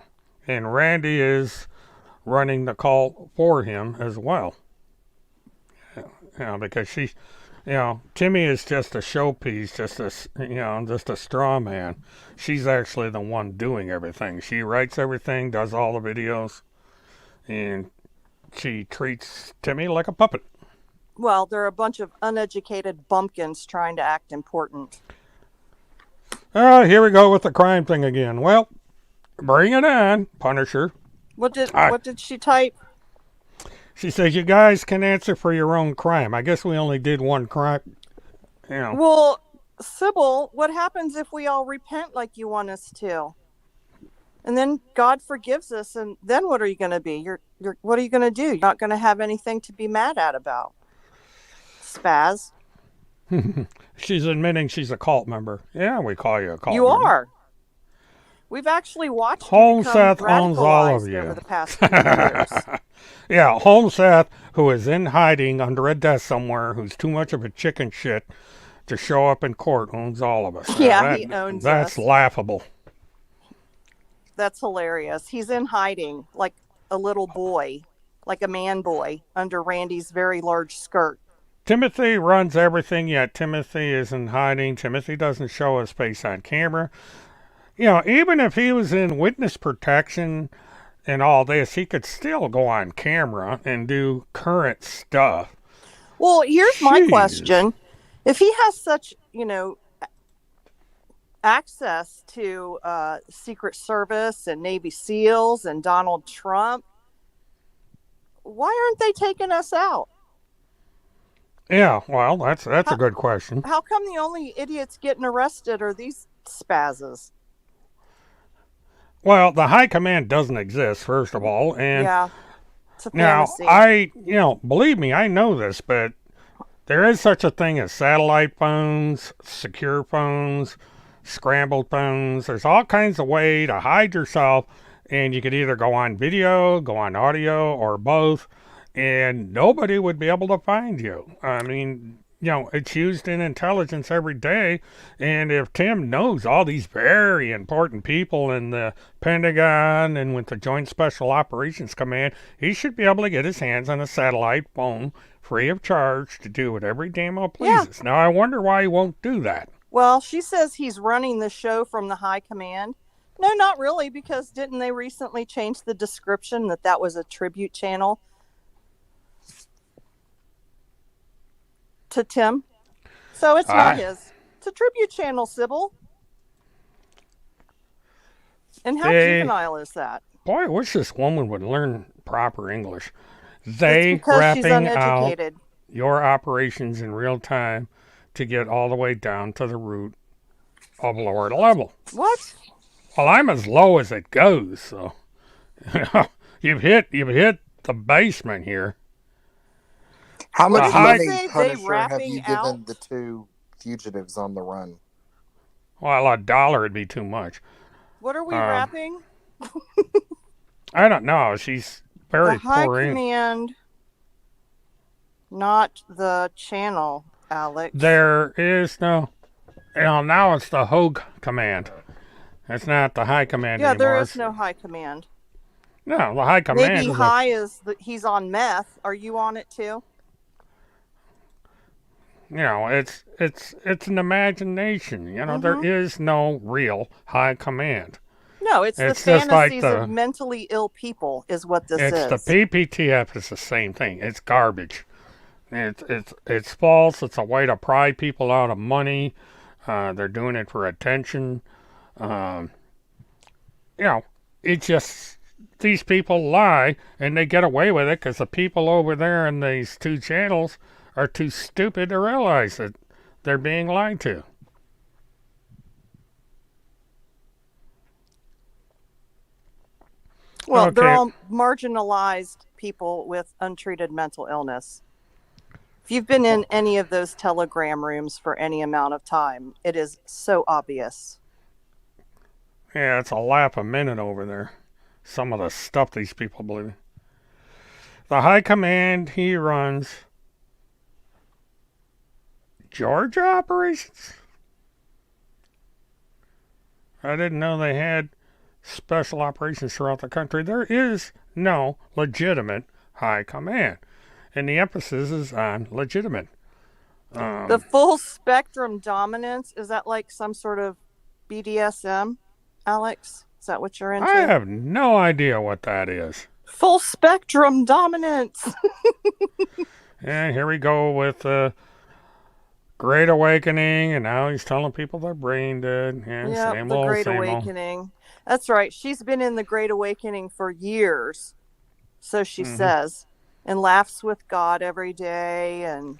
And Randy is running the cult for him as well. Because Timmy is just a showpiece, just a straw man. She's actually the one doing everything. She writes everything, does all the videos, and she treats Timmy like a puppet. Well, they're a bunch of uneducated bumpkins trying to act important. Oh, here we go with the crime thing again. Well, bring it on, Punisher. What did she type? She says, you guys can answer for your own crime. I guess we only did one crime. Well, Sybil, what happens if we all repent like you want us to? And then God forgives us, and then what are you going to be? What are you going to do? You're not going to have anything to be mad at about. Spaz. She's admitting she's a cult member. Yeah, we call you a cult You member. are. We've actually watched Holmseth you owns all of radicalized you. over the past few years. Yeah, Holmseth, who is in hiding under a desk somewhere, who's too much of a chicken shit to show up in court, owns all of us. Yeah, he owns That's us. laughable. That's hilarious. He's in hiding like a little boy, like a man boy, under Randy's very large skirt. Timothy runs everything, yet Timothy is in hiding. Timothy doesn't show his face on camera. Even if he was in witness protection and all this, he could still go on camera and do current stuff. Well, here's my question. If he has such, access to Secret Service and Navy SEALs and Donald Trump, why aren't they taking us out? Yeah, well, that's a good question. How come the only idiots getting arrested are these spazzes? Well, the high command doesn't exist, first of all, and yeah, it's a now fantasy. believe me, I know this, but there is such a thing as satellite phones, secure phones, scrambled phones. There's all kinds of way to hide yourself, and you could either go on video, go on audio, or both, and nobody would be able to find you. I mean, it's used in intelligence every day, and if Tim knows all these very important people in the Pentagon and with the Joint Special Operations Command, he should be able to get his hands on a satellite phone free of charge to do whatever he damn well pleases. Yeah. Now, I wonder why he won't do that. Well, she says he's running the show from the high command. No, not really, because didn't they recently change the description that was a tribute channel to Tim? So it's not his. It's a tribute channel, Sybil. And how juvenile is that? Boy, I wish this woman would learn proper English. It's because she's uneducated. Out your operations in real time to get all the way down to the root of lower level. What? Well, I'm as low as it goes, so you've hit the basement here. How much money, Punisher, have you given the two fugitives on the run? Well, $1 would be too much. What are we wrapping? I don't know. She's very the high poor. Command, not the channel, Alex. There is no. Now it's the Hogue Command. It's not the High Command anymore. Yeah, there is no High Command. No, the High Command. Maybe High is he's on meth. Are you on it too? It's an imagination. There is no real High Command. No, No, it's the It's just like fantasies of mentally ill people is what this it's is. the PPTF is the same thing. It's garbage. It's false. It's a way to pry people out of money. They're doing it for attention. Um, you know, it just these people lie and they get away with it because the people over there in these two channels are too stupid to realize that they're being lied to. Well, Okay. they're all marginalized people with untreated mental illness. If you've been in any of those Telegram rooms for any amount of time, it is so obvious. Yeah, it's a lap a minute over there. Some of the stuff these people believe. The high command he runs Georgia operations? I didn't know they had special operations throughout the country. There is no legitimate high command. And the emphasis is on legitimate. The full spectrum dominance, is that like some sort of BDSM, Alex? Is that what you're into? I have no idea what that is. Full spectrum dominance. And here we go with Great Awakening, and now he's telling people they're brain dead. Yeah, same the old, Great same Awakening. Old. That's right. She's been in the Great Awakening for years, so she says, and laughs with God every day and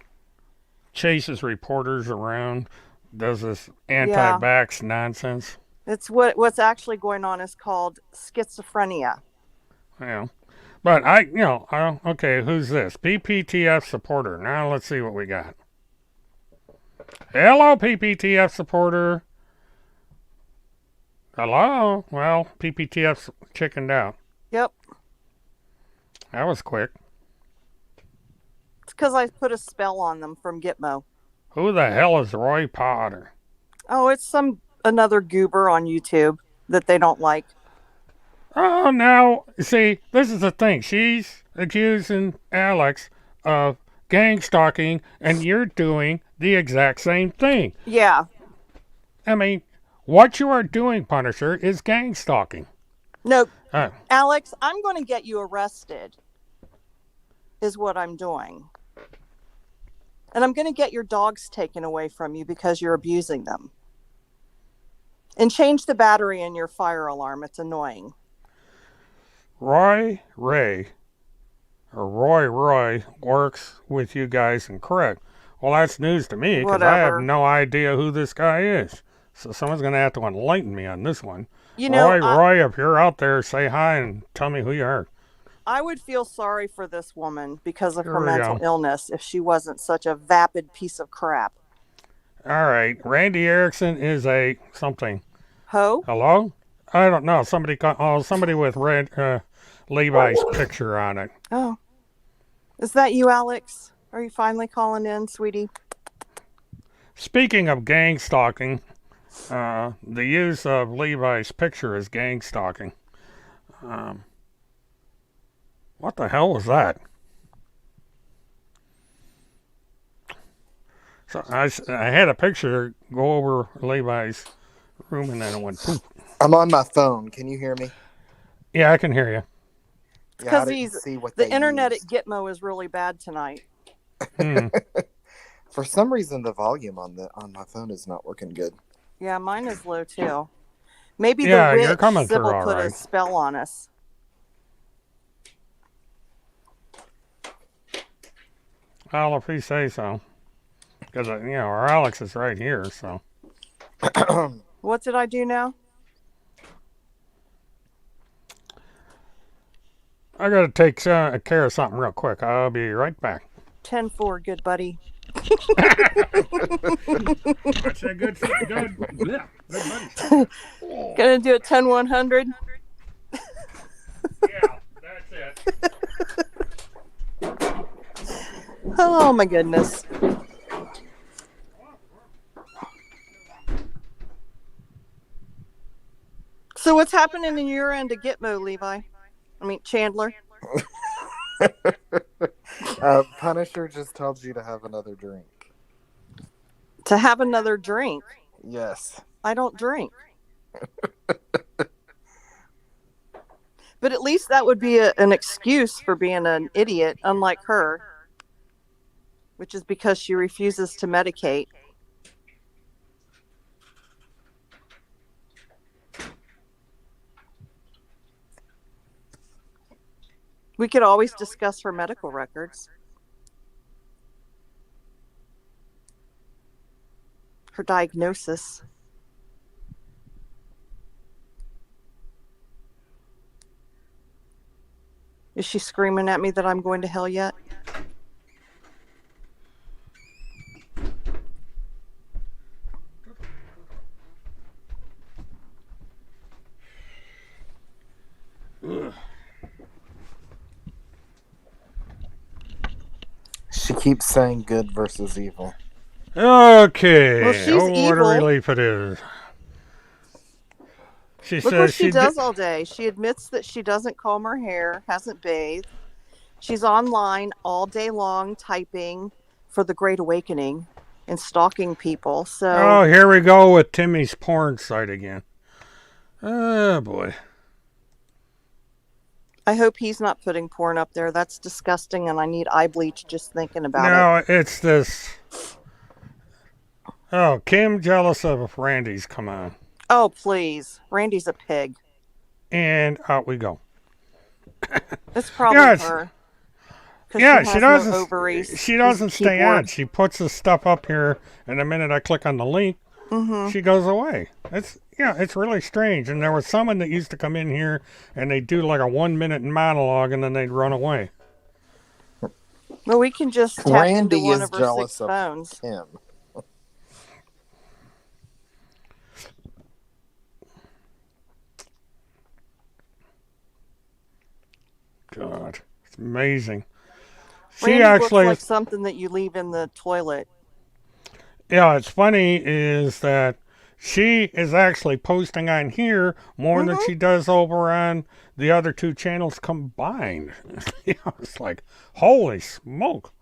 chases reporters around, does this anti-vax nonsense. It's what's actually going on is called schizophrenia. Yeah. But okay, who's this? PPTF supporter. Now let's see what we got. Hello, PPTF supporter. Hello? Well, PPTF's chickened out. Yep. That was quick. It's because I put a spell on them from Gitmo. Who the hell is Roy Potter? Oh, it's another goober on YouTube that they don't like. Oh, now, see, this is the thing. She's accusing Alex of gang stalking, and you're doing the exact same thing. Yeah. I mean, what you are doing, Punisher, is gang stalking. No, Alex, I'm going to get you arrested, is what I'm doing. And I'm going to get your dogs taken away from you because you're abusing them. And change the battery in your fire alarm. It's annoying. Roy works with you guys and correct. Well, that's news to me because I have no idea who this guy is. So someone's going to have to enlighten me on this one. Roy, if you're out there, say hi and tell me who you are. I would feel sorry for this woman because of her mental illness if she wasn't such a vapid piece of crap. All right. Randy Erickson is a something. Ho? Hello? I don't know. Somebody with Levi's picture on it. Oh. Is that you, Alex? Are you finally calling in, sweetie? Speaking of gang stalking, the use of Levi's picture is gang stalking. What the hell was that? So I had a picture go over Levi's room and then it went poof. I'm on my phone. Can you hear me? Yeah, I can hear you. Because the internet at Gitmo is really bad tonight. For some reason, the volume on my phone is not working good. Yeah, mine is low too. Maybe the witch Sybil put a spell on us. Well, if you say so. Because, our Alex is right here, so. What did I do now? I got to take care of something real quick. I'll be right back. 10-4, good buddy. That's a good buddy. Gonna do it 10-100? Yeah, that's it. Oh my goodness. So what's happening in your end of Gitmo, Levi? I mean, Chandler. Punisher just told you to have another drink. To have another drink? Yes. I don't drink. But at least that would be an excuse for being an idiot, unlike her, which is because she refuses to medicate. We could always discuss her medical records. Her diagnosis. Is she screaming at me that I'm going to hell yet? Ugh. She keeps saying good versus evil. Okay. Well, she's what evil. a relief it is. She Look says what she does all day. She admits that she doesn't comb her hair, hasn't bathed. She's online all day long typing for the Great Awakening and stalking people. So Oh, here we go with Timmy's porn site again. Oh, boy. I hope he's not putting porn up there. That's disgusting, and I need eye bleach just thinking about it. No, it's this. Oh, Kim jealous of Randy's. Come on. Oh, please. Randy's a pig. And out we go. It's probably Yes. her. 'Cause Yeah, she she has doesn't. no ovaries. She doesn't She's a stay on. keyboard. She puts the stuff up here, and the minute I click on the link, she goes away. It's really strange. And there was someone that used to come in here, and they'd do like a 1 minute monologue, and then they'd run away. Well, we can just tap into Randy one is of her jealous 6 of phones. Kim. God, it's amazing. She Randy actually, looks like something that you leave in the toilet. yeah, it's funny is that she is actually posting on here more than she does over on the other 2 channels combined. It's like, holy smoke.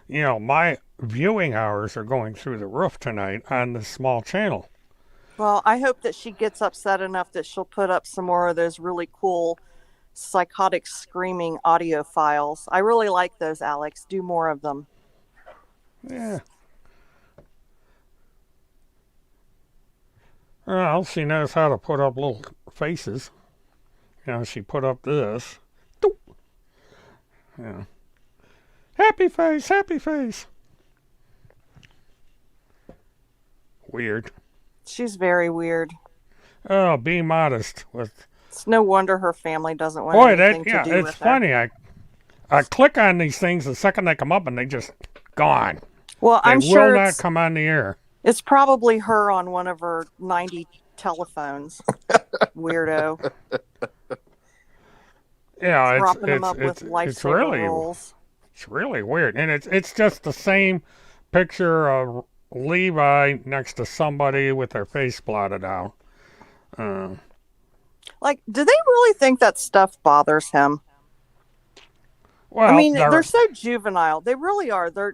My viewing hours are going through the roof tonight on this small channel. Well, I hope that she gets upset enough that she'll put up some more of those really cool psychotic screaming audio files. I really like those, Alex. Do more of them. Yeah. Well, she knows how to put up little faces. She put up this. Doop. Yeah. Happy face, happy face. Weird. She's very weird. Oh, be modest with. It's no wonder her family doesn't want Boy, anything to do it's with her. funny. I click on these things the second they come up and they just gone. Well, They I'm will sure not come on the air. it's probably her on one of her 90 telephones. Weirdo. Yeah, Propping them up with it's lifesaver really rolls. it's really weird, and it's just the same picture of Levi next to somebody with their face blotted out. Like, do they really think that stuff bothers him? Well, I mean, they're so juvenile. They really are. They're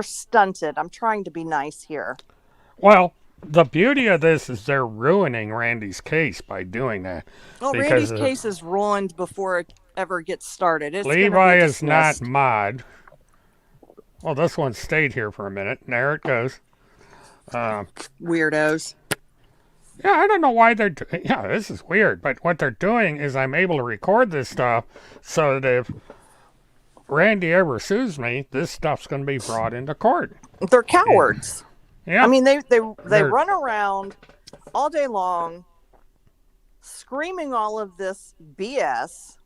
stunted. I'm trying to be nice here. Well, the beauty of this is they're ruining Randy's case by doing that. Well, because Randy's case is ruined before it ever gets started. It's Levi be is not dismissed. mod. Well, this one stayed here for a minute. And there it goes. Weirdos. Yeah, I don't know why they're. Yeah, this is weird. But what they're doing is I'm able to record this stuff so that if Randy ever sues me, this stuff's going to be brought into court. They're cowards. Yeah. I mean, they They're- run around all day long screaming all of this BS,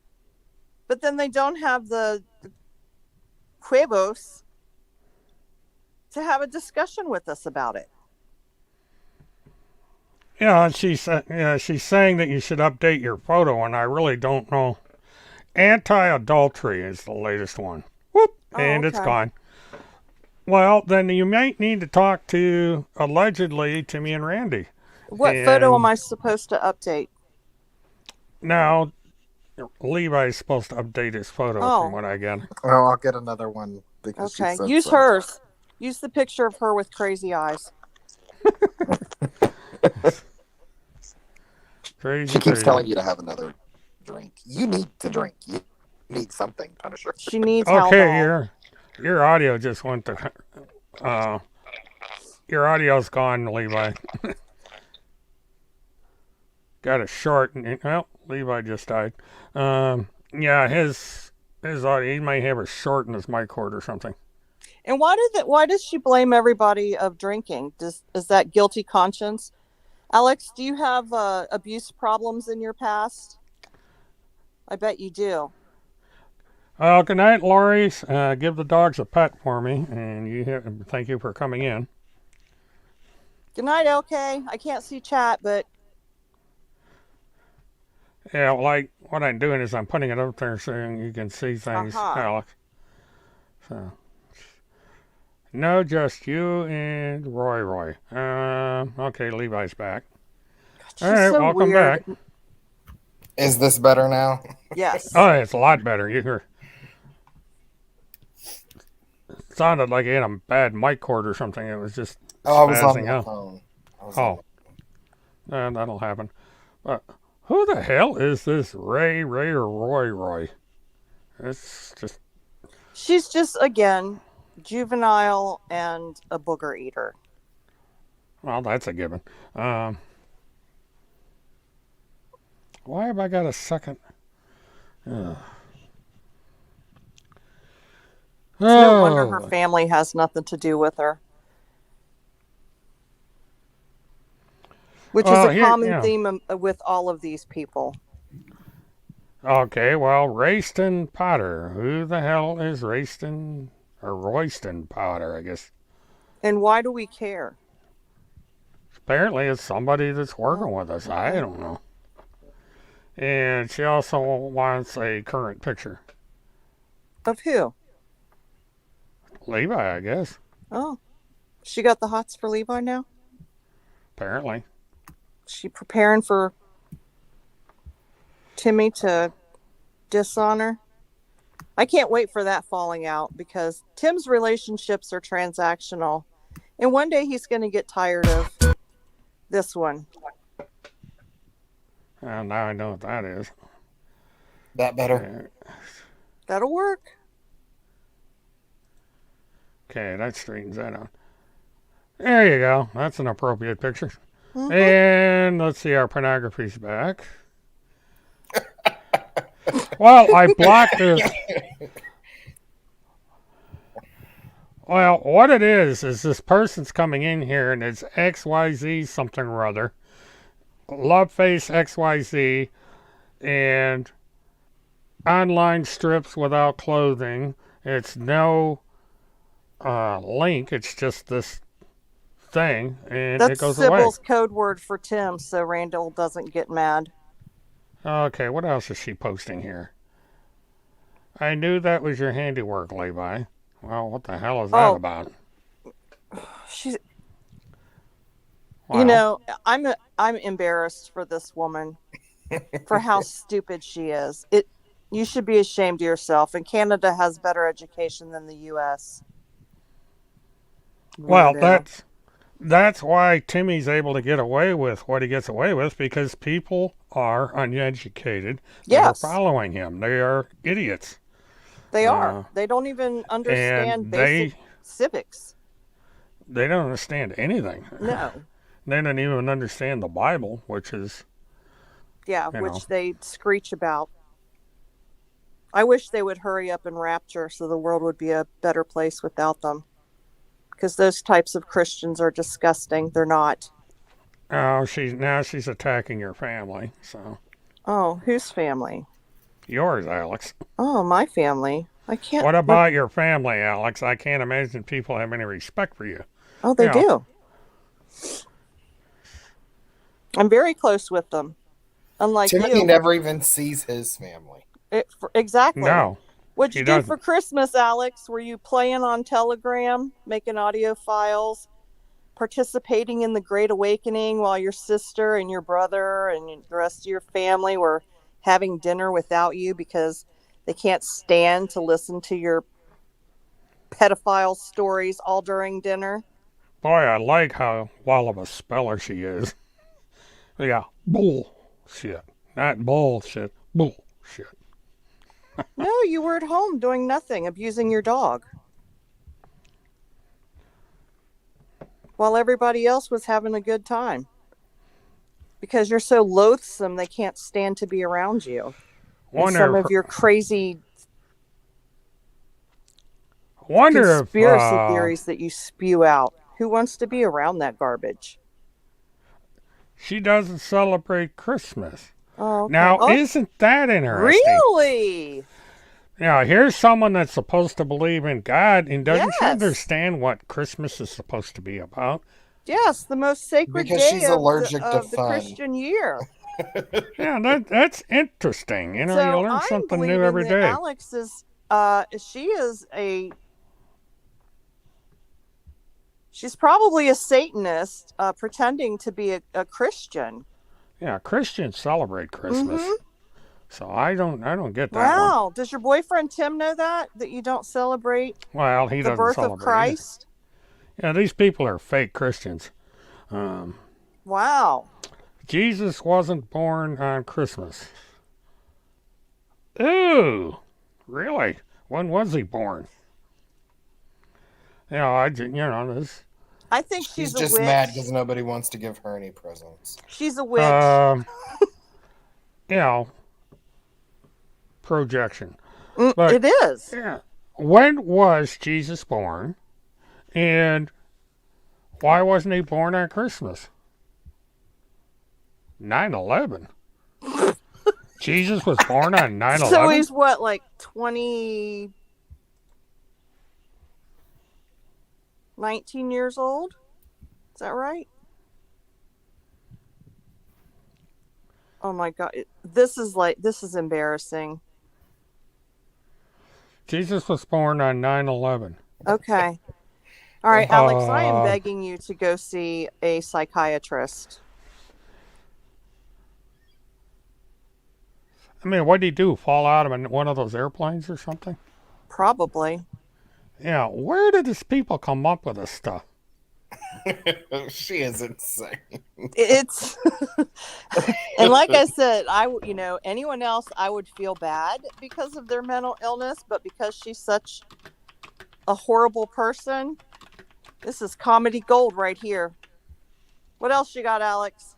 but then they don't have the huevos to have a discussion with us about it. Yeah, she's saying that you should update your photo, and I really don't know. Anti-adultery is the latest one. Whoop, and it's okay. gone. Well, then you might need to talk to, allegedly, Timmy and Randy. What photo am I supposed to update? Now, Levi's supposed to update his photo from what I get. Oh, I'll get another one because Okay, she said use so. hers. Use the picture of her with crazy eyes. Crazy, She keeps crazy. telling you to have another drink. You need to drink. You need something, Punisher. She needs Okay, Haldol. your audio just went to. Your audio's gone, Levi. Got a short. Well, Levi just died. Yeah, his audio. He may have a short in his mic cord or something. And why does she blame everybody of drinking? Is that guilty conscience? Alex, do you have abuse problems in your past? I bet you do. Good night, Lori. Give the dogs a pet for me, and thank you for coming in. Good night, LK. I can't see chat, but Yeah, like what I'm doing is I'm putting it up there so you can see things, Alex. So, no, just you and Roy. Okay, Levi's back. she's All right, so welcome weird. back. Is this better now? Yes. Oh, it's a lot better. You hear? It sounded like you had a bad mic cord or something. It was just I was on spazzing my out. phone. That'll happen. But who the hell is this Ray or Roy? It's just. She's just, again, juvenile and a booger eater. Well, that's a given. Why have I got a second? It's no wonder her family has nothing to do with her. Which is a common theme with all of these people. Okay, well, Rayston Potter. Who the hell is Rayston or Royston Potter, I guess? And why do we care? Apparently it's somebody that's working with us. I don't know. And she also wants a current picture. Of who? Levi, I guess. Oh. She got the hots for Levi now? Apparently. She preparing for Timmy to dishonor? I can't wait for that falling out because Tim's relationships are transactional. And one day he's going to get tired of this one. Now I know what that is. That better? That'll work. Okay, that straightens that out. There you go. That's an appropriate picture. Mm-hmm. And let's see, our pornography's back. Well, I blocked this. Well, what it is this person's coming in here and it's XYZ something or other. Loveface XYZ and online strips without clothing. It's no link. It's just this thing, and That's it goes Sybil's away. code word for Tim, so Randall doesn't get mad. Okay, what else is she posting here? I knew that was your handiwork, Levi. Well, what the hell is that about? She's. Wow. You know, I'm embarrassed for this woman, for how stupid she is. You should be ashamed of yourself. And Canada has better education than the U.S. Well, that's why Timmy's able to get away with what he gets away with, because people are uneducated. They're following him. They are idiots. They are. They don't even understand basic civics. They don't understand anything. No. They don't even understand the Bible, which is... Yeah, which they screech about. I wish they would hurry up and rapture so the world would be a better place without them. Because those types of Christians are disgusting. They're not. Oh, she's attacking your family, so... Oh, whose family? Yours, Alex. Oh, my family. I can't... What about your family, Alex? I can't imagine people have any respect for you. Oh, they do. I'm very close with them. Unlike Timothy you. never even sees his family. Exactly. No. What'd you do for Christmas, Alex? Were you playing on Telegram, making audio files, participating in the Great Awakening while your sister and your brother and the rest of your family were having dinner without you because they can't stand to listen to your pedophile stories all during dinner? Boy, I like how well of a speller she is. Yeah, bull. Bullshit. Not bullshit. Bullshit. No, you were at home doing nothing, abusing your dog. While everybody else was having a good time. Because you're so loathsome, they can't stand to be around you. And some of your crazy conspiracy theories that you spew out. Who wants to be around that garbage? She doesn't celebrate Christmas. Oh, okay. Now, isn't that interesting? Really? Now, here's someone that's supposed to believe in God, and doesn't she Yes. understand what Christmas is supposed to be about? Yes, the most sacred Because day she's allergic to of the fun. Christian year. Yeah, that's interesting. You know, So you learn I'm something new believing every that day. Alex is, she's probably a Satanist pretending to be a Christian. Yeah, Christians celebrate Christmas. Mm-hmm. So I don't get that Wow. one. Does your boyfriend Tim know that you don't celebrate Well, he the doesn't birth celebrate of Christ? it. Yeah, these people are fake Christians. Wow. Jesus wasn't born on Christmas. Ooh, really? When was he born? This. I think She's she's a just witch. mad because nobody wants to give her any presents. She's a witch. Projection. But, it is. Yeah. When was Jesus born? And why wasn't he born on Christmas? 9/11. Jesus was born on 9/11? So he's what, like 19 years old? Is that right? Oh my God. This is embarrassing. Jesus was born on 9/11. Okay. All right, Alex, I am begging you to go see a psychiatrist. I mean, what did he do? Fall out of one of those airplanes or something? Probably. Yeah, where did these people come up with this stuff? She is insane. It's and like I said, anyone else I would feel bad because of their mental illness, but because she's such a horrible person, this is comedy gold right here. What else you got, Alex?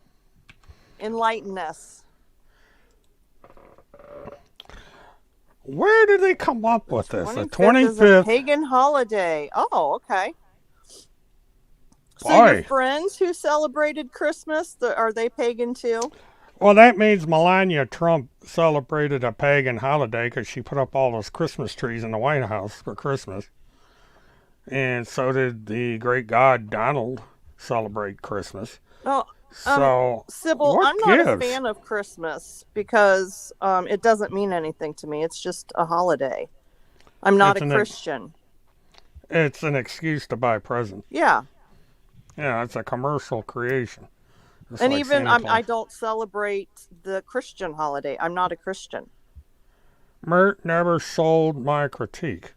Enlighten us. Where did they come up with this? The 25th is a pagan holiday. Oh, okay. So your friends who celebrated Christmas, are they pagan too? Well, that means Melania Trump celebrated a pagan holiday because she put up all those Christmas trees in the White House for Christmas. And so did the great god Donald celebrate Christmas. Oh, so, Sybil, I'm not a fan of Christmas because it doesn't mean anything to me. It's just a holiday. I'm not a Christian. It's an excuse to buy presents. Yeah. Yeah, it's a commercial creation. Just and like even I don't celebrate the Christian holiday. I'm not a Christian. Mert never sold my critique.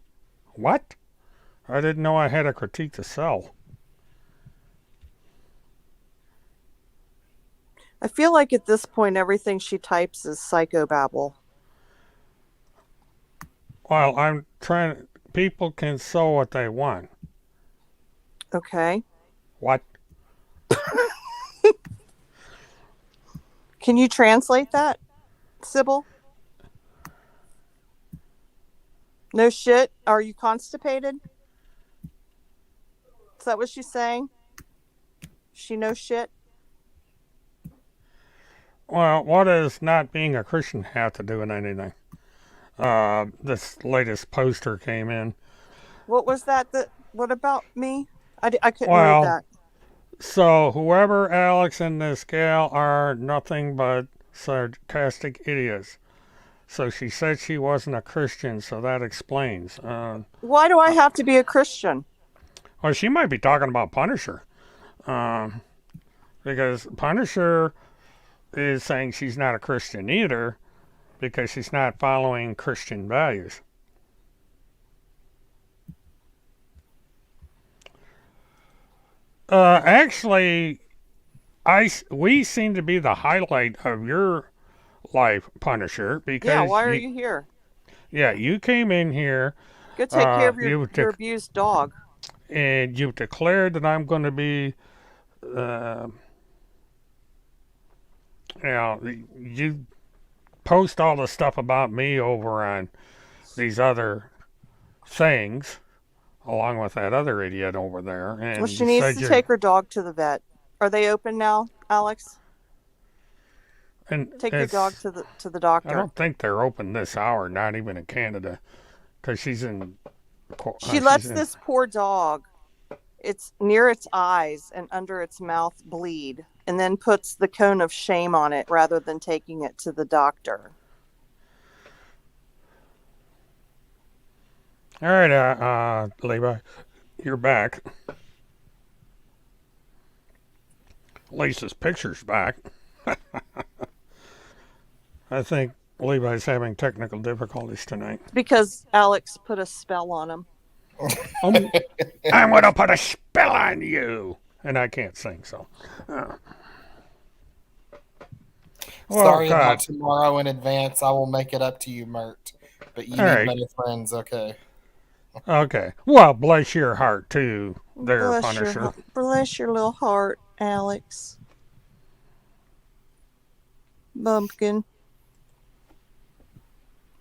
What? I didn't know I had a critique to sell. I feel like at this point, everything she types is psychobabble. Well, I'm trying. People can sell what they want. Okay. What? Can you translate that, Sybil? No shit. Are you constipated? Is that what she's saying? She no shit? Well, what does not being a Christian have to do with anything? This latest poster came in. What was that? What about me? I couldn't read that. So whoever Alex and this gal are nothing but sarcastic idiots. So she said she wasn't a Christian, so that explains. Why do I have to be a Christian? Well, she might be talking about Punisher. Because Punisher is saying she's not a Christian either because she's not following Christian values. Actually, we seem to be the highlight of your life, Punisher, because Yeah, why are you here? Yeah, you came in here. Go take care of You your abused dog. and you've declared that I'm going to be. Uh, you post all the stuff about me over on these other things, along with that other idiot over there, and Well, she you needs said to you're. take her dog to the vet. Are they open now, Alex? And Take your dog it's. to the I doctor. don't think they're open this hour, not even in Canada, because she's in. She She's lets in. this poor dog, it's near its eyes and under its mouth, bleed, and then puts the cone of shame on it rather than taking it to the doctor. All right, Levi, you're back. At least his picture's back. I think Levi's having technical difficulties tonight. Because Alex put a spell on him. I'm going to put a spell on you. And I can't sing, so. Sorry about tomorrow in advance. I will make it up to you, Mert. But you need better friends, okay? Okay. Well, bless your heart, too, there, Punisher. Bless your little heart, Alex. Bumpkin.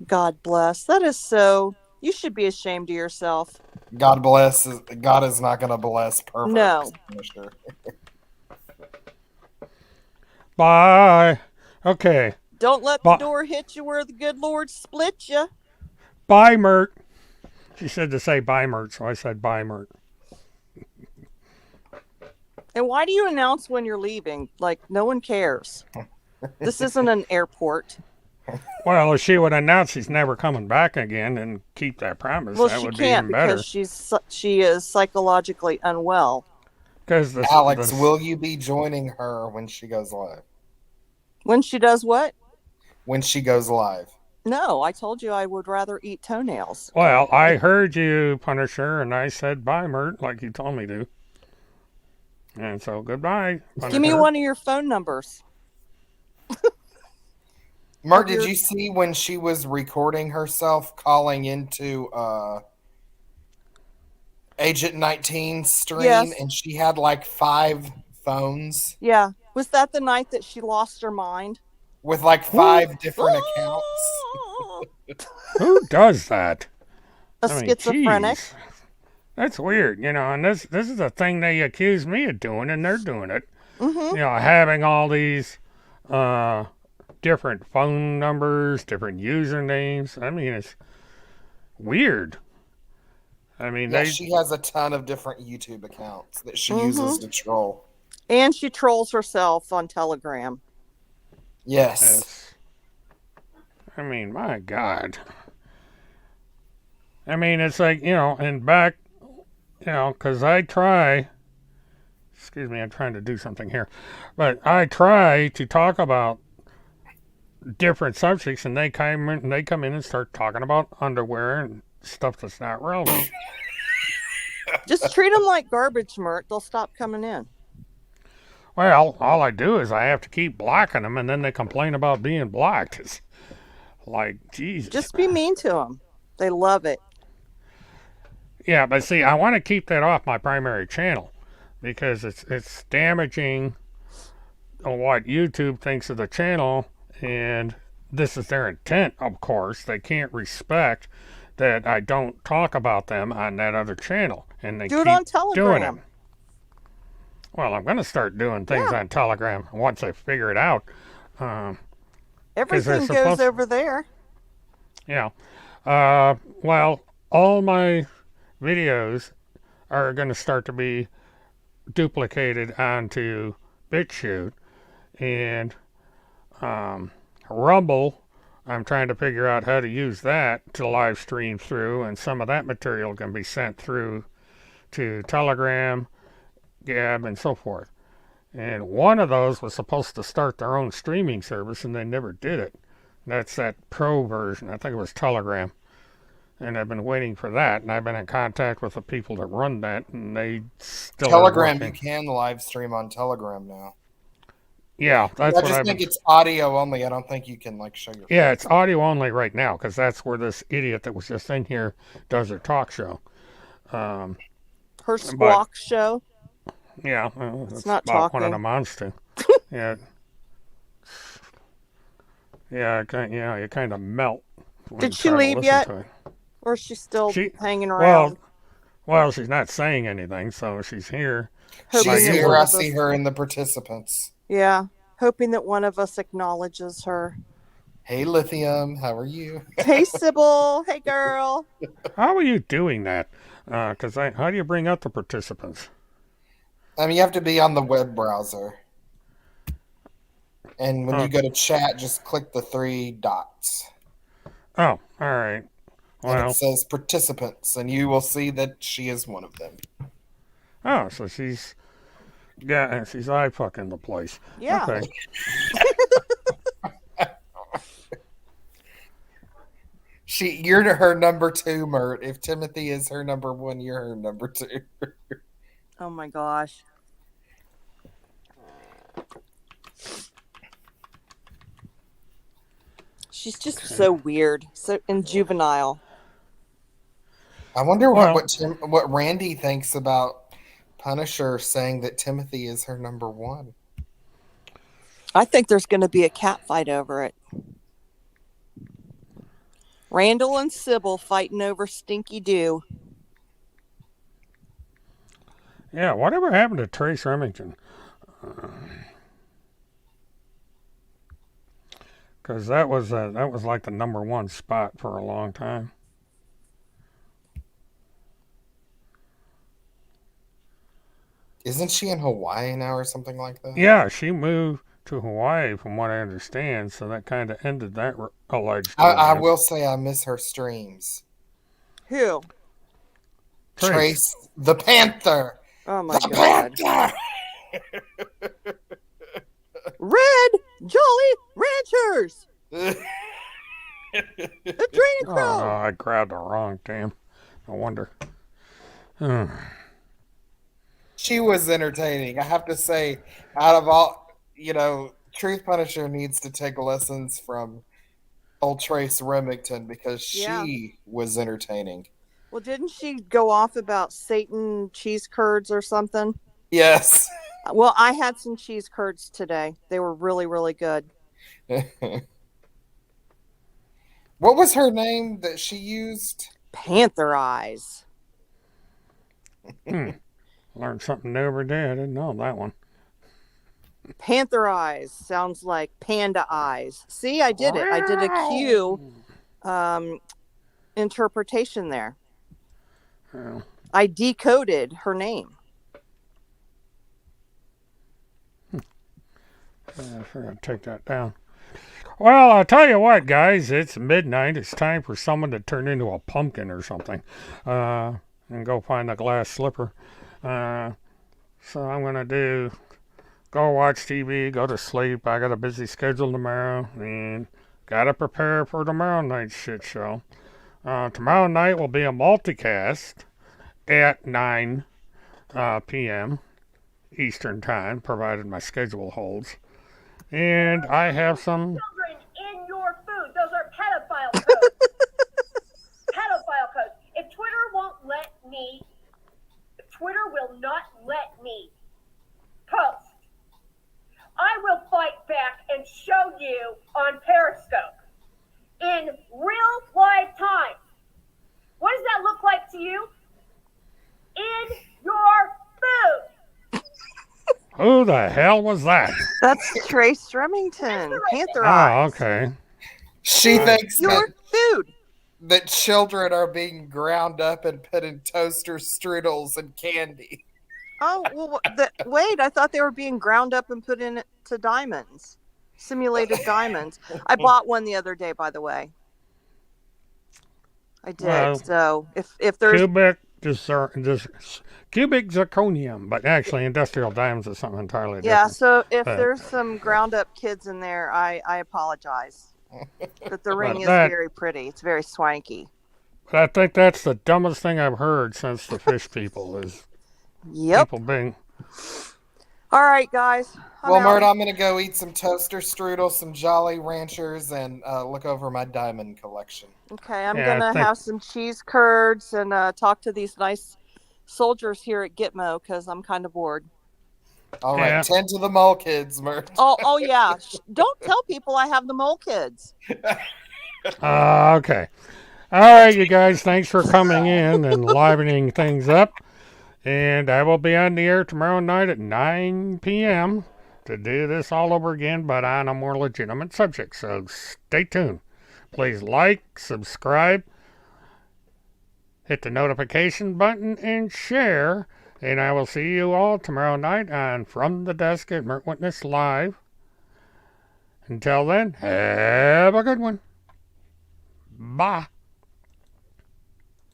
God bless. That is so. You should be ashamed of yourself. God bless. God is not going to bless perverts. No. Punisher. Bye. Okay. Don't let the door hit you where the good Lord split you. Bye, Mert. She said to say bye, Mert, so I said bye, Mert. And why do you announce when you're leaving? Like, no one cares. This isn't an airport. Well, if she would announce she's never coming back again and keep that promise, that would be even better. Because she is psychologically unwell. Alex, will you be joining her when she goes live? When she does what? When she goes live. No, I told you I would rather eat toenails. Well, I heard you, Punisher, and I said bye, Mert, like you told me to. And so, goodbye, Punisher. Give me one of your phone numbers. Mert, did you see when she was recording herself calling into Agent 19's stream? Yes. And she had like 5 phones? Yeah. Was that the night that she lost her mind? With like 5 different accounts? Who does that? Schizophrenic. Geez. That's weird, and this is a thing they accuse me of doing, and they're doing it. Mm-hmm. Having all these different phone numbers, different usernames. I mean, it's weird. I mean, she has a ton of different YouTube accounts that she uses to troll. And she trolls herself on Telegram. Yes. I mean, my God. I mean, it's like, and back, because I try, excuse me, I'm trying to do something here, but I try to talk about different subjects, and they come in and start talking about underwear and stuff that's not relevant. Just treat them like garbage, Mert. They'll stop coming in. Well, all I do is I have to keep blocking them, and then they complain about being blocked. It's like, Jesus. Just be mean to them. They love it. Yeah, but see, I want to keep that off my primary channel because it's damaging what YouTube thinks of the channel, and this is their intent, of course. They can't respect that I don't talk about them on that other channel, and they do it on Telegram. Doing it. Well, I'm going to start doing things on Telegram once I figure it out. Everything goes over there. Yeah. Well, all my videos are going to start to be duplicated onto BitChute, and Rumble, I'm trying to figure out how to use that to live stream through, and some of that material can be sent through to Telegram, Gab, and so forth. And one of those was supposed to start their own streaming service, and they never did it. That's that pro version. I think it was Telegram. And I've been waiting for that, and I've been in contact with the people that run that, and they still Telegram, you can live stream on Telegram now. Yeah, that's I what just I've think been. it's audio only. I don't think you can like show your face. Yeah, it's audio only right now because that's where this idiot that was just in here does her talk show. Her But squawk show. yeah, It's that's not about one of the talking. months too. Yeah, yeah, you kind of melt when Did you she try to leave listen yet? to it. Or is she still She, hanging well, around? well, she's not saying anything, so she's here. Hoping She's that here. one I of see us. her in the participants. Yeah. Hoping that one of us acknowledges her. Hey, Lithium, how are you? Hey, Sybil. Hey, girl. How are you doing that? Because how do you bring up the participants? You have to be on the web browser. And when you go to chat, just click the 3 dots. Oh, all right. Well, and it says participants, and you will see that she is one of them. Oh, so she's eye fucking the place. Yeah. Okay. You're her number 2, Mert. If Timothy is her number 1, you're her number 2. Oh my gosh. She's just so weird, and juvenile. I wonder what Randy thinks about Punisher saying that Timothy is her number 1. I think there's going to be a cat fight over it. Randall and Sybil fighting over Stinky Doo. Yeah, whatever happened to Trace Remington? Because that was like the number 1 spot for a long time. Isn't she in Hawaii now or something like that? Yeah, she moved to Hawaii, from what I understand. So that kind of ended that alleged. I will say I miss her streams. Who? Trace the Panther. Oh my God. Panther! Red Jolly Ranchers. The Draining Crow. Oh, I grabbed the wrong damn. No wonder. She was entertaining. I have to say, out of all, Truth Punisher needs to take lessons from old Trace Remington because she was entertaining. Well, didn't she go off about Satan cheese curds or something? Yes. Well, I had some cheese curds today. They were really, really good. What was her name that she used? Panther Eyes. Learned something new every day. I didn't know that one. Panther Eyes sounds like panda eyes. See, I did it. I did a Q interpretation there. Oh. I decoded her name. I forgot to take that down. Well, I'll tell you what, guys. It's midnight. It's time for someone to turn into a pumpkin or something. And go find a glass slipper. So I'm going to go watch TV, go to sleep. I got a busy schedule tomorrow. And got to prepare for tomorrow night's shit show. Tomorrow night will be a multicast at 9 p.m. Eastern Time, provided my schedule holds. And I have some... Children in your food. Those are pedophile codes. Pedophile codes. If Twitter won't let me, Twitter will not let me post. I will fight back and show you on Periscope in real live time. What does that look like to you? In your food. Who the hell was that? That's Trace Remington. Panther Eyes. Oh, okay. She thinks Your food. that children are being ground up and put in toaster strudels and candy. Oh, well, wait, I thought they were being ground up and put into diamonds. Simulated diamonds. I bought one the other day, by the way. I did. Well, so if there's... Cubic zirconium, but actually industrial diamonds is something entirely different. Yeah, so if there's some ground up kids in there, I apologize. But the ring is very pretty. It's very swanky. But I think that's the dumbest thing I've heard since the fish people is people being... All right, guys. Well, Mert, I'm going to go eat some toaster strudel, some Jolly Ranchers, and look over my diamond collection. Okay, I'm Yeah, gonna have some cheese curds and talk to these nice soldiers here at Gitmo because I'm kind of bored. All right, Yeah. tend to the mole kids, Mert. Oh yeah. Don't tell people I have the mole kids. Okay. All right, you guys. Thanks for coming in and livening things up. And I will be on the air tomorrow night at 9 p.m. to do this all over again, but on a more legitimate subject. So stay tuned. Please like, subscribe, hit the notification button, and share. And I will see you all tomorrow night on From the Desk at Mert Witness Live. Until then, have a good one. Bye.